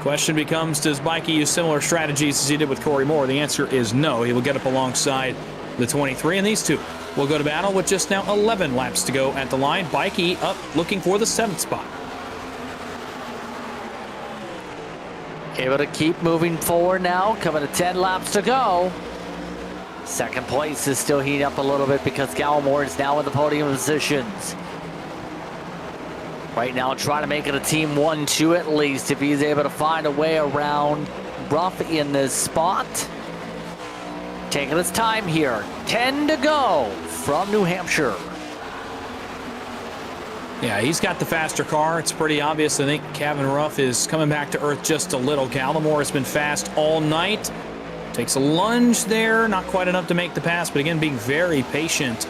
question becomes, does Bikey use similar strategies as he did with Corey Moore? The answer is no. He will get up alongside the 23, and these two will go to battle with just now 11 laps to go at the line. Bikey up looking for the 7th spot. Able to keep moving forward now, coming to 10 laps to go. Second place is still heating up a little bit because Gallimore is now in the podium positions. Right now trying to make it a team 1-2 at least if he's able to find a way around Ruff in this spot. Taking his time here. 10 to go from New Hampshire. Yeah, he's got the faster car. It's pretty obvious. I think Kevin Ruff is coming back to earth just a little. Gallimore has been fast all night. Takes a lunge there. Not quite enough to make the pass, but again, being very patient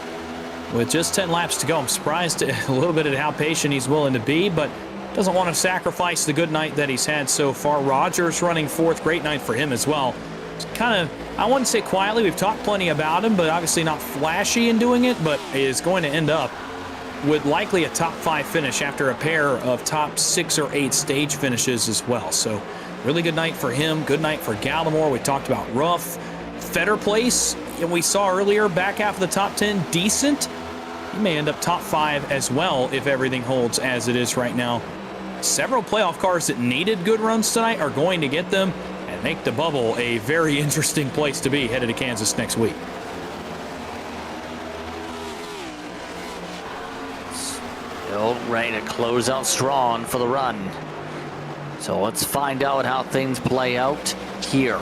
with just 10 laps to go. I'm surprised a little bit at how patient he's willing to be, but doesn't want to sacrifice the good night that he's had so far. Rogers running 4th. Great night for him as well. It's kind of, I wouldn't say quietly. We've talked plenty about him, but obviously not flashy in doing it, but is going to end up with likely a top 5 finish after a pair of top 6 or 8 stage finishes as well. So really good night for him. Good night for Gallimore. We talked about Ruff. Fetterplace, and we saw earlier, back half of the top 10, decent. He may end up top 5 as well if everything holds as it is right now. Several playoff cars that needed good runs tonight are going to get them and make the bubble a very interesting place to be headed to Kansas next week. Still ready to close out strong for the run. So let's find out how things play out here.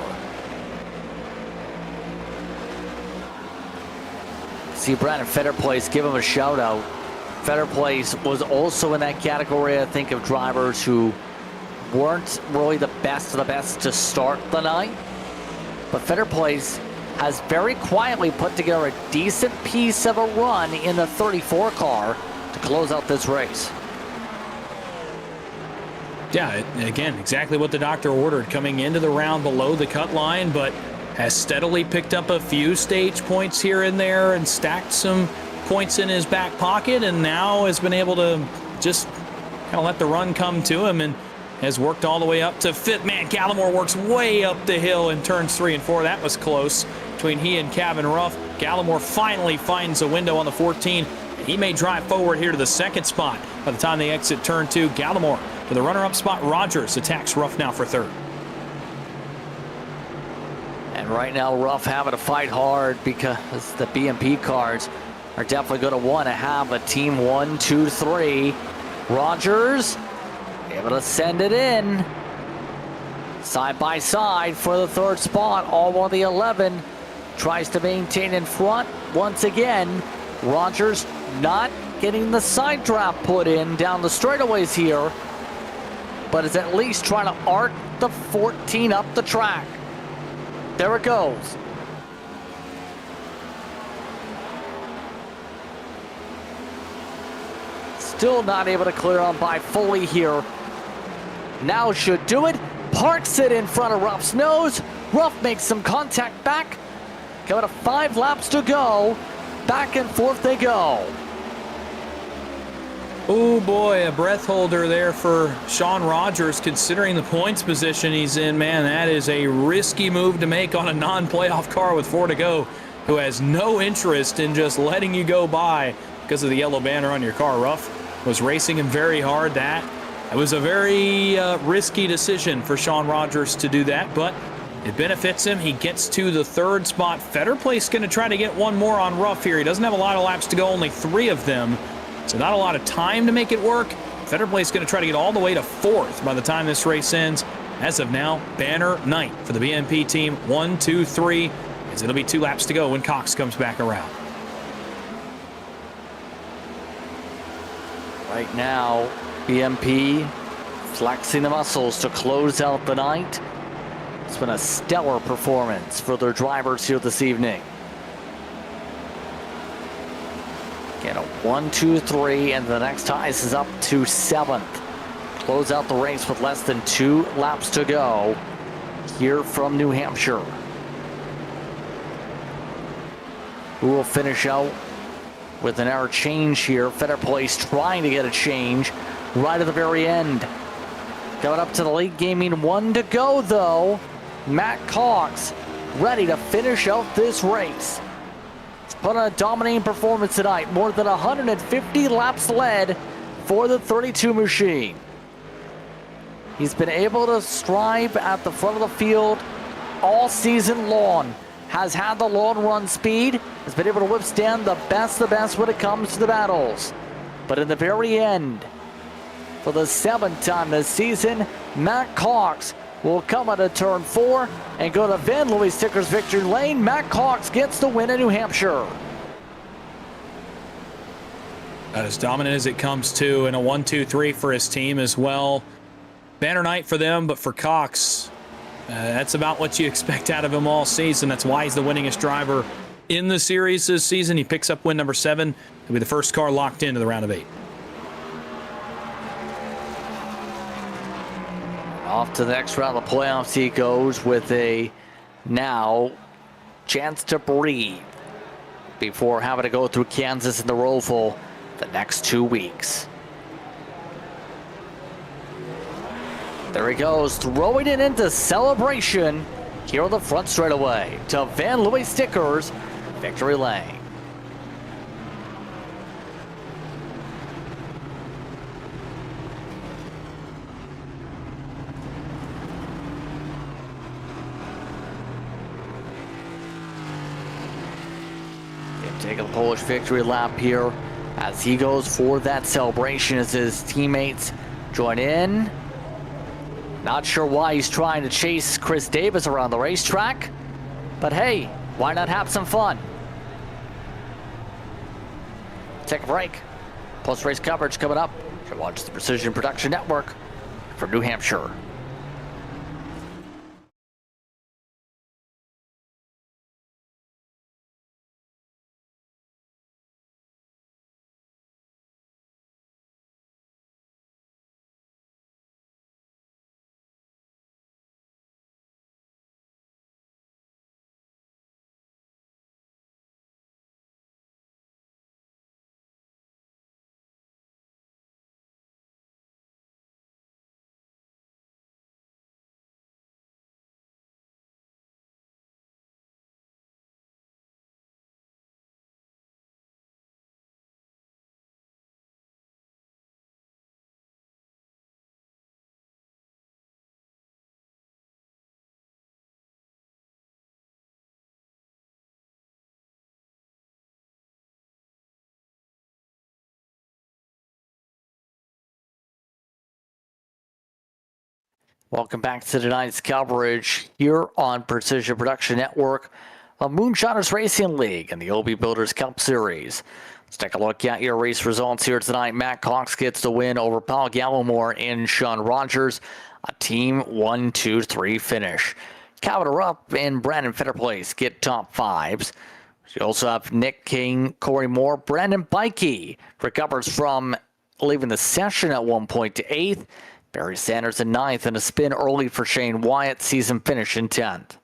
See Brandon Fetterplace, give him a shout out. Fetterplace was also in that category, I think, of drivers who weren't really the best of the best to start the night. But Fetterplace has very quietly put together a decent piece of a run in the 34 car to close out this race. Yeah, again, exactly what the doctor ordered, coming into the round below the cut line, but has steadily picked up a few stage points here and there and stacked some points in his back pocket, and now has been able to just kind of let the run come to him and has worked all the way up to 5th. Man, Gallimore works way up the hill in turns 3 and 4. That was close. between he and Kevin Ruff. Gallimore finally finds a window on the 14. He may drive forward here to the second spot. By the time they exit turn 2, Gallimore to the runner-up spot. Rogers attacks Ruff now for third. And right now, Ruff having to fight hard because the BMP cards are definitely going to want to have a team 1, 2, 3. Rogers able to send it in. Side by side for the third spot. All on the 11. Tries to maintain in front once again. Rogers not getting the side draft put in down the straightaways here, but is at least trying to arc the 14 up the track. There it goes. Still not able to clear on by fully here. Now should do it. Parks it in front of Ruff's nose. Ruff makes some contact back. Coming to 5 laps to go. Back and forth they go. Oh boy, a breath holder there for Sean Rogers considering the points position he's in. Man, that is a risky move to make on a non-playoff car with 4 to go, who has no interest in just letting you go by because of the yellow banner on your car. Ruff was racing him very hard. That was a very risky decision for Sean Rogers to do that, but it benefits him. He gets to the third spot. Fetterplay's going to try to get one more on Ruff here. He doesn't have a lot of laps to go, only 3 of them. So not a lot of time to make it work. Fetterplay's going to try to get all the way to 4th by the time this race ends. As of now, banner night for the BMP team. 1, 2, 3, as it'll be 2 laps to go when Cox comes back around. Right now, BMP flexing the muscles to close out the night. It's been a stellar performance for their drivers here this evening. Get a 1, 2, 3, and the next highest is up to 7th. Close out the race with less than 2 laps to go here from New Hampshire. Who will finish out with an error change here? Fetterplace trying to get a change right at the very end. Going up to the late gaming 1 to go though. Matt Cox ready to finish out this race. Put on a dominating performance tonight. More than 150 laps led for the 32 machine. He's been able to strive at the front of the field all season long. Has had the long run speed. Has been able to withstand the best when it comes to the battles. But in the very end, for the 7th time this season, Matt Cox will come out of turn 4 and go to Van Louis Sticker's victory lane. Matt Cox gets the win in New Hampshire. About as dominant as it comes to, and a 1, 2, 3 for his team as well. Banner night for them, but for Cox, that's about what you expect out of him all season. That's why he's the winningest driver in the series this season. He picks up win number 7. He'll be the first car locked into the round of 8. Off to the next round of the playoffs he goes with a now chance to breathe before having to go through Kansas and the Roval the next 2 weeks. There he goes, throwing it into celebration here on the front straightaway to Van Louis Stickers victory lane. Taking a Polish victory lap here as he goes for that celebration as his teammates join in. Not sure why he's trying to chase Chris Davis around the racetrack, but hey, why not have some fun? Take a break. Post-race coverage coming up. You watch the Precision Production Network from New Hampshire. Welcome back to tonight's coverage here on Precision Production Network of Moonshiners Racing League and the OB Builders Cup Series. Let's take a look at your race results here tonight. Matt Cox gets the win over Paul Gallimore and Sean Rogers. A team 1-2-3 finish. Calvin Rupp and Brandon Fetterplace get top fives. You also have Nick King, Corey Moore, Brandon Bikey recovers from leaving the session at one point to 8th. Barry Sanders in 9th, and a spin early for Shane Wyatt, season finish in 10th.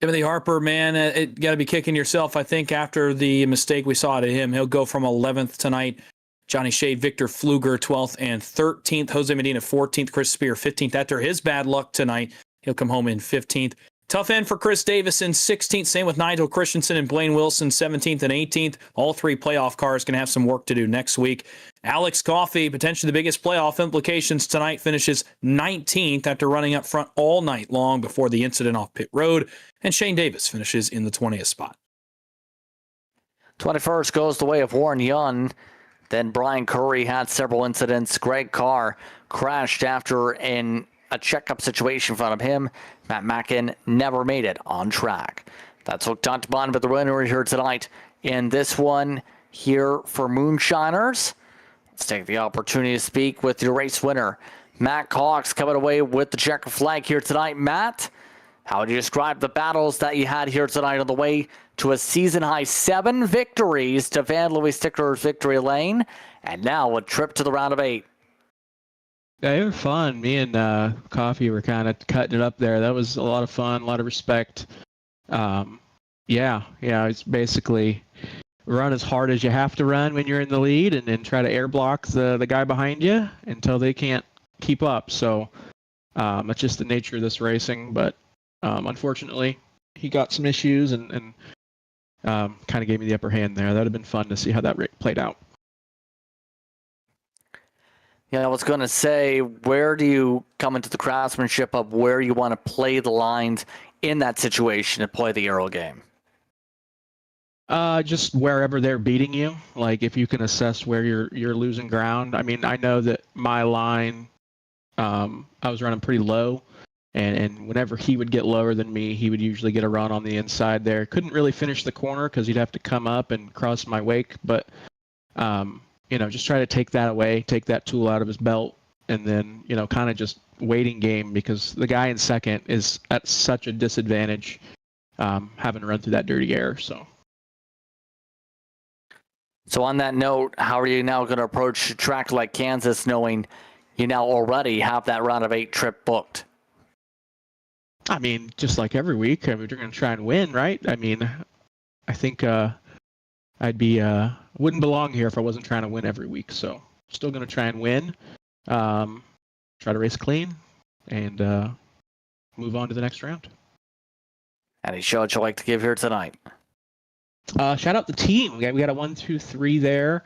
Timothy Harper, man, it got to be kicking yourself, I think, after the mistake we saw to him. He'll go from 11th tonight. Johnny Shade, Victor Fluger, 12th and 13th. Jose Medina, 14th. Chris Spear, 15th. After his bad luck tonight, he'll come home in 15th. Tough end for Chris Davis in 16th. Same with Nigel Christensen and Blaine Wilson, 17th and 18th. All three playoff cars going to have some work to do next week. Alex Coffey, potentially the biggest playoff implications tonight, finishes 19th after running up front all night long before the incident off pit road. And Shane Davis finishes in the 20th spot. 21st goes the way of Warren Young. Then Brian Curry had several incidents. Greg Carr crashed after a checkup situation in front of him. Matt Mackin never made it on track. That's looked on to bottom of the winner here tonight in this one here for Moonshiners. Let's take the opportunity to speak with your race winner, Matt Cox, coming away with the checker flag here tonight. Matt, how would you describe the battles that you had here tonight on the way to a season-high 7 victories to Van Louis Stickler's victory lane, and now a trip to the round of 8? Yeah, they were fun. Me and Coffee were kind of cutting it up there. That was a lot of fun, a lot of respect. It's basically run as hard as you have to run when you're in the lead, and then try to air block the guy behind you until they can't keep up. So it's just the nature of this racing. But unfortunately, he got some issues and kind of gave me the upper hand there. That would have been fun to see how that played out. Yeah, I was going to say, where do you come into the craftsmanship of where you want to play the lines in that situation and play the aero game? Just wherever they're beating you. Like if you can assess where you're losing ground. I mean, I know that my line, I was running pretty low, and whenever he would get lower than me, he would usually get a run on the inside there. Couldn't really finish the corner because he'd have to come up and cross my wake, but just try to take that away, take that tool out of his belt, and then, kind of just waiting game, because the guy in second is at such a disadvantage having to run through that dirty air. So on that note, how are you now going to approach a track like Kansas, knowing you now already have that round of 8 trip booked? I mean, just like every week, we're going to try and win, right? I mean, I think wouldn't belong here if I wasn't trying to win every week. So still going to try and win, try to race clean, and move on to the next round. Any shout you'd like to give here tonight? Shout out the team. We got a 1, 2, 3 there.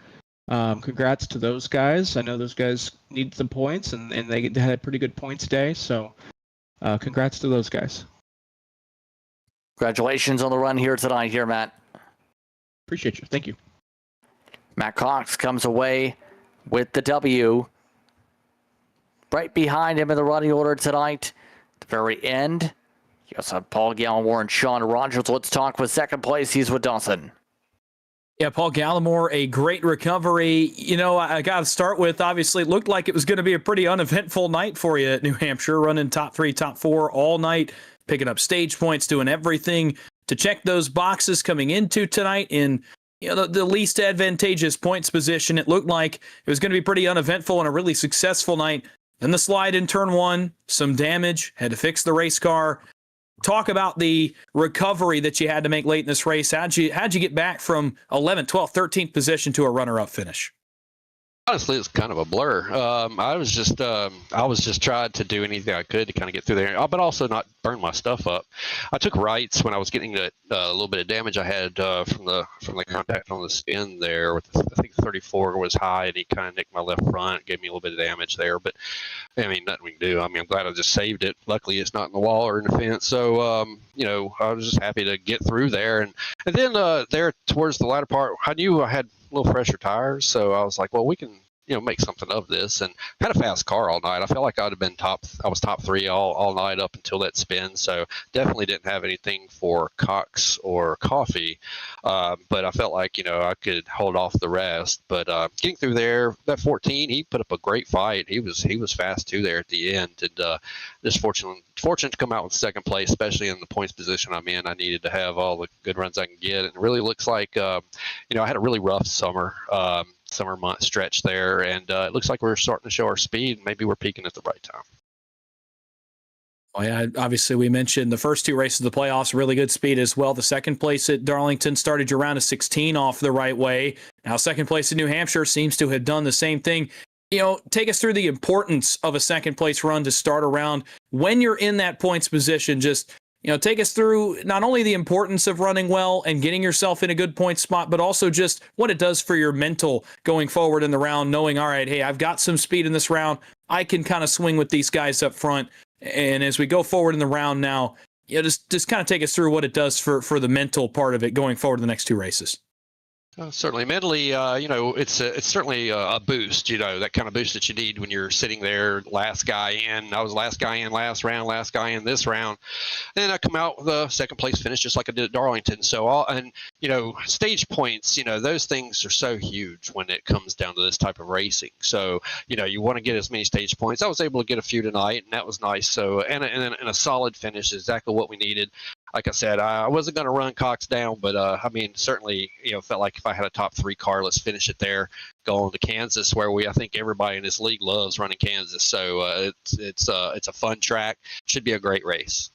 Congrats to those guys. I know those guys need some points, and they had a pretty good points day. So congrats to those guys. Congratulations on the run here tonight, Matt. Appreciate you. Thank you. Matt Cox comes away with the W. Right behind him in the running order tonight, at the very end, you also have Paul Gallimore and Sean Rogers. Let's talk with second place. He's with Dawson. Yeah, Paul Gallimore, a great recovery. I got to start with, obviously, it looked like it was going to be a pretty uneventful night for you at New Hampshire, running top 3, top 4 all night, picking up stage points, doing everything to check those boxes coming into tonight in the least advantageous points position. It looked like it was going to be pretty uneventful and a really successful night. Then the slide in turn 1, some damage, had to fix the race car. Talk about the recovery that you had to make late in this race. How'd you get back from 11th, 12th, 13th position to a runner-up finish? Honestly, it's kind of a blur. I was just trying to do anything I could to kind of get through there, but also not burn my stuff up. I took rights when I was getting that little bit of damage I had from the contact on the spin there. With I think the 34 was high, and he kind of nicked my left front, gave me a little bit of damage there. But I mean, nothing we can do. I mean, I'm glad I just saved it. Luckily, it's not in the wall or in the fence. So I was just happy to get through there. And then there towards the latter part, I knew I had a little fresher tires, so I was like, well, we can make something of this. And had a fast car all night. I felt like I was top three all night up until that spin. So definitely didn't have anything for Cox or Coffee, but I felt like I could hold off the rest. But getting through there, that 14, he put up a great fight. He was fast too there at the end, and just fortunate to come out with second place, especially in the points position I'm in. I needed to have all the good runs I can get, and it really looks like I had a really rough summer month stretch there, and it looks like we're starting to show our speed. Maybe we're peaking at the right time. Well, yeah, obviously we mentioned the first two races of the playoffs, really good speed as well. The second place at Darlington started your round of 16 off the right way. Now second place in New Hampshire seems to have done the same thing. Take us through the importance of a second place run to start a round when you're in that points position. Just, take us through not only the importance of running well and getting yourself in a good point spot, but also just what it does for your mental going forward in the round, knowing, all right, hey, I've got some speed in this round. I can kind of swing with these guys up front. And as we go forward in the round now, just kind of take us through what it does for the mental part of it going forward in the next two races. Certainly, mentally, it's certainly a boost. That kind of boost that you need when you're sitting there, last guy in. I was last guy in last round, last guy in this round, and I come out with a second place finish just like I did at Darlington. So, stage points, those things are so huge when it comes down to this type of racing. So, you want to get as many stage points. I was able to get a few tonight, and that was nice. So, and a solid finish is exactly what we needed. Like I said, I wasn't going to run Cox down, but certainly, felt like if I had a top three car, let's finish it there, going to Kansas, where I think everybody in this league loves running Kansas. So it's a fun track. Should be a great race.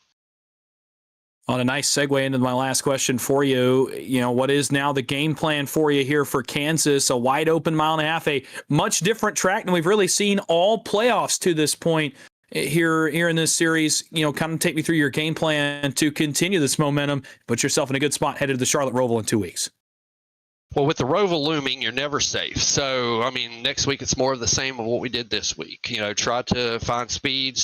On a nice segue into my last question for you, what is now the game plan for you here for Kansas? A wide open mile and a half, a much different track than we've really seen all playoffs to this point. Here in this series, kind of take me through your game plan to continue this momentum, put yourself in a good spot headed to the Charlotte Roval in 2 weeks. Well, with the Roval looming, you're never safe. So, next week it's more of the same of what we did this week. Try to find speed,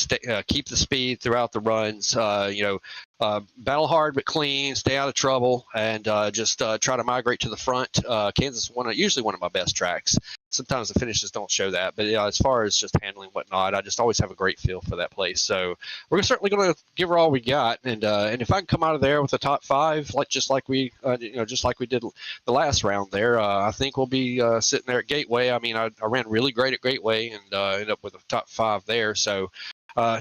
keep the speed throughout the runs. Battle hard but clean, stay out of trouble, and just try to migrate to the front. Kansas is usually one of my best tracks. Sometimes the finishes don't show that, but as far as just handling whatnot, I just always have a great feel for that place. So we're certainly going to give her all we got, and if I can come out of there with the top five, just like we did the last round there, I think we'll be sitting there at Gateway. I ran really great at Gateway and ended up with a top five there. So.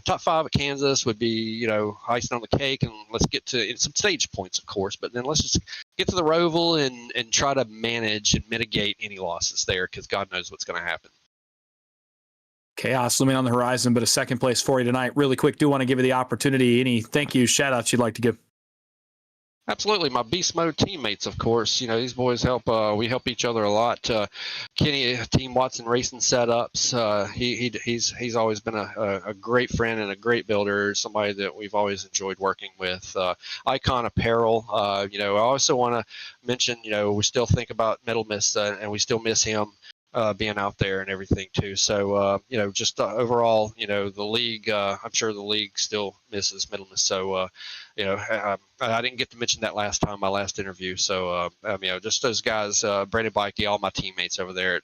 Top five at Kansas would be, icing on the cake, and let's get to some stage points, of course, but then let's just get to the Roval and try to manage and mitigate any losses there, because God knows what's going to happen. Chaos looming on the horizon, but a second place for you tonight. Really quick, do want to give you the opportunity. Any thank you, shout outs you'd like to give? Absolutely. My beast mode teammates, of course. These boys help. We help each other a lot. Kenny, Team Watson Racing Setups. He's always been a great friend and a great builder. Somebody that we've always enjoyed working with. Icon Apparel. I also want to mention. We still think about Metal Miss, and we still miss him. Being out there and everything too. So, just overall, the league, I'm sure the league still misses Middleman. So, I didn't get to mention that my last interview. So, just those guys, Brandon Bikey, all my teammates over there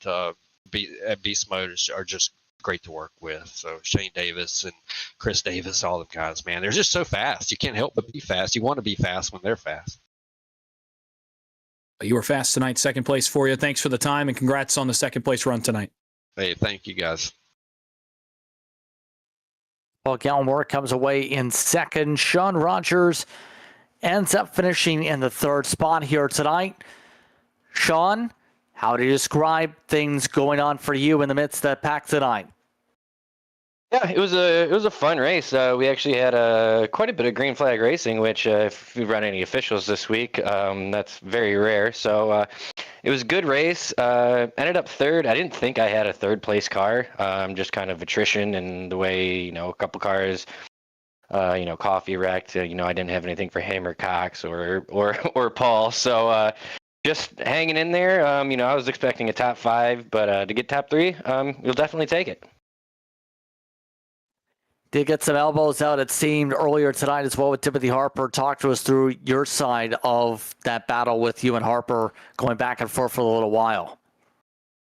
at Beast Mode are just great to work with. So Shane Davis and Chris Davis, all them guys, man, they're just so fast. You can't help but be fast. You want to be fast when they're fast. You were fast tonight, second place for you. Thanks for the time, and congrats on the second place run tonight. Hey, thank you, guys. Well, Gallimore comes away in second. Sean Rogers ends up finishing in the third spot here tonight. Sean, how do you describe things going on for you in the midst of the pack tonight? Yeah, it was a fun race. We actually had quite a bit of green flag racing, which if we run any officials this week, that's very rare. So it was a good race. Ended up third. I didn't think I had a third place car. Just kind of attrition and the way a couple cars, Coffee wrecked. I didn't have anything for him or Cox or Paul. So just hanging in there. I was expecting a top five, but to get top three, you'll definitely take it. Did get some elbows out, it seemed, earlier tonight as well with Timothy Harper. Talk to us through your side of that battle with you and Harper going back and forth for a little while.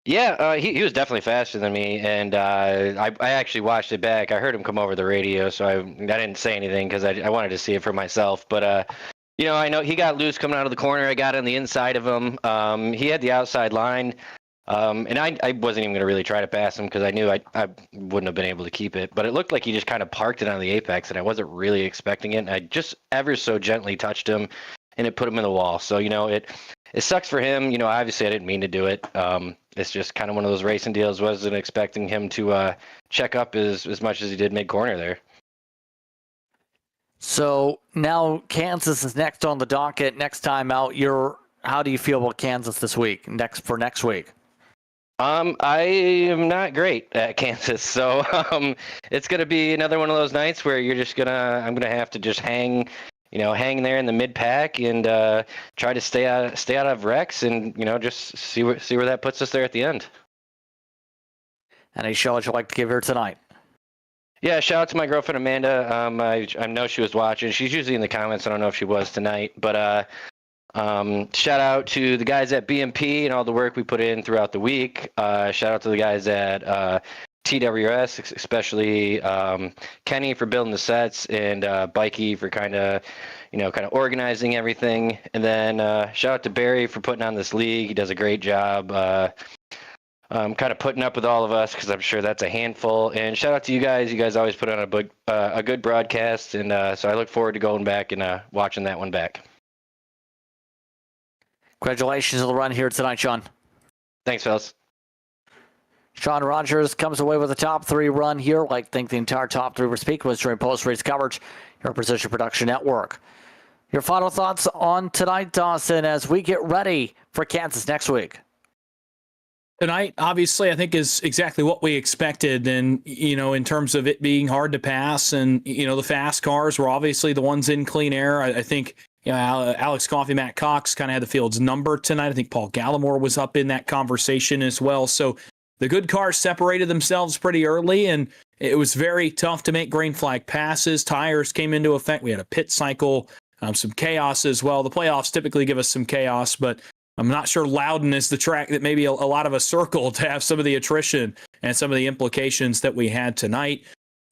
Yeah, he was definitely faster than me, and I actually watched it back. I heard him come over the radio, so I didn't say anything because I wanted to see it for myself. But I know he got loose coming out of the corner. I got on the inside of him. He had the outside line, and I wasn't even going to really try to pass him because I knew I wouldn't have been able to keep it. But it looked like he just kind of parked it on the apex, and I wasn't really expecting it. And I just ever so gently touched him, and it put him in the wall. So it sucks for him. Obviously I didn't mean to do it. It's just kind of one of those racing deals. Wasn't expecting him to check up as much as he did mid-corner there. So now Kansas is next on the docket. Next time out, how do you feel about Kansas this week? Next week? I am not great at Kansas, so it's gonna be another one of those nights where I'm gonna have to just hang there in the mid pack and try to stay out of wrecks and just see where that puts us there at the end. Any shout out you'd like to give her tonight? Yeah, shout out to my girlfriend Amanda. I know she was watching. She's usually in the comments. I don't know if she was tonight, but shout out to the guys at BMP and all the work we put in throughout the week. Shout out to the guys at TWS, especially Kenny for building the sets and Bikey for kind of organizing everything. And then shout out to Barry for putting on this league. He does a great job kind of putting up with all of us because I'm sure that's a handful. And shout out to you guys. You guys always put on a good broadcast. And so I look forward to going back and watching that one back. Congratulations on the run here tonight, Sean. Thanks, fellas. Sean Rogers comes away with a top 3 run here. I think the entire top 3 were speaking with during post-race coverage here on Precision Production Network. Your final thoughts on tonight, Dawson, as we get ready for Kansas next week? Tonight, obviously, I think is exactly what we expected. And, in terms of it being hard to pass and, the fast cars were obviously the ones in clean air. I think, Alex Coffey, Matt Cox kind of had the field's number tonight. I think Paul Gallimore was up in that conversation as well. So the good cars separated themselves pretty early, and it was very tough to make green flag passes. Tires came into effect. We had a pit cycle, some chaos as well. The playoffs typically give us some chaos, but I'm not sure Loudon is the track that maybe a lot of us circle to have some of the attrition and some of the implications that we had tonight.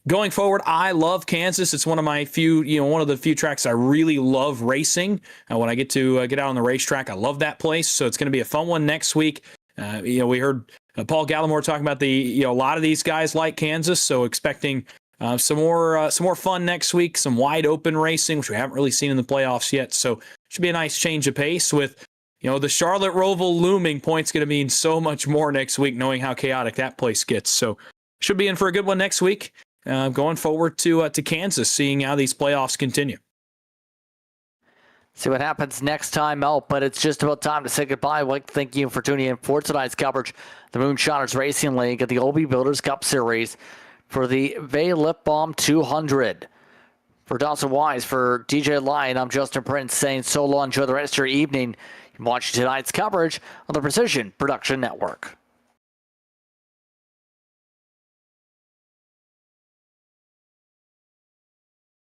Going forward, I love Kansas. It's one of my one of the few tracks I really love racing. When I get to get out on the racetrack, I love that place. So it's going to be a fun one next week. We heard Paul Gallimore talking about a lot of these guys like Kansas. So expecting some more fun next week, some wide open racing, which we haven't really seen in the playoffs yet. So should be a nice change of pace with, the Charlotte Roval looming point's going to mean so much more next week, knowing how chaotic that place gets. So should be in for a good one next week. Going forward to Kansas, seeing how these playoffs continue. See what happens next time out, but it's just about time to say goodbye. I'd like to thank you for tuning in for tonight's coverage of the Moonshiners Racing League at the OB Builders Cup Series for the VAEH Balm 200. For Dawson Wise, for DJ Lyon, I'm Justin Prince saying so long. Enjoy the rest of your evening. Watch tonight's coverage on the Precision Production Network.